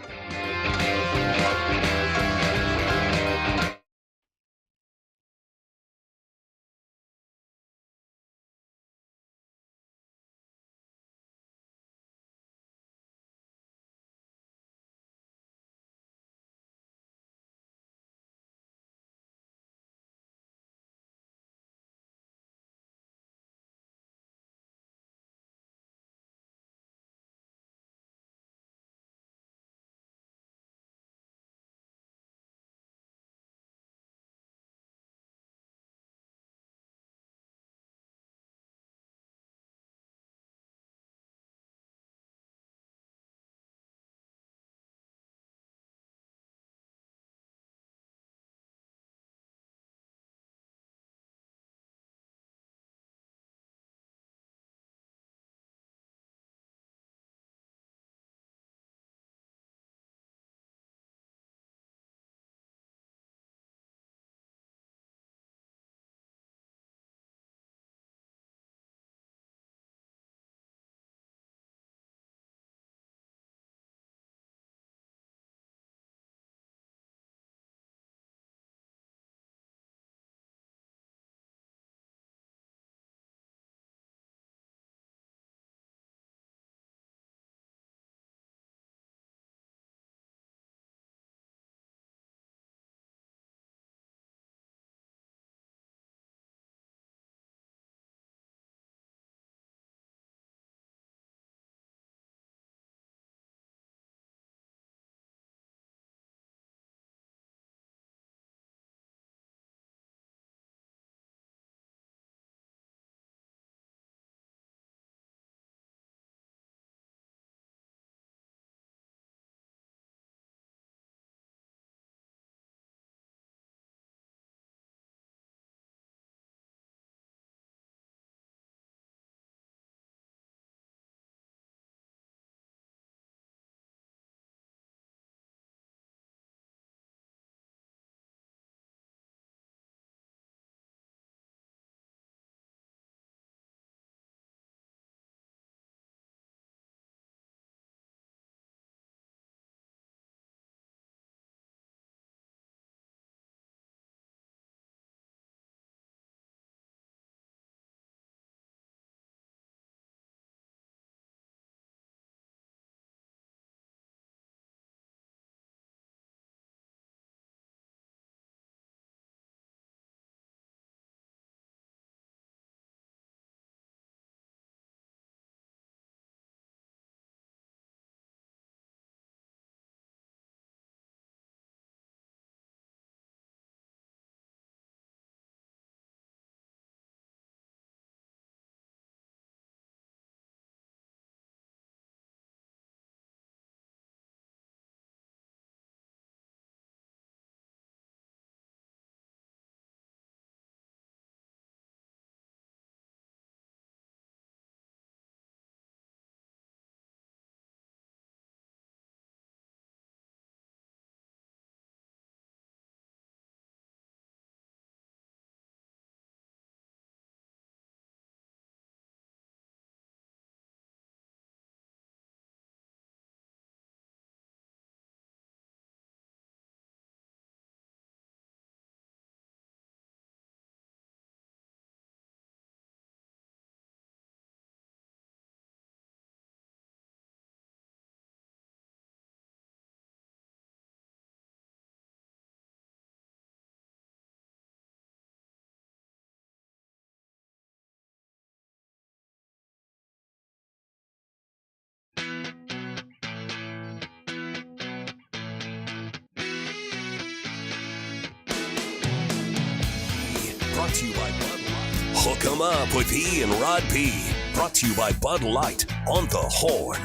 Brought to you by Bud Light. Hook 'em up with E and Rod P. Brought to you by Bud Light on the Horn.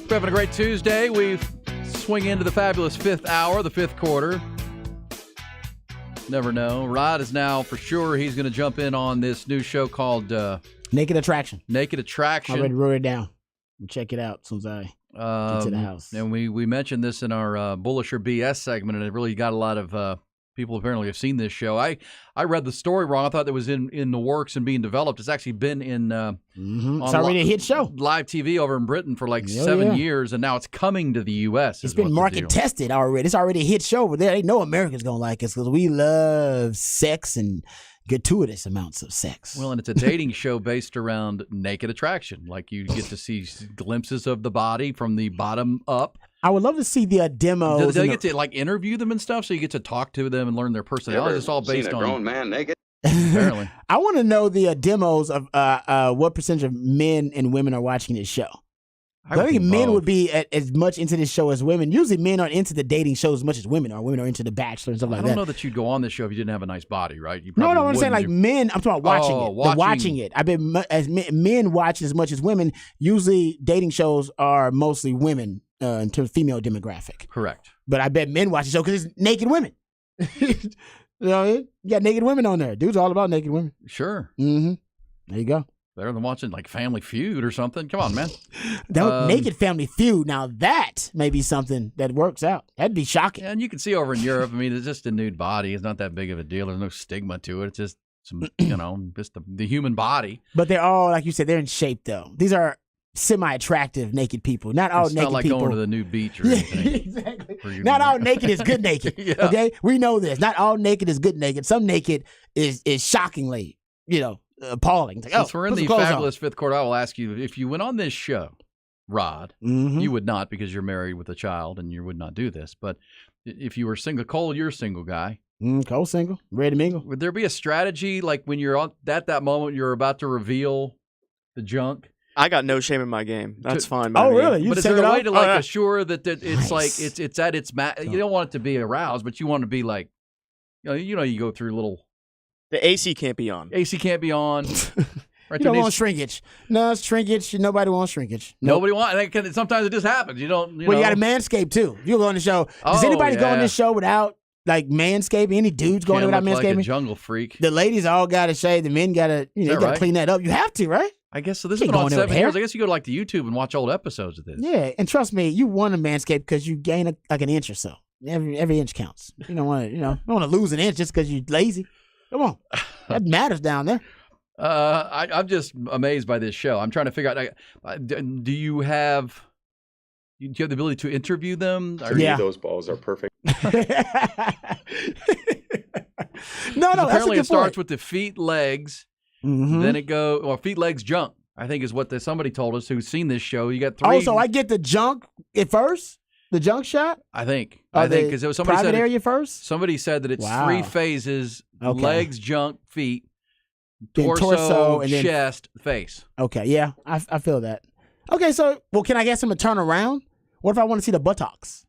We're having a great Tuesday. We swing into the fabulous fifth hour, the fifth quarter. Never know. Rod is now for sure. He's going to jump in on this new show called Naked Attraction. Naked Attraction. I already wrote it down. We'll check it out as soon as I get to the house. And we mentioned this in our Bullish or BS segment, and it really got a lot of people apparently have seen this show. I read the story wrong. I thought that was in the works and being developed. It's actually been in It's already a hit show. Live TV over in Britain for like 7 years, and now it's coming to the U.S. It's been market tested already. It's already a hit show over there. They know Americans going to like us because we love sex and gratuitous amounts of sex. Well, and it's a dating show based around naked attraction. Like you get to see glimpses of the body from the bottom up. I would love to see the demos. Do they get to like interview them and stuff, so you get to talk to them and learn their personality? It's all based on a grown man naked. Apparently, I want to know the demos of what percentage of men and women are watching this show. I think men would be as much into this show as women. Usually, men aren't into the dating shows as much as women are. Women are into the Bachelor and stuff like that. I don't know that you'd go on this show if you didn't have a nice body, right? You No, probably I'm saying like men. I'm talking about watching it. They're watching it. I bet as men watch as much as women. Usually, dating shows are mostly women in terms of female demographic. Correct. But I bet men watch the show because it's naked women. You know, you got naked women on there. Dude's all about naked women. Sure. Mm-hmm. There you go. Better than watching like Family Feud or something. Come on, man. Naked Family Feud. Now that may be something that works out. That'd be shocking. And you can see over in Europe. I mean, it's just a nude body. It's not that big of a deal. There's no stigma to it. It's just some, just the human body. But they're all, like you said, they're in shape though. These are semi-attractive naked people. Not all it's naked not like people. Going to the nude beach or anything. Exactly. Not all naked is good naked. Yeah. Okay, we know this. Not all naked is good naked. Some naked is shockingly, appalling. Like, Since we're in the fabulous fifth quarter, I will ask you, if you went on this show, Rod, you would not because you're married with a child and you would not do this. But if you were single, Cole, you're a single guy. Cole single, ready to mingle. Would there be a strategy like when you're at that moment you're about to reveal the junk? I got no shame in my game. That's fine by me. Really? But is there a way to assure that it's like it's at its you don't want it to be aroused, but you want it to be like, you go through little. The AC can't be on. AC can't be on. Right, you don't want shrinkage. No, it's shrinkage. Nobody wants shrinkage. Nobody wants. Sometimes it just happens. You don't. You got to manscape too. You go on the show. Does anybody go on this show without like manscaping? Any dudes going without manscaping? Like a jungle freak. The ladies all got to shave. The men got to gotta clean that up. You have to, right? I guess so. This has been on 7 years. I guess you go to like the YouTube and watch old episodes of this. Yeah, and trust me, you want to manscape because you gain like an inch or so. Every inch counts. You don't want to. Don't want to lose an inch just because you're lazy. Come on, that matters down there. I'm just amazed by this show. I'm trying to figure out. Do you have the ability to interview them? Those balls are perfect. No, apparently it starts point. with the feet, legs. Then it feet, legs, junk. I think is what somebody told us who's seen this show. You got 3. Oh, so I get the junk at first, the junk shot. I think because it was somebody private said area first. Somebody said that it's 3 phases: Okay. legs, junk, feet, Then torso, and then chest, face. Okay, yeah, I feel that. Okay, so can I get some to turn around? What if I want to see the buttocks?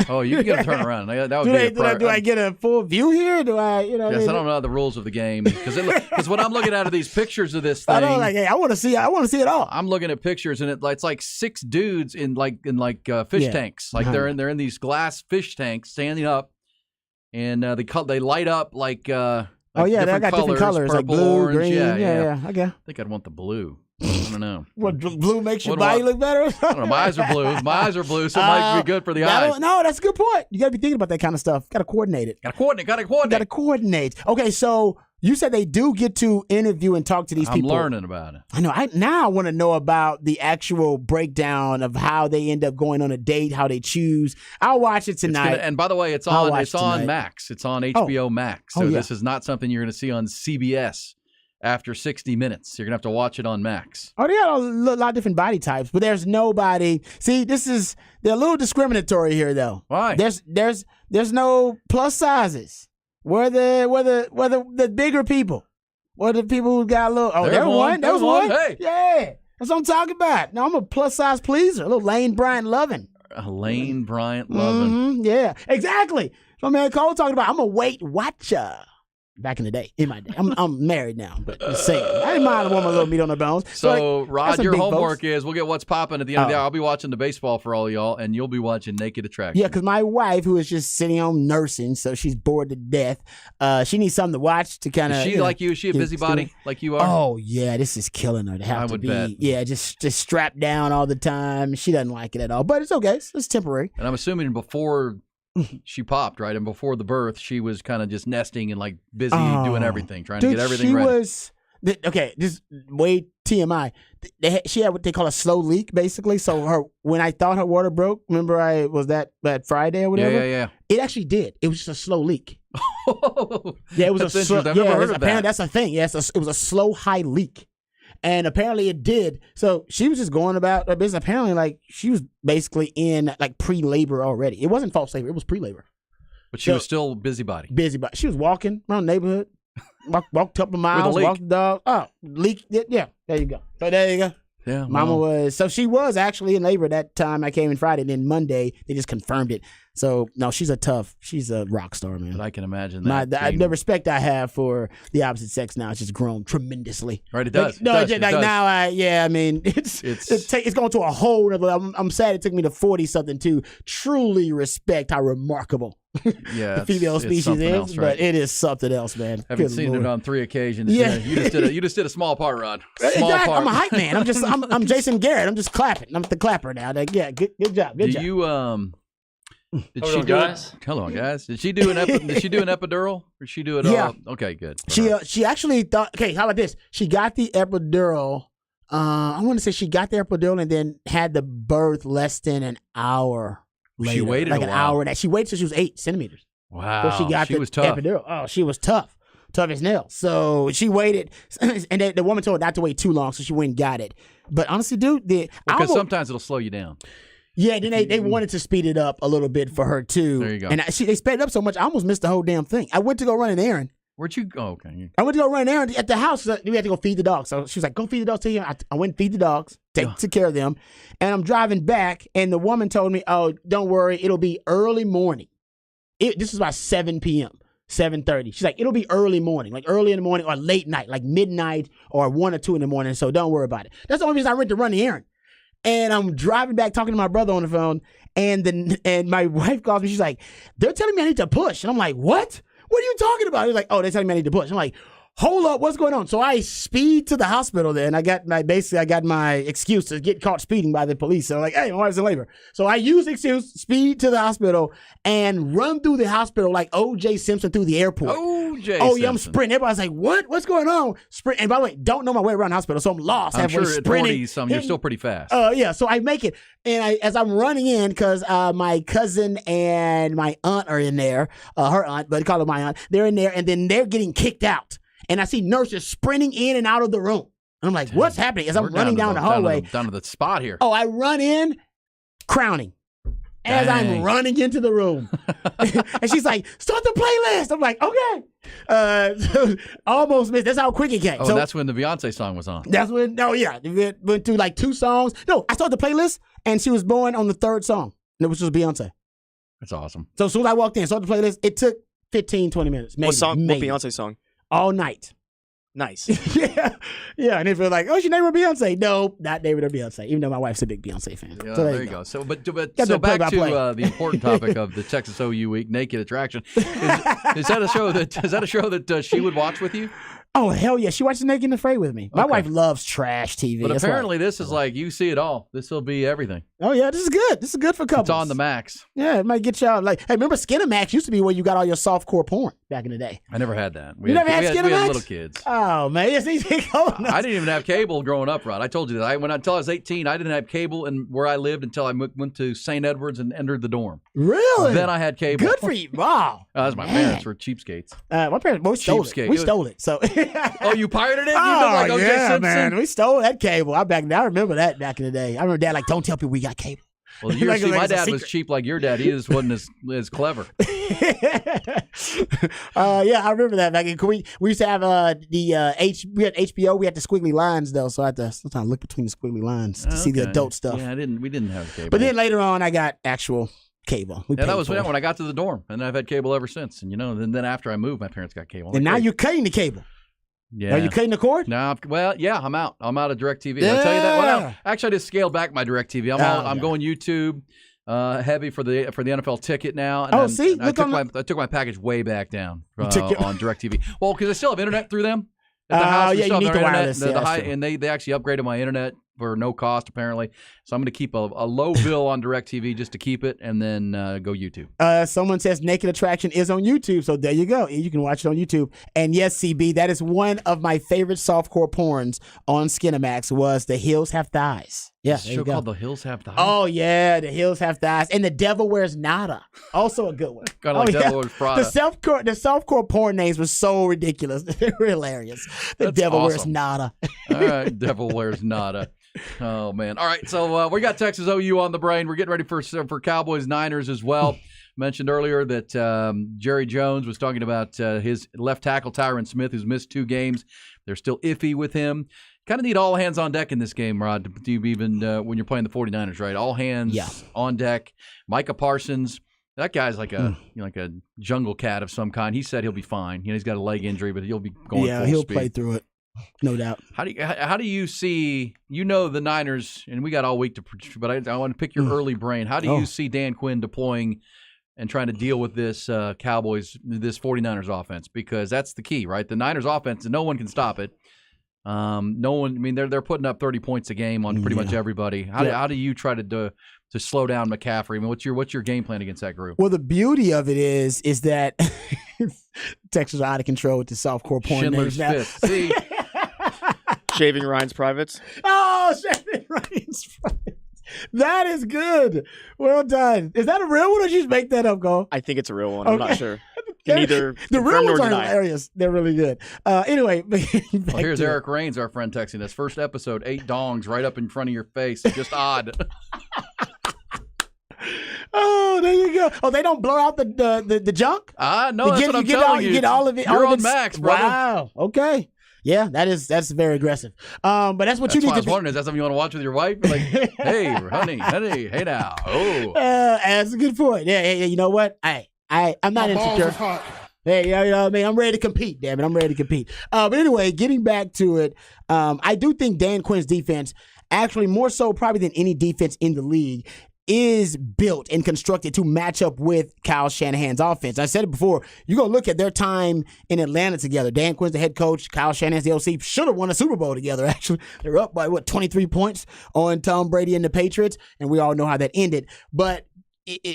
Oh, you can get a turnaround. That would do I get a full view here? Do I, Yes, I don't know the rules of the game because what I'm looking at are these pictures of this thing. I know, I want to see it all. I'm looking at pictures and it's like 6 dudes in fish tanks. Like they're in these glass fish tanks standing up, and they light up like they got different colors like blue, orange. green. Yeah. Okay. I think I'd want the blue. I don't know. What, blue makes your body look better? I don't know. My eyes are blue. My eyes are blue, so it might be good for the eyes. No, that's a good point. You got to be thinking about that kind of stuff. Got to coordinate it. Got to coordinate. Okay, so you said they do get to interview and talk to these people. I'm learning about it. I know. Now I want to know about the actual breakdown of how they end up going on a date, how they choose. I'll watch it tonight. And by the way, it's on Max. It's on HBO Max. So this is not something you're going to see on CBS. After 60 minutes, you're gonna have to watch it on Max. Oh, they got a lot of different body types, but there's nobody. See, they're a little discriminatory here, though. Why? There's no plus sizes. Where the bigger people? Where the people who got a little? Oh, there's one. There was one. Hey, yeah, that's what I'm talking about. Now I'm a plus size pleaser, a little Lane Bryant loving. Elaine Bryant Lovin. Yeah, exactly. My man Cole talking about, I'm a Weight Watcher. Back in the day, in my day. I'm married now, but just saying. I didn't mind a woman a little meat on the bones. So, like, Rod, your homework folks. is we'll get what's popping at the end of the hour. I'll be watching the baseball for all y'all, and you'll be watching Naked Attraction. Yeah, because my wife, who is just sitting home nursing, so she's bored to death, she needs something to watch to kind of. Is she like you? Is she a busybody like you are? Oh, yeah, this is killing her to have I to would be. bet. Yeah, just strapped down all the time. She doesn't like it at all, but it's okay. It's temporary. And I'm assuming before she popped, right? And before the birth, she was kind of just nesting and like busy doing everything, trying to get everything ready. Okay, this way TMI. She had what they call a slow leak, basically. So when I thought her water broke, remember was that Friday or whatever? Yeah. It actually did. It was just a slow leak. Yeah, it was That's a slow. interesting. I've never heard of apparently that. that's a thing. Yes, it was a slow high leak. And apparently it did. So she was just going about her business. Apparently, like, she was basically in like pre-labor already. It wasn't false labor. It was pre-labor. But she was still busybody. Busybody. She was walking around the neighborhood. Walked a couple of miles. leak. Walked the dog. Oh, leak. Yeah, there you go. So there you go. Yeah, Mama was. So she was actually in labor that time I came in Friday. And then Monday, they just confirmed it. So, no, she's a rock star, man. But I can imagine that. The respect I have for the opposite sex now has just grown tremendously. Right, it does. Now, does. I mean, it's going to a whole other level. I'm sad it took me to 40-something to truly respect how remarkable the female species something is. else, right? But it is something else, man. Haven't Good seen Lord. it on 3 occasions. Yeah. You just did a small part, Rod. Small Exactly. part. I'm a hype man. I'm Jason Garrett. I'm just clapping. I'm the clapper now. Like, yeah, good job. Good job. Do you Did Hold she on, do guys. it? Hello, guys. Did she do an epidural? Or did she do it Yeah. all? Okay, good. She actually thought. Okay, how about this? She got the epidural. I want to say she got the epidural and then had the birth less than an hour later. She waited like a an while. hour. She waited till she was 8 centimeters. Wow. So she got the was tough. epidural. Oh, she was tough. Tough as nails. So she waited, and then the woman told her not to wait too long, so she went and got it. But honestly, dude, Because sometimes it'll slow you down. yeah, then they wanted to speed it up a little bit for her too. There you go. And they sped it up so much, I almost missed the whole damn thing. I went to go run an errand. Where'd you go? Okay. I went to go run an errand at the house. We had to go feed the dogs. So she was like, go feed the dogs. I went and feed the dogs, took care of them. And I'm driving back, and the woman told me, oh, don't worry, it'll be early morning. This was about 7 p.m., 7:30. She's like, it'll be early morning, like early in the morning or late night, like midnight or 1 or 2 in the morning. So don't worry about it. That's the only reason I went to run the errand. And I'm driving back talking to my brother on the phone, and my wife calls me. She's like, they're telling me I need to push. And I'm like, what? What are you talking about? He's like, oh, they're telling me I need to push. I'm like, hold up, what's going on? So I speed to the hospital there, and I got my excuse to get caught speeding by the police. So like, hey, my wife's in labor. So I use the excuse, speed to the hospital, and run through the hospital like O.J. Simpson through the airport. O.J. Oh, yeah, I'm Simpson. sprinting. Everybody's like, what? What's going on? Sprint. And by the way, don't know my way around the hospital, so I'm lost. I'm halfway sure at sprinting. 40-some, you're still pretty fast. Yeah, so I make it. And as I'm running in, because my cousin and my aunt are in there, her aunt, but I call her my aunt, they're in there, and then they're getting kicked out. And I see nurses sprinting in and out of the room. And I'm like, what's happening? As I'm We're running down the hallway. Down to the spot here. Oh, I run in, crowning. As I'm Dang. running into the room. And she's like, start the playlist. I'm like, okay. Almost missed. That's how quick it came. Oh, So and that's when the Beyonce song was on. that's when, we went through like 2 songs. No, I started the playlist, and she was born on the 3rd song, which was Beyonce. That's awesome. So as soon as I walked in, started the playlist, it took 15, 20 minutes. Maybe, What song? maybe. What Beyonce song? All night. Nice. Yeah. And if you're like, oh, she named her Beyonce. No, not naming her Beyonce, even though my wife's a big Beyonce fan. Yeah, So there you go. So, but Got so the back to play-by-play. the important topic of the Texas OU Week, Naked Attraction. Is that a show that she would watch with you? Oh, hell yeah. She watches Naked and Afraid with me. My Okay. wife loves trash TV. But That's why- apparently, this is like you see it all. This will be everything. Oh, yeah. This is good. This is good for couples. It's on the max. Yeah, it might get y'all like, hey, remember Skinamax used to be where you got all your softcore porn back in the day. I never had that. You never had we had Skinamax? little kids. Oh, man. Yes, I didn't even have cable growing up, Rod. I told you that. Until I was 18, I didn't have cable in where I lived until I went to St. Edwards and entered the dorm. Really? Then I had cable. Good for you. Wow. That's my Man. parents were cheapskates. My parents both stole it. Cheapskate. We stole it. So. Oh, you pirated it? You Oh, look like O.J. yeah, Simpson? man. We stole that cable. I remember that back in the day. I remember Dad like, don't tell people we got cable. Well, Like my it's a dad was secret. cheap like your dad. He just wasn't as clever. Yeah, I remember that. Like, we used to have we had HBO. We had the squiggly lines though, so I had to sometimes look between the squiggly lines to see the adult stuff. Yeah, we didn't have cable. But then later on, I got actual cable. That was when I got to the dorm, and I've had cable ever since. And then after I moved, my parents got cable. And now you're cutting the cable. Yeah. Are you cutting the cord? No, well, yeah, I'm out. I'm out of DirecTV. Did I tell you that? Well, no, actually, I just scaled back my DirecTV. I'm going YouTube heavy for the NFL ticket now. And I took my package way back down on DirecTV. Well, because I still have internet through them at the house. Yeah, you need the wireless. And they actually upgraded my internet for no cost, apparently. So I'm going to keep a low bill on DirecTV just to keep it, and then go YouTube. Someone says Naked Attraction is on YouTube, so there you go. You can watch it on YouTube. And yes, CB, that is one of my favorite softcore porns on Skinamax was The Hills Have Thighs. Yeah, There's a show called The Hills Have Thighs. Oh, yeah, The Hills Have Thighs. And The Devil Wears Nada. Also a good one. Kind of like Devil Wears Prada. The softcore porn names were so ridiculous. They were hilarious. The Devil Wears Nada. All right, Devil Wears Nada. Oh, man. All right, so we got Texas OU on the brain. We're getting ready for Cowboys Niners as well. Mentioned earlier that Jerry Jones was talking about his left tackle, Tyron Smith, who's missed 2 games. They're still iffy with him. Kind of need all hands on deck in this game, Rod, even when you're playing the 49ers, right? All hands on deck. Micah Parsons, that guy's like a like a jungle cat of some kind. He said he'll be fine. He's got a leg injury, but he'll be going full he'll speed. play through it. No doubt. How do you see, the Niners, and we got all week but I want to pick your early brain. How do you see Dan Quinn deploying and trying to deal with this this 49ers offense? Because that's the key, right? The Niners offense, no one can stop it. No one, I mean, they're putting up 30 points a game on pretty much everybody. How do you try to slow down McCaffrey? I mean, what's your game plan against that group? Well, the beauty of it is that Texans are out of control with the softcore porn Schindler's names Fifth. See? Shaving Ryan's Privates. Oh, Shaving Ryan's Privates. That is good. Well done. Is that a real one or did you just make that up, Go? I think it's a real one. I'm not sure. The real ones are hilarious. They're really good. Anyway, well, here's Eric Rains, our friend, texting us. First episode, 8 dongs right up in front of your face. Just odd. Oh, there you go. Oh, they don't blow out the junk? No, that's what I'm telling you. You get all of it. You're on max, brother. Wow. Okay. Yeah, that's very aggressive. But that's what you need to do. I was wondering, is that something you want to watch with your wife? Like, hey, honey, hey now. Oh. That's a good point. Yeah, you know what? I'm not insecure. Hey, you know what I mean? I'm ready to compete, damn it. I'm ready to compete. But anyway, getting back to it, I do think Dan Quinn's defense, actually more so probably than any defense in the league, is built and constructed to match up with Kyle Shanahan's offense. I said it before. You go look at their time in Atlanta together. Dan Quinn's the head coach. Kyle Shanahan's the OC. Should have won a Super Bowl together, actually. They were up by, 23 points on Tom Brady and the Patriots, and we all know how that ended. But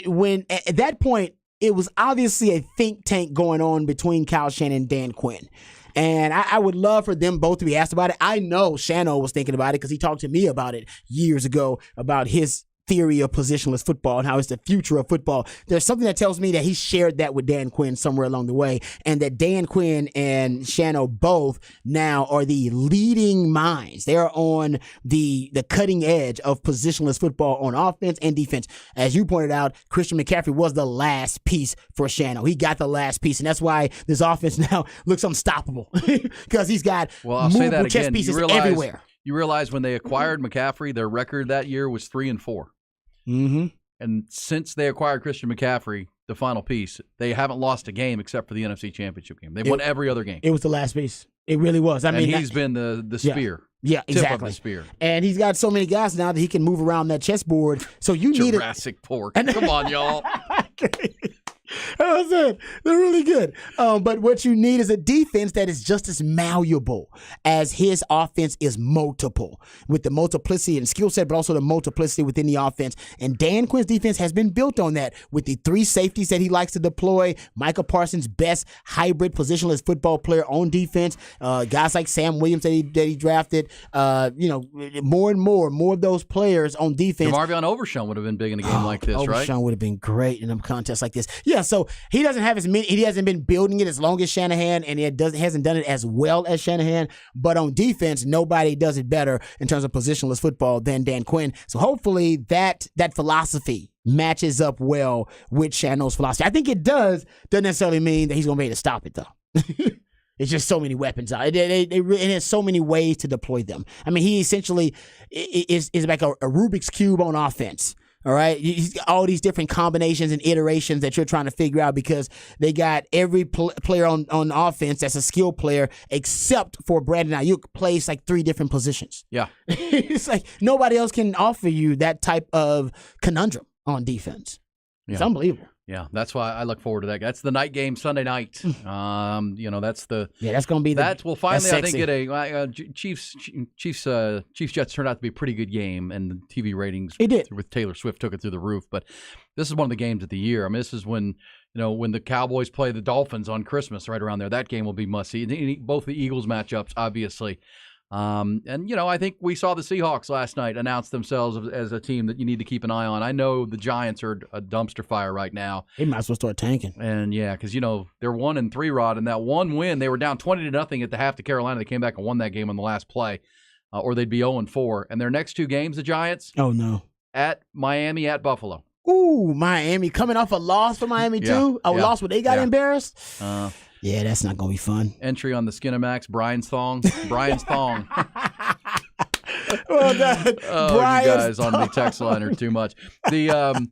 when at that point, it was obviously a think tank going on between Kyle Shanahan and Dan Quinn. And I would love for them both to be asked about it. I know Shano was thinking about it because he talked to me about it years ago, about his theory of positionless football and how it's the future of football. There's something that tells me that he shared that with Dan Quinn somewhere along the way, and that Dan Quinn and Shano both now are the leading minds. They are on the cutting edge of positionless football on offense and defense. As you pointed out, Christian McCaffrey was the last piece for Shano. He got the last piece, and that's why this offense now looks unstoppable because he's got movable chess pieces everywhere. You realize when they acquired McCaffrey, their record that year was 3-4. Mm-hmm. And since they acquired Christian McCaffrey, the final piece, they haven't lost a game except for the NFC Championship game. They've won every other game. It was the last piece. It really was. I mean, he's been the spear. Yeah, exactly. Tip of the spear. And he's got so many guys now that he can move around that chessboard. So you need Jurassic Pork. Come on, y'all. That was it. They're really good. But what you need is a defense that is just as malleable as his offense is multiple, with the multiplicity and skill set, but also the multiplicity within the offense. And Dan Quinn's defense has been built on that with the 3 safeties that he likes to deploy. Micah Parsons, best hybrid positionless football player on defense. Guys like Sam Williams that he drafted. More and more of those players on defense. Marvion Overshown would have been big in a game like this, right? Overshown would have been great in a contest like this. Yeah, so he doesn't have as many. He hasn't been building it as long as Shanahan, and hasn't done it as well as Shanahan. But on defense, nobody does it better in terms of positionless football than Dan Quinn. So hopefully that philosophy matches up well with Shanahan's philosophy. I think it doesn't necessarily mean that he's going to be able to stop it, though. It's just so many weapons out. It has so many ways to deploy them. I mean, he essentially is like a Rubik's Cube on offense. All right, he's got all these different combinations and iterations that you're trying to figure out because they got every player on offense that's a skill player except for Brandon Ayuk plays like 3 different positions. Yeah. It's like nobody else can offer you that type of conundrum on defense. It's unbelievable. Yeah, that's why I look forward to that. That's the night game Sunday night. That's the that's going to be we'll finally I think get a Chiefs Jets turned out to be a pretty good game, and the TV ratings with Taylor Swift took it through the roof. But this is one of the games of the year. I mean, this is when when the Cowboys play the Dolphins on Christmas, right around there. That game will be must see. Both the Eagles matchups, obviously. I think we saw the Seahawks last night announce themselves as a team that you need to keep an eye on. I know the Giants are a dumpster fire right now. They might as well start tanking. And because they're 1-3, Rod, and that one win, they were down 20-0 at the half to Carolina. They came back and won that game on the last play, or they'd be 0-4. And their next 2 games, the Giants. Oh no! At Miami, at Buffalo. Ooh, Miami coming off a loss for Miami too. A loss where they got embarrassed. Yeah, that's not going to be fun. Entry on the Skinamax, Brian's Thong. Brian's Thong. Well done. Oh, Brian's you guys on the text line are too much. Giants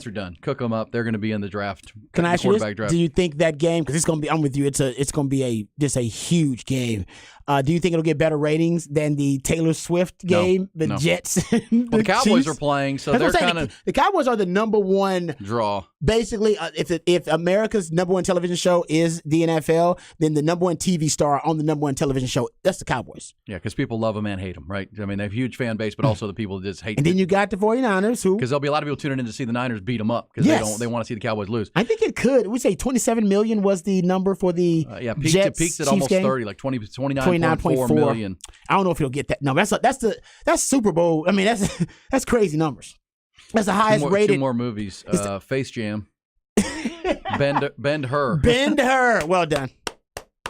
are done. Cook them up. They're going to be in the draft. Can I ask you this? Draft. Do you think that game, because it's going to be, I'm with you, it's going to be just a huge game. Do you think it'll get better ratings than the Taylor Swift game, No. Jets? The Cowboys Chiefs? are playing, so That's they're what I'm kind saying. of The Cowboys are the number one draw. Basically, if America's number one television show is the NFL, then the number one TV star on the number one television show, that's the Cowboys. Yeah, because people love them and hate them, right? I mean, they have a huge fan base, but also the people that just hate And then you got the 49ers who... Because there'll be a lot of people tuning in to see the Niners beat them up because they want to see the Cowboys lose. I think it could. We say 27 million was the number for the Jets peaked at Chiefs almost game. 30, like 29.4 million. I don't know if he'll get that. No, that's Super Bowl. I mean, that's crazy numbers. That's the highest rated. 2 more movies. Face Jam. Bend Her. Bend Her. Well done.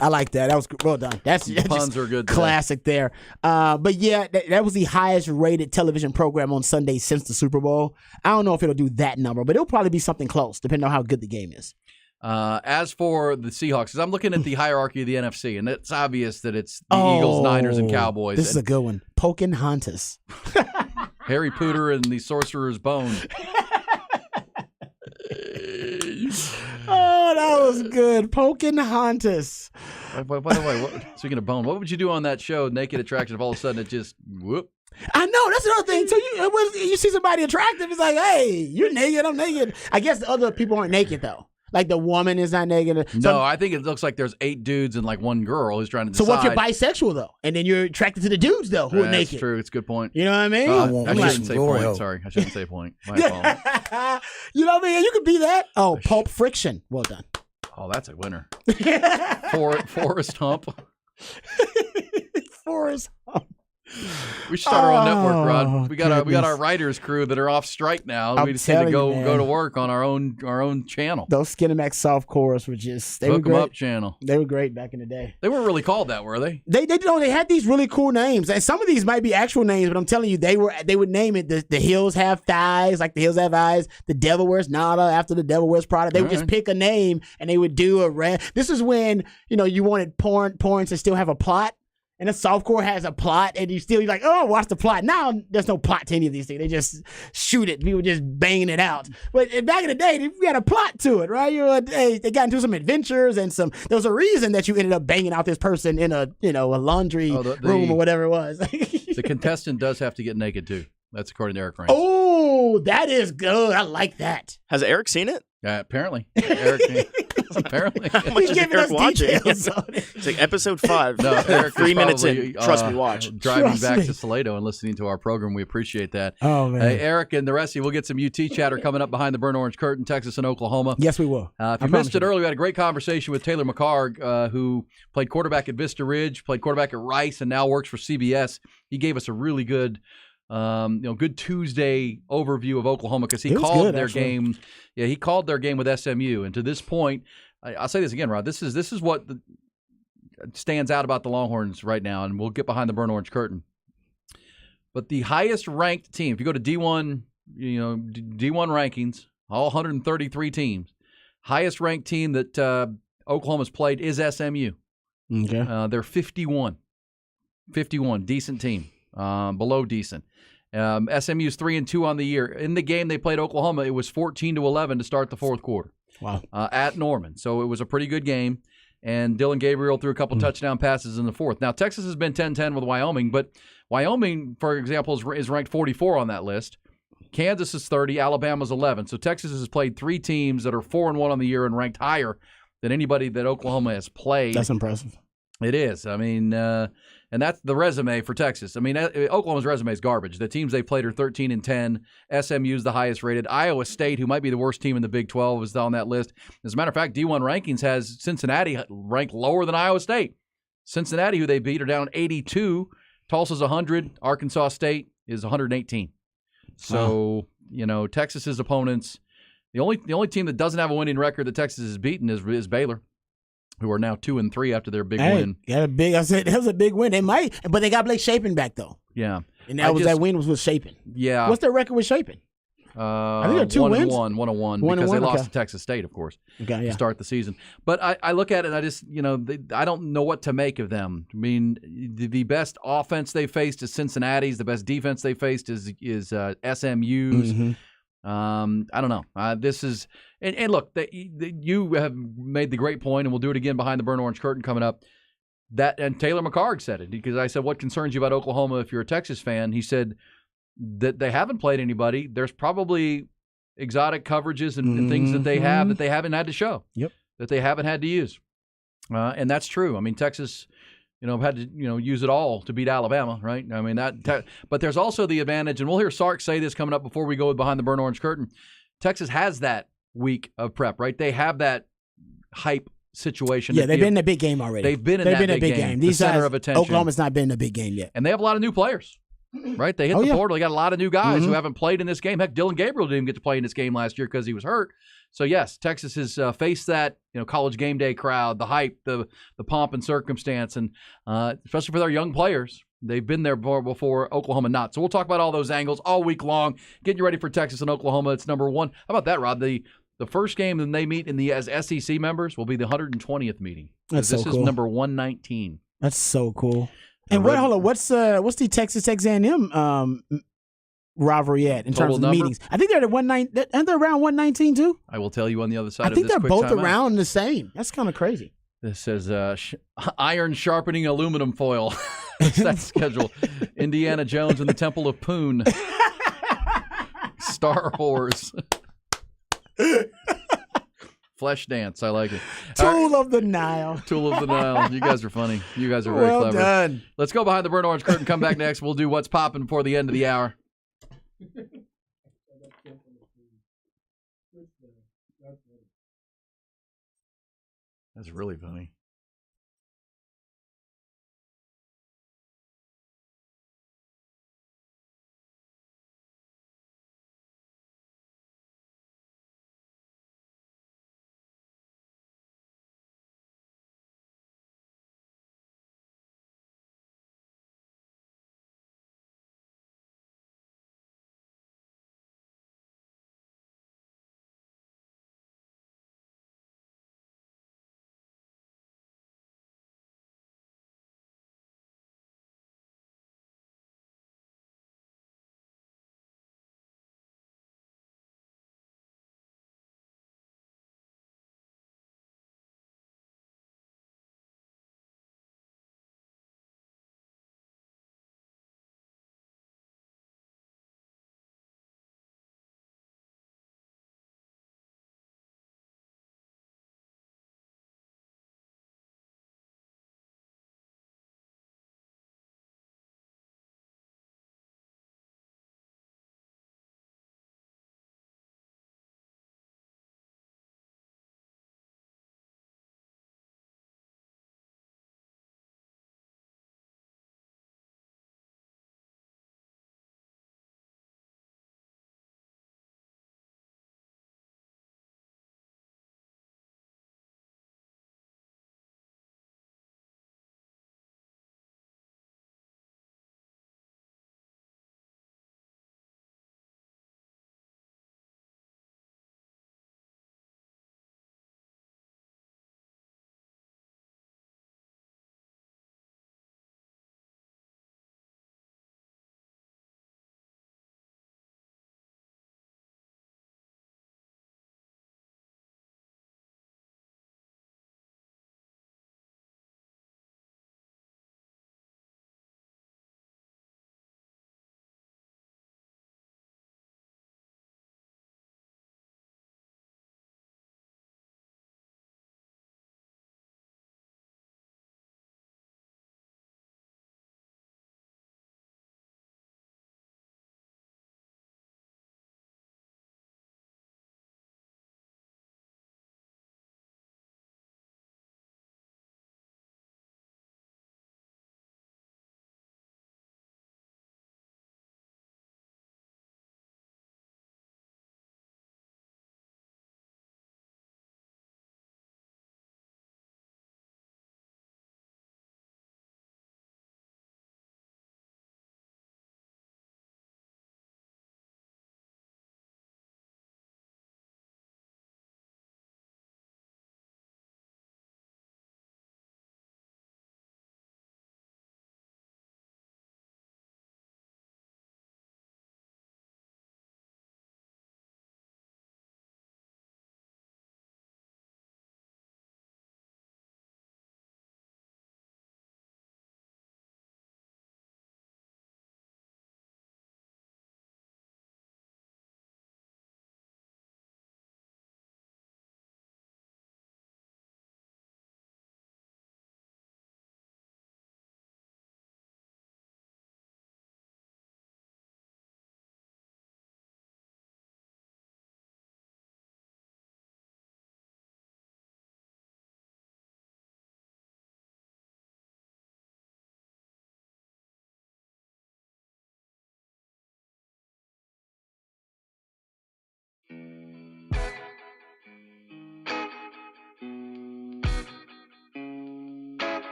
I like that. That was well done. That's puns are good. Classic there. But yeah, that was the highest rated television program on Sunday since the Super Bowl. I don't know if it'll do that number, but it'll probably be something close, depending on how good the game is. As for the Seahawks, because I'm looking at the hierarchy of the NFC, and it's obvious that it's the Eagles, Niners, and Cowboys. This is a good one. Pocahontas. Harry Potter and the Sorcerer's Bone. Oh, that was good. Pocahontas. By the way, speaking of bone, what would you do on that show, Naked Attraction, if all of a sudden it just whoop? I know, that's another thing. So you see somebody attractive, it's like, hey, you're naked, I'm naked. I guess the other people aren't naked, though. Like the woman is not naked. No, I think it looks like there's 8 dudes and like 1 girl who's trying to decide. So what if you're bisexual, though? And then you're attracted to the dudes, though, who are naked? That's true. It's a good point. You know what I mean? I shouldn't say point. Sorry. I shouldn't say point. My fault. You know what I mean? You could be that. Oh, Pulp Friction. Well done. Oh, that's a winner. Forrest Hump. Forrest Hump. We should start our own network, Rod. We got our writers crew that are off strike now. We just need to go to work on our own channel. Those Skinamax softcores were just Hook 'em up channel. They were great back in the day. They weren't really called that, were they? They had these really cool names, and some of these might be actual names, but I'm telling you, they would name it the Hills Have Thighs, like the Hills Have Eyes. The Devil Wears Nada after the Devil Wears Prada. They would just pick a name and they would do This is when you wanted porn to still have a plot. And a softcore has a plot, and you're like, oh, watch the plot. Now there's no plot to any of these things. They just shoot it. People just banging it out. But back in the day, we had a plot to it, right? They got into some adventures and there was a reason that you ended up banging out this person in a laundry room or whatever it was. The contestant does have to get naked too. That's according to Eric Reigns. Oh, that is good. I like that. Has Eric seen it? Apparently. Eric, apparently. How much is Eric watching? It's like episode 5. No, Eric 3 minutes in. Trust me, watch. Driving back to Salado and listening to our program. We appreciate that. Oh, man. Hey, Eric and the rest of you, we'll get some UT chatter coming up behind the burnt orange curtain, Texas and Oklahoma. Yes, we will. If you missed it earlier, we had a great conversation with Taylor McCarg, who played quarterback at Vista Ridge, played quarterback at Rice, and now works for CBS. He gave us a really good good Tuesday overview of Oklahoma because he called their game. Yeah, he called their game with SMU, and to this point, I'll say this again, Rod. This is what stands out about the Longhorns right now, and we'll get behind the burnt orange curtain. But the highest ranked team, if you go to D1 D1 rankings, all 133 teams. Highest ranked team that Oklahoma's played is SMU. Okay. They're 51. 51, decent team, below decent. SMU's 3-2 on the year. In the game they played Oklahoma, it was 14-11 to start the fourth quarter. Wow. At Norman. So it was a pretty good game. And Dylan Gabriel threw a couple touchdown passes in the fourth. Now, Texas has been 10-10 with Wyoming, but Wyoming, for example, is ranked 44 on that list. Kansas is 30, Alabama's 11. So Texas has played 3 teams that are 4-1 on the year and ranked higher than anybody that Oklahoma has played. That's impressive. It is. I mean, and that's the resume for Texas. I mean, Oklahoma's resume is garbage. The teams they played are 13-10. SMU's the highest rated. Iowa State, who might be the worst team in the Big 12, is on that list. As a matter of fact, D1 Rankings has Cincinnati ranked lower than Iowa State. Cincinnati, who they beat, are down 82. Tulsa's 100. Arkansas State is 118. So, Texas's opponents, the only team that doesn't have a winning record that Texas has beaten is Baylor, who are now 2-3 after their big win. I said that was a big win. They might, but they got Blake Shapen back though. Yeah, and that win was with Shapen. Yeah. What's their record with Shapen? I think they're 2 wins. 1-1 because they lost to Texas State, of course, to start the season. But I look at it and I just, I don't know what to make of them. I mean, the best offense they faced is Cincinnati's. The best defense they faced is SMU's. Mm-hmm. I don't know. This is and look, you have made the great point, and we'll do it again behind the burnt orange curtain coming up. And Taylor McCarg said it because I said, "What concerns you about Oklahoma if you're a Texas fan?" He said that they haven't played anybody. There's probably exotic coverages and things that they have that they haven't had to show. Yep. That they haven't had to use, and that's true. I mean, Texas. Had to use it all to beat Alabama, right? I mean but there's also the advantage, and we'll hear Sark say this coming up before we go behind the burnt orange curtain. Texas has that week of prep, right? They have that hype situation. Yeah, they've been in a big game already. They've been in that big game. These the center guys, of attention. Oklahoma's not been in a big game yet, and they have a lot of new players, right? They hit the portal. They got a lot of new guys who haven't played in this game. Heck, Dylan Gabriel didn't even get to play in this game last year because he was hurt. So, yes, Texas has faced that, college game day crowd, the hype, the pomp and circumstance, and especially for their young players. They've been there before, Oklahoma not. So we'll talk about all those angles all week long, getting you ready for Texas and Oklahoma. It's number 1. How about that, Rod? The first game that they meet as SEC members will be the 120th meeting. That's so this cool. is number 119. That's so cool. And hold on, what's the Texas A&M rivalry at in terms of meetings? I think they're at 119. Aren't they around 119 too? I will tell you on the other side. I think of this they're both around the same. That's kind of crazy. This says iron sharpening aluminum foil. That schedule. Indiana Jones and the Temple of Poon. Star Wars. Flesh dance. I like it. Tool of the Nile. Tool of the Nile. You guys are funny. You guys are very well clever. Done. Let's go behind the burnt orange curtain. Come back next. We'll do what's popping before the end of the hour. That's really funny.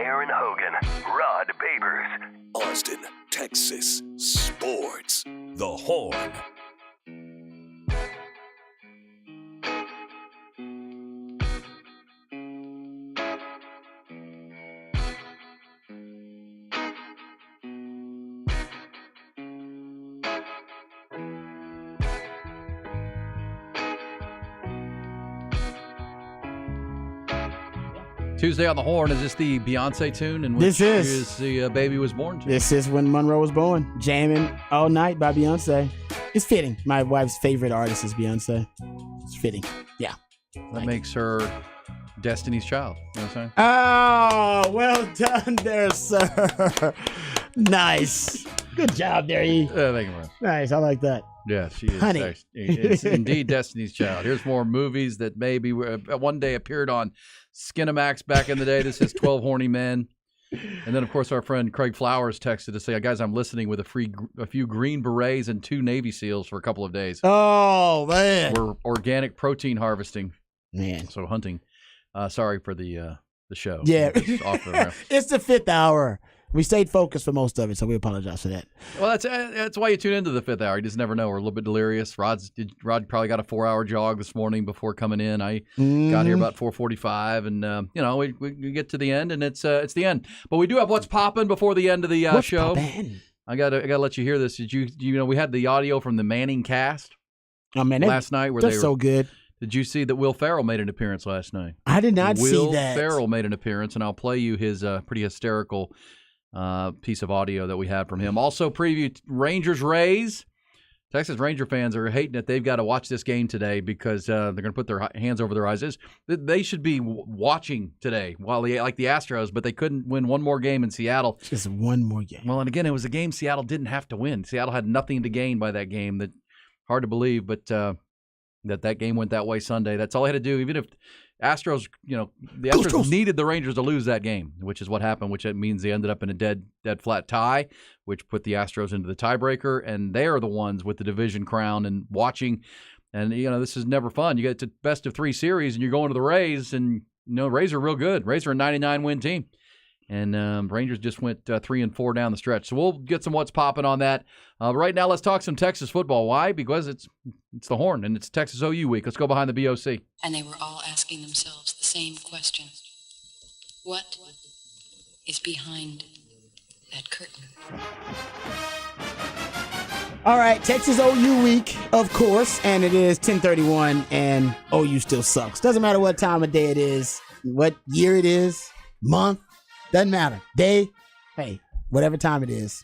Aaron Hogan, Rod Babers. Austin, Texas Sports. The Horn. Tuesday on the Horn, is this the Beyonce tune in which This is. the baby was born to? This is When Monroe Was Born. Jamming All Night by Beyonce. It's fitting. My wife's favorite artist is Beyonce. It's fitting. Yeah. That makes her Destiny's Child. You know what I'm saying? Oh, well done there, sir. Nice. Good job there, E. Thank you, man. Nice. I like that. Yeah, she is. Honey. It's indeed Destiny's Child. Here's more movies that maybe one day appeared on Skinamax back in the day. This is 12 Horny Men. And then, of course, our friend Craig Flowers texted to say, guys, I'm listening with a few Green Berets and 2 Navy SEALs for a couple of days. Oh, man. We're organic protein harvesting. Man. So hunting. Sorry for the show. Yeah. It's off the rail. It's the 5th hour. We stayed focused for most of it, so we apologize for that. Well, that's why you tune into the 5th hour. You just never know. We're a little bit delirious. Rod probably got a 4-hour jog this morning before coming in. I got here about 4:45, and we get to the end, and it's the end. But we do have what's popping before the end of the What's show. poppin'? I gotta let you hear this. Did you we had the audio from the Manning cast? Oh man, last night where they're they were so good. Did you see that Will Ferrell made an appearance last night? I did not see Will that. Ferrell made an appearance, and I'll play you his pretty hysterical piece of audio that we had from him. Also previewed Rangers-Rays. Texas Ranger fans are hating that they've got to watch this game today because they're going to put their hands over their eyes. They should be watching today while like the Astros, but they couldn't win one more game in Seattle. Just one more game. Well, and again, it was a game Seattle didn't have to win. Seattle had nothing to gain by that game. That hard to believe, but that game went that way Sunday. That's all they had to do. Even if Astros, the Astros needed the Rangers to lose that game, which is what happened, which means they ended up in a dead flat tie, which put the Astros into the tiebreaker, and they are the ones with the division crown and watching. And, this is never fun. You get to best of 3 series, and you're going to the Rays, and, Rays are real good. Rays are a 99-win team. And Rangers just went 3-4 down the stretch. So we'll get some what's popping on that. Right now, let's talk some Texas football. Why? Because it's the Horn, and it's Texas OU week. Let's go behind the BOC. And they were all asking themselves the same question. What is behind that curtain? All right, Texas OU week, of course, and it is 10:31, and OU still sucks. Doesn't matter what time of day it is, what year it is, month, doesn't matter. Day, hey, whatever time it is,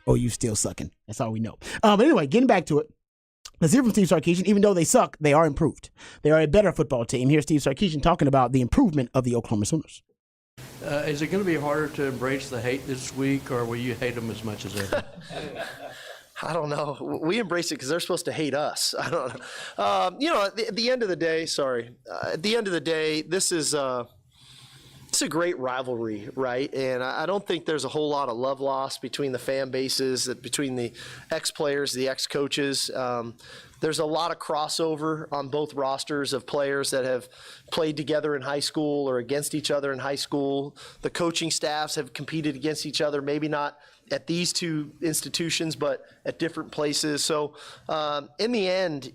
OU still sucking. That's all we know. But anyway, getting back to it. Let's hear from Steve Sarkisian. Even though they suck, they are improved. They are a better football team. Here's Steve Sarkisian talking about the improvement of the Oklahoma Sooners. Is it going to be harder to embrace the hate this week, or will you hate them as much as ever? I don't know. We embrace it because they're supposed to hate us. I don't know. At the end of the day, at the end of the day, this is it's a great rivalry, right? And I don't think there's a whole lot of love lost between the fan bases, between the ex-players, the ex-coaches. There's a lot of crossover on both rosters of players that have played together in high school or against each other in high school. The coaching staffs have competed against each other, maybe not at these 2 institutions, but at different places. So in the end,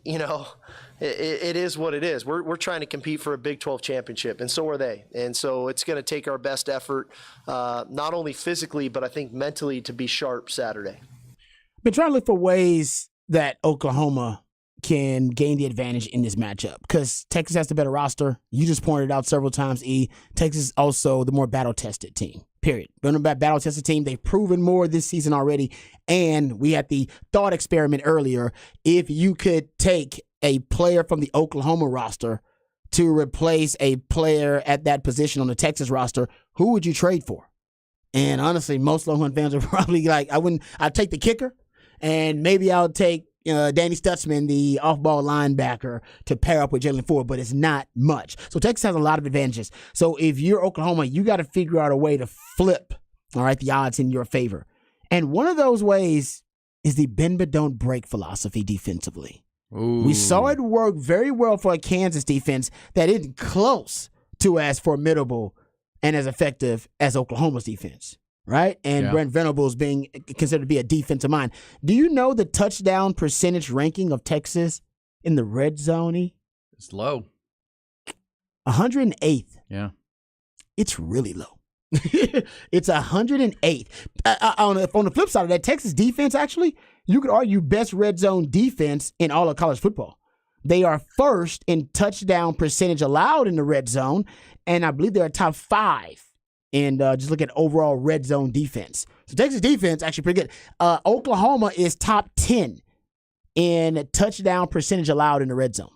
it is what it is. We're trying to compete for a Big 12 championship, and so are they. And so it's going to take our best effort, not only physically, but I think mentally, to be sharp Saturday. Been trying to look for ways that Oklahoma can gain the advantage in this matchup because Texas has the better roster. You just pointed out several times, E. Texas is also the more battle-tested team, period. But a battle-tested team, they've proven more this season already. And we had the thought experiment earlier. If you could take a player from the Oklahoma roster to replace a player at that position on the Texas roster, who would you trade for? And honestly, most Longhorn fans are probably like, I'd take the kicker, and maybe I'll take Danny Stutzman, the off-ball linebacker, to pair up with Jalen Ford, but it's not much. So Texas has a lot of advantages. So if you're Oklahoma, you got to figure out a way to flip, all right, the odds in your favor. And one of those ways is the bend but don't break philosophy defensively. Ooh. We saw it work very well for a Kansas defense that isn't close to as formidable and as effective as Oklahoma's defense, right? And Yeah. Brent Venables being considered to be a defensive mind. Do you know the touchdown percentage ranking of Texas in the red zone? It's low. 108th. Yeah. It's really low. It's 108th. On the flip side of that, Texas defense, actually, you could argue best red zone defense in all of college football. They are first in touchdown percentage allowed in the red zone, and I believe they're top 5 in just look at overall red zone defense. So Texas defense actually pretty good. Oklahoma is top 10 in touchdown percentage allowed in the red zone.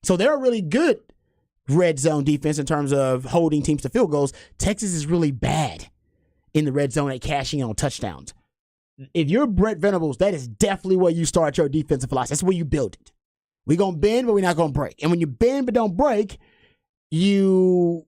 So they're a really good red zone defense in terms of holding teams to field goals. Texas is really bad in the red zone at cashing in on touchdowns. If you're Brent Venables, that is definitely where you start your defensive philosophy. That's where you build it. We're going to bend, but we're not going to break. And when you bend but don't break, you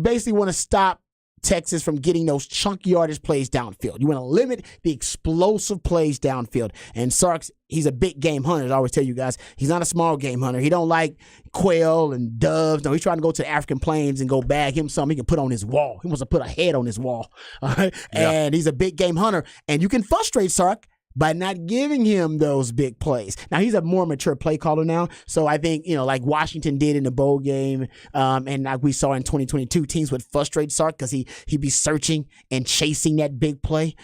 basically want to stop Texas from getting those chunky yardage plays downfield. You want to limit the explosive plays downfield. And Sark's, he's a big game hunter, as I always tell you guys. He's not a small game hunter. He don't like quail and doves. No, he's trying to go to the African plains and go bag him something he can put on his wall. He wants to put a head on his wall. All right? Yeah. And he's a big game hunter. And you can frustrate Sark by not giving him those big plays. Now, he's a more mature play caller now, so I think, like Washington did in the bowl game, and like we saw in 2022, teams would frustrate Sark because he'd be searching and chasing that big play,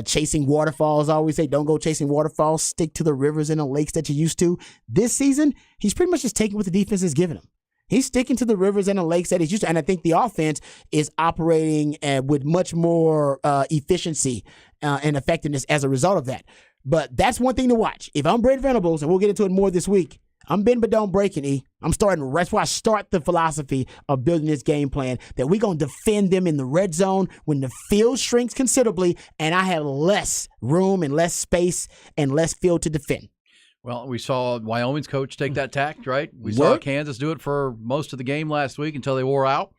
chasing waterfalls. I always say, don't go chasing waterfalls, stick to the rivers and the lakes that you used to. This season, he's pretty much just taking what the defense is giving him. He's sticking to the rivers and the lakes that he's used to, and I think the offense is operating with much more efficiency and effectiveness as a result of that. But that's one thing to watch. If I'm Brent Venables, and we'll get into it more this week, I'm bend but don't break it, E. That's why I start the philosophy of building this game plan, that we're going to defend them in the red zone when the field shrinks considerably and I have less room and less space and less field to defend. Well, we saw Wyoming's coach take that tact, right? We saw Kansas do it for most of the game last week until they wore out.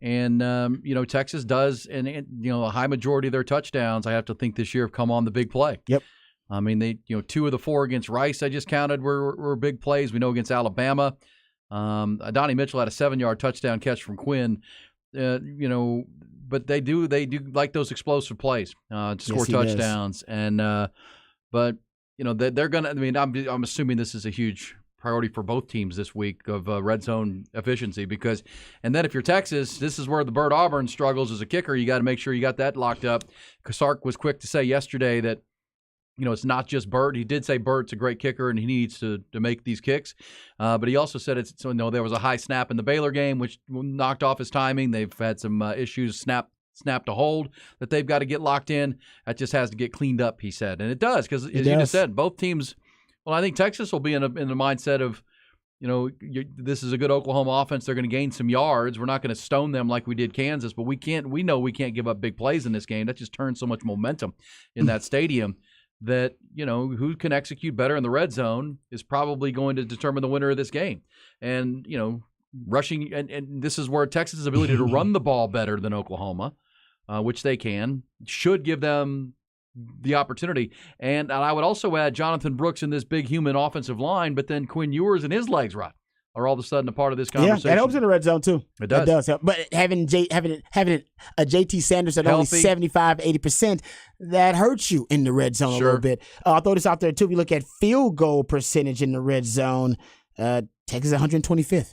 And, Texas does, and a high majority of their touchdowns, I have to think this year, have come on the big play. Yep. I mean, they, 2 of the 4 against Rice I just counted were big plays. We know against Alabama, Donnie Mitchell had a 7-yard touchdown catch from Quinn. But they do like those explosive plays to score touchdowns. And but they're gonna. I mean, I'm assuming this is a huge priority for both teams this week of red zone efficiency and then if you're Texas, this is where the Burt Auburn struggles as a kicker. You got to make sure you got that locked up. Sark was quick to say yesterday that it's not just Burt. He did say Burt's a great kicker and he needs to make these kicks, but he also said there was a high snap in the Baylor game which knocked off his timing. They've had some issues snap to hold that they've got to get locked in. That just has to get cleaned up, he said, and it does because as you just said, both teams. Well, I think Texas will be in the mindset of, this is a good Oklahoma offense. They're going to gain some yards. We're not going to stone them like we did Kansas, but we know we can't give up big plays in this game. That just turns so much momentum in that stadium that, who can execute better in the red zone is probably going to determine the winner of this game. And, rushing, and this is where Texas' ability to run the ball better than Oklahoma, which they can, should give them the opportunity. And I would also add Jonathan Brooks in this big human offensive line, but then Quinn Ewers and his legs are all of a sudden a part of this conversation. Yeah, that helps in the red zone too. It does. It does help. But having a JT Sanders at Healthy. only 75, 80%, that hurts you in the red zone a little bit. I'll throw this out there too. If you look at field goal percentage in the red zone, Texas 125th.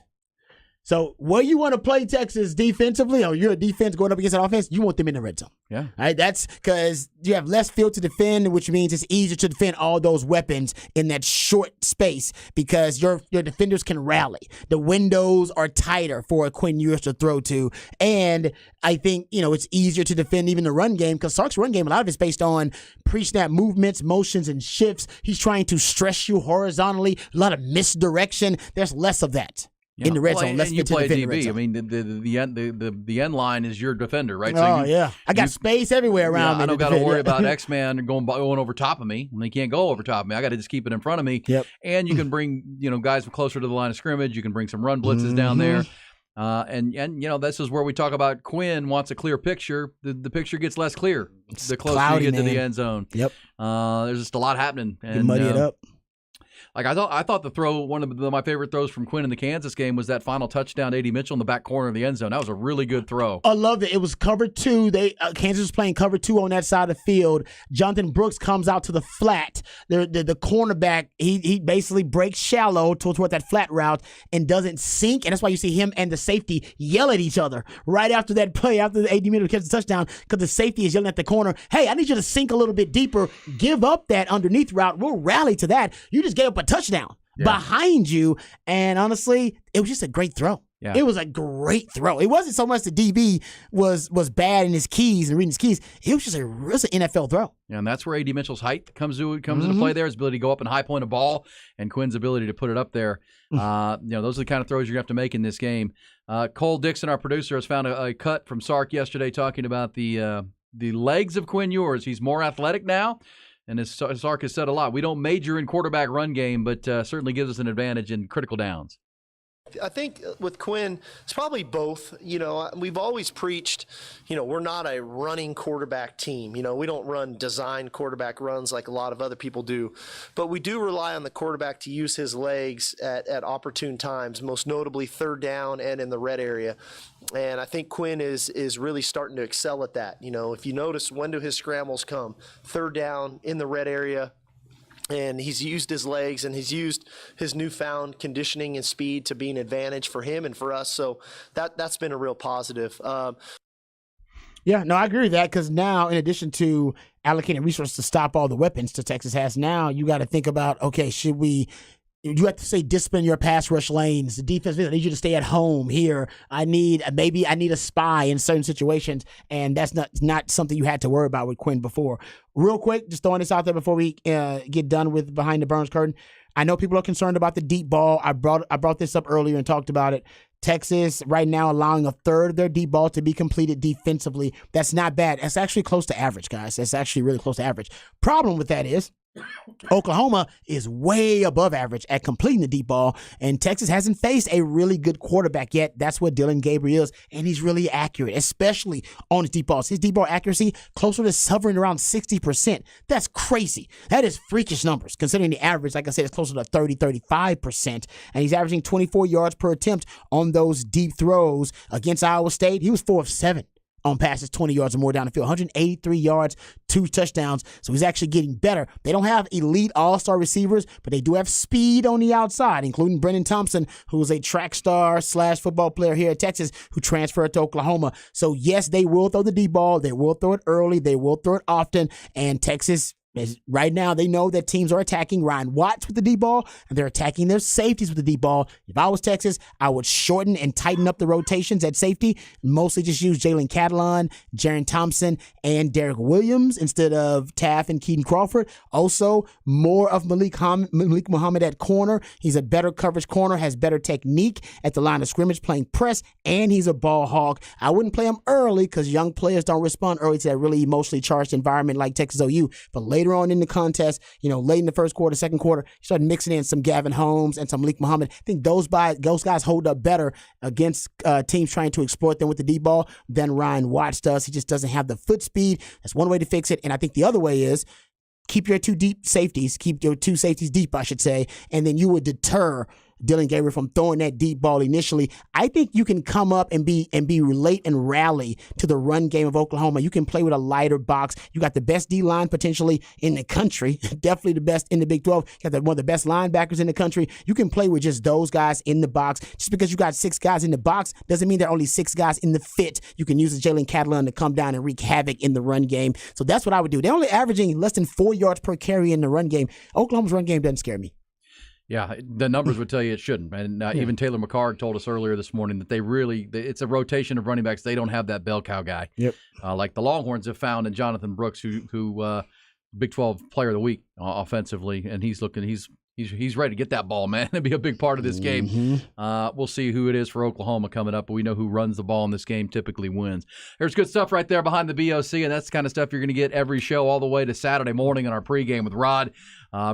So where you want to play Texas defensively, or you're a defense going up against an offense, you want them in the red zone. Yeah. All right, that's because you have less field to defend, which means it's easier to defend all those weapons in that short space because your defenders can rally. The windows are tighter for a Quinn Ewers to throw to, and I think it's easier to defend even the run game because Sark's run game, a lot of it's based on pre-snap movements, motions, and shifts. He's trying to stress you horizontally, a lot of misdirection. There's less of that. In the red zone, let's you get to play defend the red DB. zone. I mean, the end line is your defender, right? Yeah, I got space everywhere around me. I don't got to worry about X-Man going over top of me. They can't go over top of me. I got to just keep it in front of me. Yep. And you can bring guys closer to the line of scrimmage. You can bring some run blitzes down there. And this is where we talk about Quinn wants a clear picture. The picture gets less clear the closer you get to the end zone. Yep. There's just a lot happening. You muddy it up. Like I thought the throw, one of my favorite throws from Quinn in the Kansas game was that final touchdown to A.D. Mitchell in the back corner of the end zone. That was a really good throw. I loved it. It was cover 2. Kansas was playing cover 2 on that side of the field. Jonathan Brooks comes out to the flat. The cornerback, he basically breaks shallow toward that flat route and doesn't sink. And that's why you see him and the safety yell at each other right after that play, after the A.D. Mitchell catches the touchdown, because the safety is yelling at the corner, hey, I need you to sink a little bit deeper. Give up that underneath route. We'll rally to that. You just gave up a touchdown behind you, and honestly, it was just a great throw. Yeah. It was a great throw. It wasn't so much the DB was bad in his keys and reading his keys. It was just an NFL throw. Yeah, and that's where A.D. Mitchell's height comes into play there, his ability to go up and high point a ball, and Quinn's ability to put it up there. Those are the kind of throws you're going to have to make in this game. Cole Dixon, our producer, has found a cut from Sark yesterday talking about the legs of Quinn Ewers. He's more athletic now. And as Sark has said a lot, we don't major in quarterback run game, but certainly gives us an advantage in critical downs. I think with Quinn, it's probably both. We've always preached, we're not a running quarterback team. We don't run design quarterback runs like a lot of other people do. But we do rely on the quarterback to use his legs at opportune times, most notably third down and in the red area. And I think Quinn is really starting to excel at that. If you notice, when do his scrambles come? Third down in the red area. And he's used his legs and he's used his newfound conditioning and speed to be an advantage for him and for us. So that's been a real positive. Yeah, no, I agree with that, because now, in addition to allocating resources to stop all the weapons that Texas has now, you got to think about, okay, you have to say discipline your pass rush lanes. The defense, I need you to stay at home here. I need a spy in certain situations, and that's not something you had to worry about with Quinn before. Real quick, just throwing this out there before we get done with Behind the Burns Curtain. I know people are concerned about the deep ball. I brought this up earlier and talked about it. Texas right now allowing a third of their deep ball to be completed defensively. That's not bad. That's actually close to average, guys. That's actually really close to average. Problem with that is Oklahoma is way above average at completing the deep ball, and Texas hasn't faced a really good quarterback yet. That's what Dillon Gabriel is, and he's really accurate, especially on his deep balls. His deep ball accuracy closer to hovering around 60%. That's crazy. That is freakish numbers, considering the average, like I said, is closer to 30-35%, and he's averaging 24 yards per attempt on those deep throws. Against Iowa State, he was 4 of 7 on passes 20 yards or more down the field, 183 yards, 2 touchdowns. So he's actually getting better. They don't have elite all-star receivers, but they do have speed on the outside, including Brennan Thompson, who is a track star / football player here at Texas, who transferred to Oklahoma. So yes, they will throw the deep ball. They will throw it early. They will throw it often. And Texas, right now, they know that teams are attacking Ryan Watts with the deep ball, and they're attacking their safeties with the deep ball. If I was Texas, I would shorten and tighten up the rotations at safety, mostly just use Jalen Catalon, Jaron Thompson, and Derek Williams instead of Taft and Keaton Crawford. Also, more of Malik Muhammad at corner. He's a better coverage corner, has better technique at the line of scrimmage, playing press, and he's a ball hawk. I wouldn't play him early because young players don't respond early to that really emotionally charged environment like Texas OU, but later on in the contest, late in the first quarter, second quarter, he started mixing in some Gavin Holmes and some Malik Muhammad. I think those guys hold up better against teams trying to exploit them with the deep ball than Ryan Watts does. He just doesn't have the foot speed. That's one way to fix it. And I think the other way is keep your two safeties deep, I should say, and then you would deter Dillon Gabriel from throwing that deep ball initially. I think you can come up and be relate and rally to the run game of Oklahoma. You can play with a lighter box. You got the best D-line potentially in the country, definitely the best in the Big 12. You got one of the best linebackers in the country. You can play with just those guys in the box. Just because you got 6 guys in the box doesn't mean there are only 6 guys in the fit. You can use Jalen Catalon to come down and wreak havoc in the run game. So that's what I would do. They're only averaging less than 4 yards per carry in the run game. Oklahoma's run game doesn't scare me. Yeah, the numbers would tell you it shouldn't. And even Taylor McCarg told us earlier this morning that it's a rotation of running backs. They don't have that bell cow guy. Yep. Like the Longhorns have found in Jonathan Brooks, who Big 12 Player of the Week offensively, and he's ready to get that ball, man. It'd be a big part of this game. We'll see who it is for Oklahoma coming up, but we know who runs the ball in this game typically wins. There's good stuff right there behind the BOC, and that's the kind of stuff you're going to get every show all the way to Saturday morning on our pregame with Rod,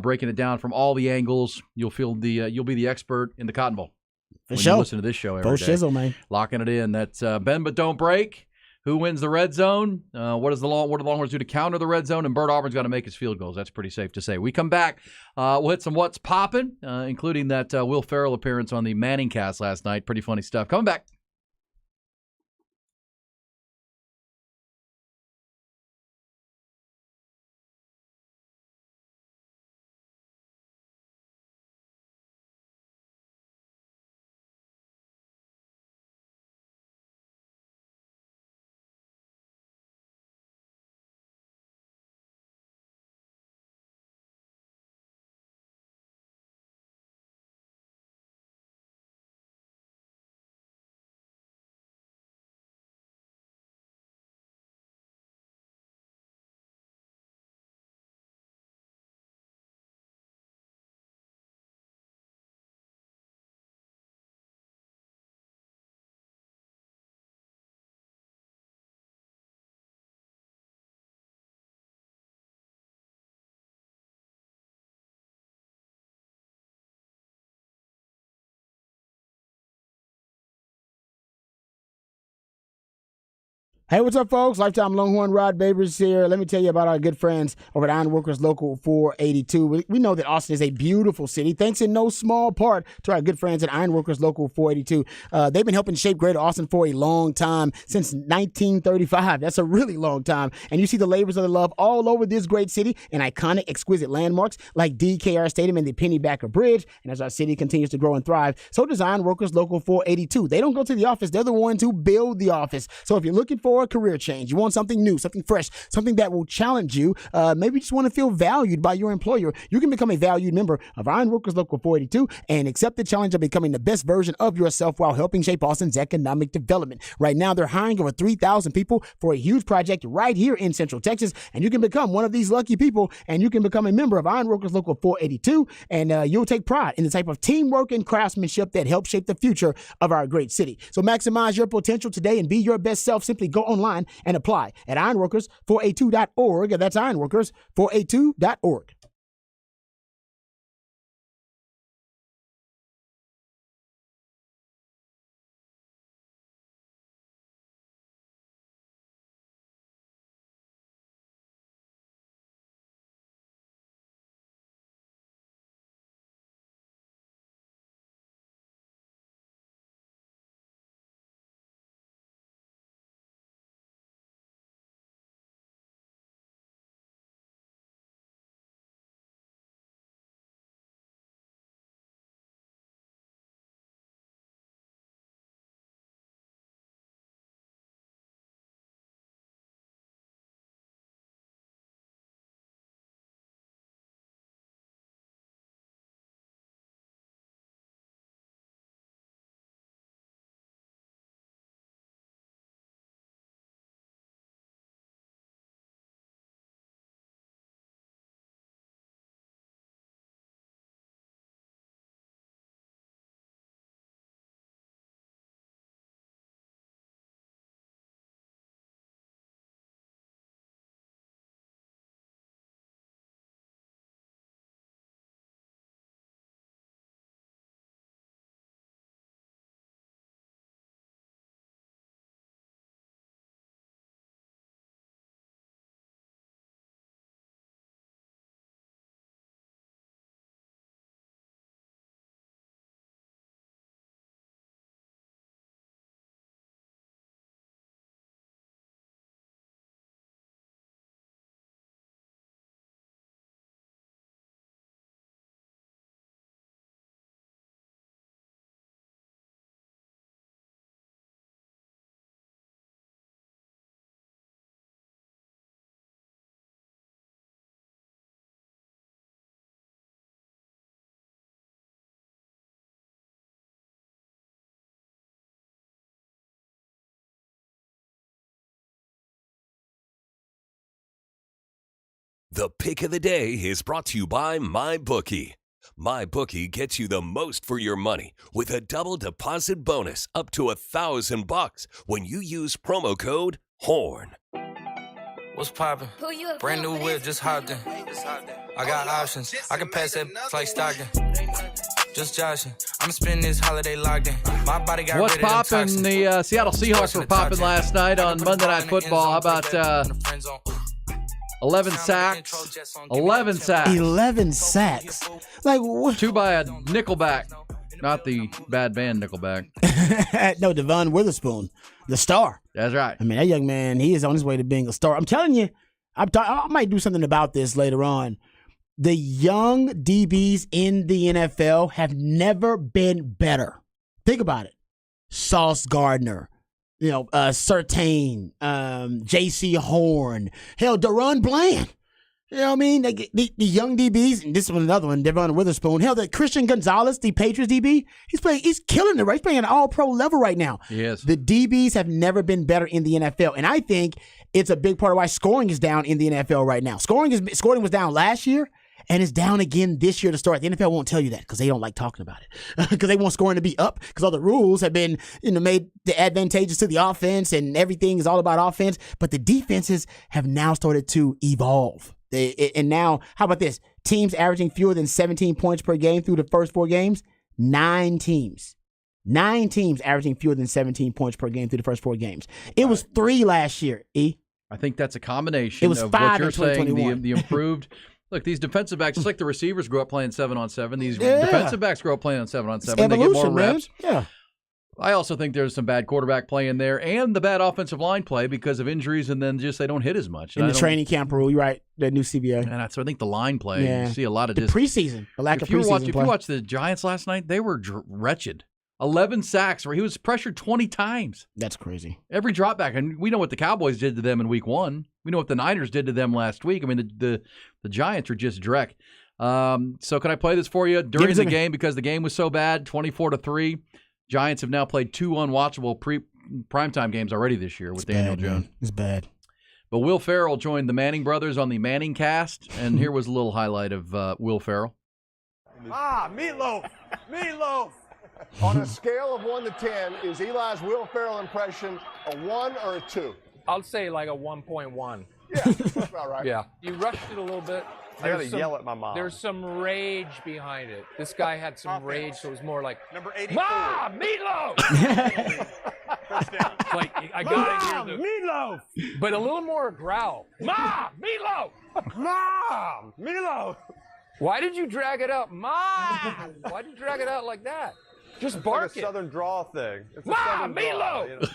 breaking it down from all the angles. You'll be the expert in the Cotton Bowl. For sure. You listen to this show every day. Shizzle, man. Locking it in. That's Bend But Don't Break. Who wins the red zone? What do the Longhorns do to counter the red zone? And Bert Auburn's got to make his field goals. That's pretty safe to say. We come back. We'll hit some what's poppin', including that Will Ferrell appearance on the Manning cast last night. Pretty funny stuff. Coming back. Hey, what's up, folks? Lifetime Longhorn Rod Babers here. Let me tell you about our good friends over at Ironworkers Local 482. We know that Austin is a beautiful city, thanks in no small part to our good friends at Ironworkers Local 482. They've been helping shape Greater Austin for a long time, since 1935. That's a really long time. And you see the labors of the love all over this great city and iconic, exquisite landmarks like DKR Stadium and the Pennybacker Bridge. And as our city continues to grow and thrive, so does Ironworkers Local 482. They don't go to the office. They're the ones who build the office. So if you're looking for a career change, you want something new, something fresh, something that will challenge you, maybe you just want to feel valued by your employer, you can become a valued member of Ironworkers Local 482 and accept the challenge of becoming the best version of yourself while helping shape Austin's economic development. Right now, they're hiring over 3,000 people for a huge project right here in Central Texas, and you can become one of these lucky people, and you can become a member of Ironworkers Local 482, and you'll take pride in the type of teamwork and craftsmanship that helps shape the future of our great city. So maximize your potential today and be your best self. Simply go online and apply at ironworkers482.org. That's ironworkers482.org. The pick of the day is brought to you by MyBookie. MyBookie gets you the most for your money with a double deposit bonus up to $1,000 when you use promo code HORN. What's poppin'? Brand new whip, just hopped in. I got options. I can pass that like Stockton. Just joshing. I'm spending this holiday locked in. My body got What's rid of them popping? toxins. The Seattle Seahawks were popping last night on Monday Night Football. How about 11 sacks? 11 sacks. 11 sacks. Like what? 2 by a Nickelback. Not the bad band Nickelback. No, Devon Witherspoon, the star. That's right. I mean, that young man, he is on his way to being a star. I'm telling you, I might do something about this later on. The young DBs in the NFL have never been better. Think about it. Sauce Gardner, Surtain, J.C. Horn, hell, Deron Bland. You know what I mean? The young DBs, and this is another one, Devon Witherspoon. Hell, the Christian Gonzalez, the Patriots DB, he's killing it, right? He's playing at an all-pro level right now. Yes. The DBs have never been better in the NFL, and I think it's a big part of why scoring is down in the NFL right now. Scoring was down last year, and it's down again this year to start. The NFL won't tell you that because they don't like talking about it. Because they want scoring to be up because all the rules have been made advantageous to the offense, and everything is all about offense. But the defenses have now started to evolve. And now, how about this? Teams averaging fewer than 17 points per game through the first 4 games. 9 teams. 9 teams averaging fewer than 17 points per game through the first 4 games. It was 3 last year, E. I think that's a combination of what you're saying, the improved. Look, these defensive backs, just like the receivers grew up playing 7-on-7, these defensive backs grow up playing on 7-on-7. They get more reps. Man. Yeah. I also think there's some bad quarterback play in there and the bad offensive line play because of injuries and then just they don't hit as much. In the training camp rule, you're right, the new CBA. And so I think the line play, you see a lot of the preseason, the lack of preseason play. If you watch the Giants last night, they were wretched. 11 sacks where he was pressured 20 times. That's crazy. Every drop back. And we know what the Cowboys did to them in week 1. We know what the Niners did to them last week. I mean, the Giants are just dreck. So can I play this for you during the game because the game was so bad, 24-3. Giants have now played 2 unwatchable primetime games already this year with Daniel Jones. Man. It's bad. But Will Ferrell joined the Manning brothers on the Manning cast, and here was a little highlight of Will Ferrell. Meatloaf. On a scale of 1 to 10, is Eli's Will Ferrell impression a 1 or a 2? I'll say like a 1.1. Yeah, that's about right. Yeah. You rushed it a little bit. I gotta yell at my mom. There's some rage behind it. This guy had some rage, so it was more like, number 84. Ma, meatloaf! Like, I gotta hear the meatloaf! But a little more growl. Ma, meatloaf! Mom, meatloaf! Why did you drag it up? Ma! Why did you drag it out like that? Just bark like a southern draw thing. It's a Ma, southern draw, meatloaf!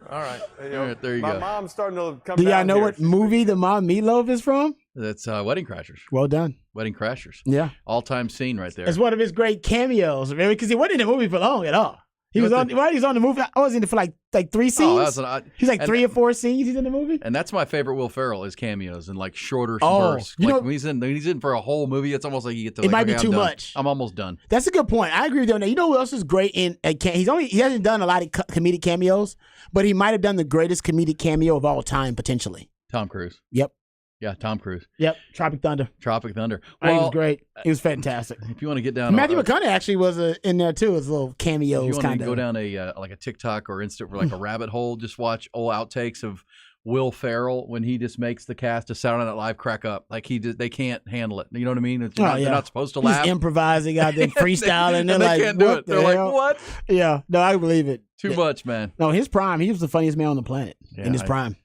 All right. All right, there you my go. mom's starting to come Do y'all down know here. what movie the Mom Meatloaf is from? That's Wedding Crashers. Well done. Wedding Crashers. Yeah. All-time scene right there. It's one of his great cameos, because he wasn't in the movie for long at all. He was on the movie. I was in it for like 3 scenes. He's like 3 or 4 scenes he's in the movie. And that's my favorite Will Ferrell is cameos and like shorter Oh, bursts. you Like know- when he's in for a whole movie. It's almost like you get to. It like, might be okay, too I'm done. much. I'm almost done. That's a good point. I agree with you on that. You know who else is great in? He hasn't done a lot of comedic cameos, but he might have done the greatest comedic cameo of all time potentially. Tom Cruise. Yep. Yeah, Tom Cruise. Yep. Tropic Thunder. Tropic Thunder. He was great. He was fantastic. If you want to get down, Matthew McConaughey actually was in there too. As little if cameos, you want kind to of. go down a TikTok or Insta for like a rabbit hole, just watch old outtakes of Will Ferrell when he just makes the cast of Saturday Night Live crack up. Like they can't handle it. You know what I mean? They're not supposed to laugh. He's improvising out there, freestyling. and they're they like, can't do what it. They're like, what? Yeah, no, I believe it. Too much, man. No, his prime. He was the funniest man on the planet in his prime.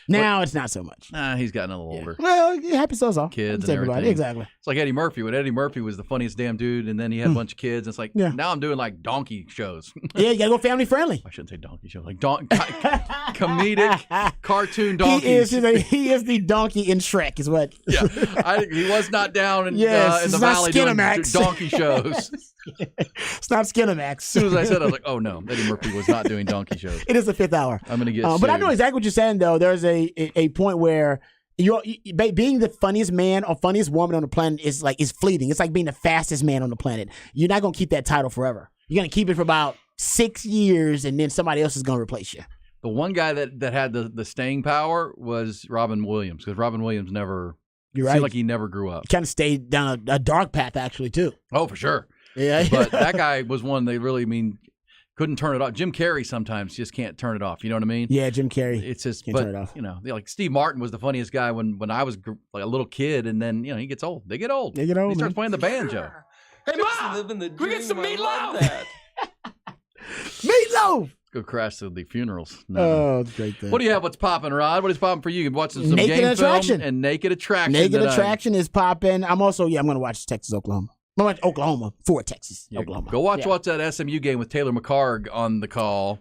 Now it's not so much. Nah, he's gotten a little older. Well, it happens to us all. Kids It's and everybody. everything. Exactly. It's like Eddie Murphy. When Eddie Murphy was the funniest damn dude, and then he had a bunch of kids. It's like, now I'm doing like donkey shows. Yeah, you gotta go family friendly. I shouldn't say donkey show. Like comedic cartoon donkeys. He is the donkey in Shrek, is what. Yeah, he was not down in the it's not valley doing Skinamax. donkey shows. It's not Skinamax. As soon as I said, I was like, oh no, Eddie Murphy was not doing donkey shows. It is the 5th hour. I'm gonna get. But I sued. know exactly what you're saying, though. There's a point where being the funniest man or funniest woman on the planet is fleeting. It's like being the fastest man on the planet. You're not gonna keep that title forever. You're gonna keep it for about 6 years, and then somebody else is gonna replace you. The one guy that had the staying power was Robin Williams, because Robin Williams never. You're seemed right. like he never grew up. Kind of stayed down a dark path, actually, too. Oh, for sure. Yeah. But that guy was one they really couldn't turn it off. Jim Carrey sometimes just can't turn it off. You know what I mean? Yeah, Jim Carrey. It's just, can't but turn it off. you know, like Steve Martin was the funniest guy when I was like a little kid, and then he gets old. They get old. They get old. He starts man. playing the banjo. Hey, Mom, can we get some meatloaf? Meatloaf. Go crash to the funerals. Oh, it's great thing. What do you have? What's popping, Rod? What is popping for you? You watching some Naked game Attraction. film and Naked Attraction. Naked tonight. Attraction is popping. I'm also, I'm going to watch Texas, Oklahoma. I'm going to watch Oklahoma for Texas, Yeah, Oklahoma. Go watch that SMU game with Taylor McCarg on the call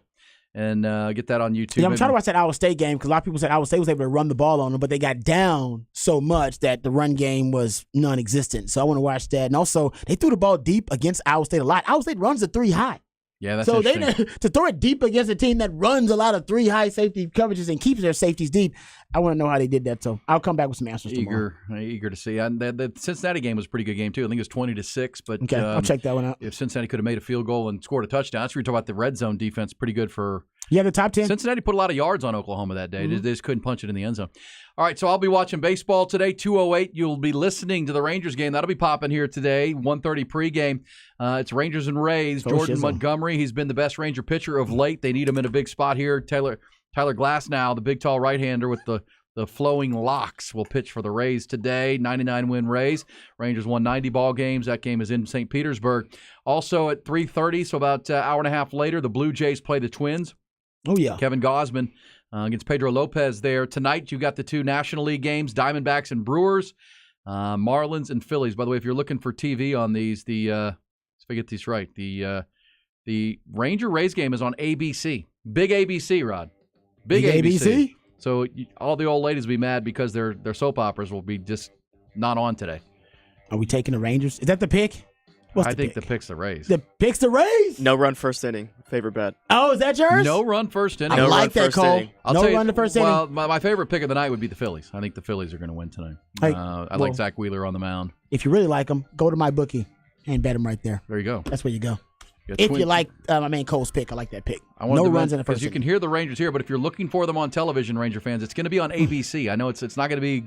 and get that on YouTube. Yeah, I'm trying to watch that Iowa State game because a lot of people said Iowa State was able to run the ball on them, but they got down so much that the run game was non-existent. So I want to watch that. And also, they threw the ball deep against Iowa State a lot. Iowa State runs the 3 high. Yeah, that's so interesting. to throw it deep against a team that runs a lot of 3 high safety coverages and keeps their safeties deep, I want to know how they did that. So I'll come back with some answers tomorrow. Eager to see. And the Cincinnati game was a pretty good game too. I think it was 20-6. But Okay, I'll check that one out. If Cincinnati could have made a field goal and scored a touchdown, that's where you're talking about the red zone defense. Pretty good for. Yeah, the top 10. Cincinnati put a lot of yards on Oklahoma that day. Mhm. They just couldn't punch it in the end zone. All right, so I'll be watching baseball today, 2:08. You'll be listening to the Rangers game. That'll be popping here today, 1:30 pregame. It's Rangers and Rays. Go Jordan Shizzle. Montgomery, he's been the best Ranger pitcher of late. They need him in a big spot here. Tyler Glasnow, the big, tall right-hander with the flowing locks, will pitch for the Rays today. 99-win Rays. Rangers won 90 ball games. That game is in St. Petersburg. Also at 3:30, so about an hour and a half later, the Blue Jays play the Twins. Oh, yeah. Kevin Gausman against Pedro Lopez there. Tonight, you got the 2 National League games, Diamondbacks and Brewers, Marlins and Phillies. By the way, if you're looking for TV on these, let's get these right. The Ranger-Rays game is on ABC. Big ABC, Rod. Big ABC. So all the old ladies will be mad because their soap operas will be just not on today. Are we taking the Rangers? Is that the pick? What's I the think pick? the pick's the Rays. The pick's the Rays? No run first inning. Favorite bet. Oh, is that yours? No run first inning. I like that, Cole. No run the first inning. Well, my favorite pick of the night would be the Phillies. I think the Phillies are going to win tonight. Hey, I like Zach Wheeler on the mound. If you really like them, go to my bookie and bet them right there. There you go. That's where you go. Yeah, If you like my man Cole's pick, I like that pick. I wanted No to runs in the because first you inning. can hear the Rangers here, but if you're looking for them on television, Ranger fans, it's going to be on ABC. I know it's not going to be,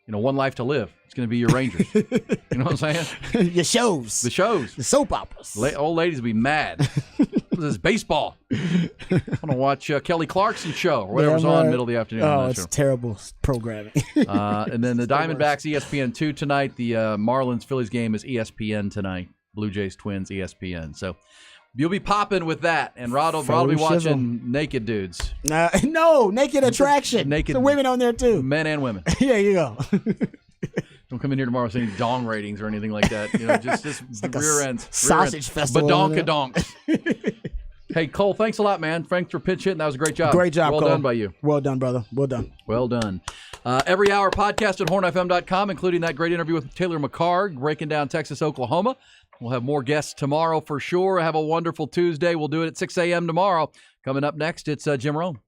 One Life to Live. It's going to be your Rangers. You know what I'm saying? Your shows. The shows. The soap operas. Old ladies will be mad. This is baseball. I want to watch Kelly Clarkson's show or whatever's Yeah, on right. middle of the afternoon. Oh, I'm not it's sure. terrible programming. And then the Diamondbacks, ESPN2 tonight. The Marlins-Phillies game is ESPN tonight. Blue Jays, Twins, ESPN. So you'll be popping with that. And Rod will be Faux watching naked dudes. No, Naked Attraction. Naked Some women on there, too. Men and women. Yeah, you go. Don't come in here tomorrow saying dong ratings or anything like that. Just like a rear ends. sausage festival. Badonkadonks. Hey, Cole, thanks a lot, man. Thanks for pinch hitting. That was a great job. Great job, Well Cole. done by you. Well done, brother. Well done. Well done. Every hour podcast at hornfm.com, including that great interview with Taylor McCarg, breaking down Texas, Oklahoma. We'll have more guests tomorrow for sure. Have a wonderful Tuesday. We'll do it at 6 a.m. tomorrow. Coming up next, it's Jim Rome.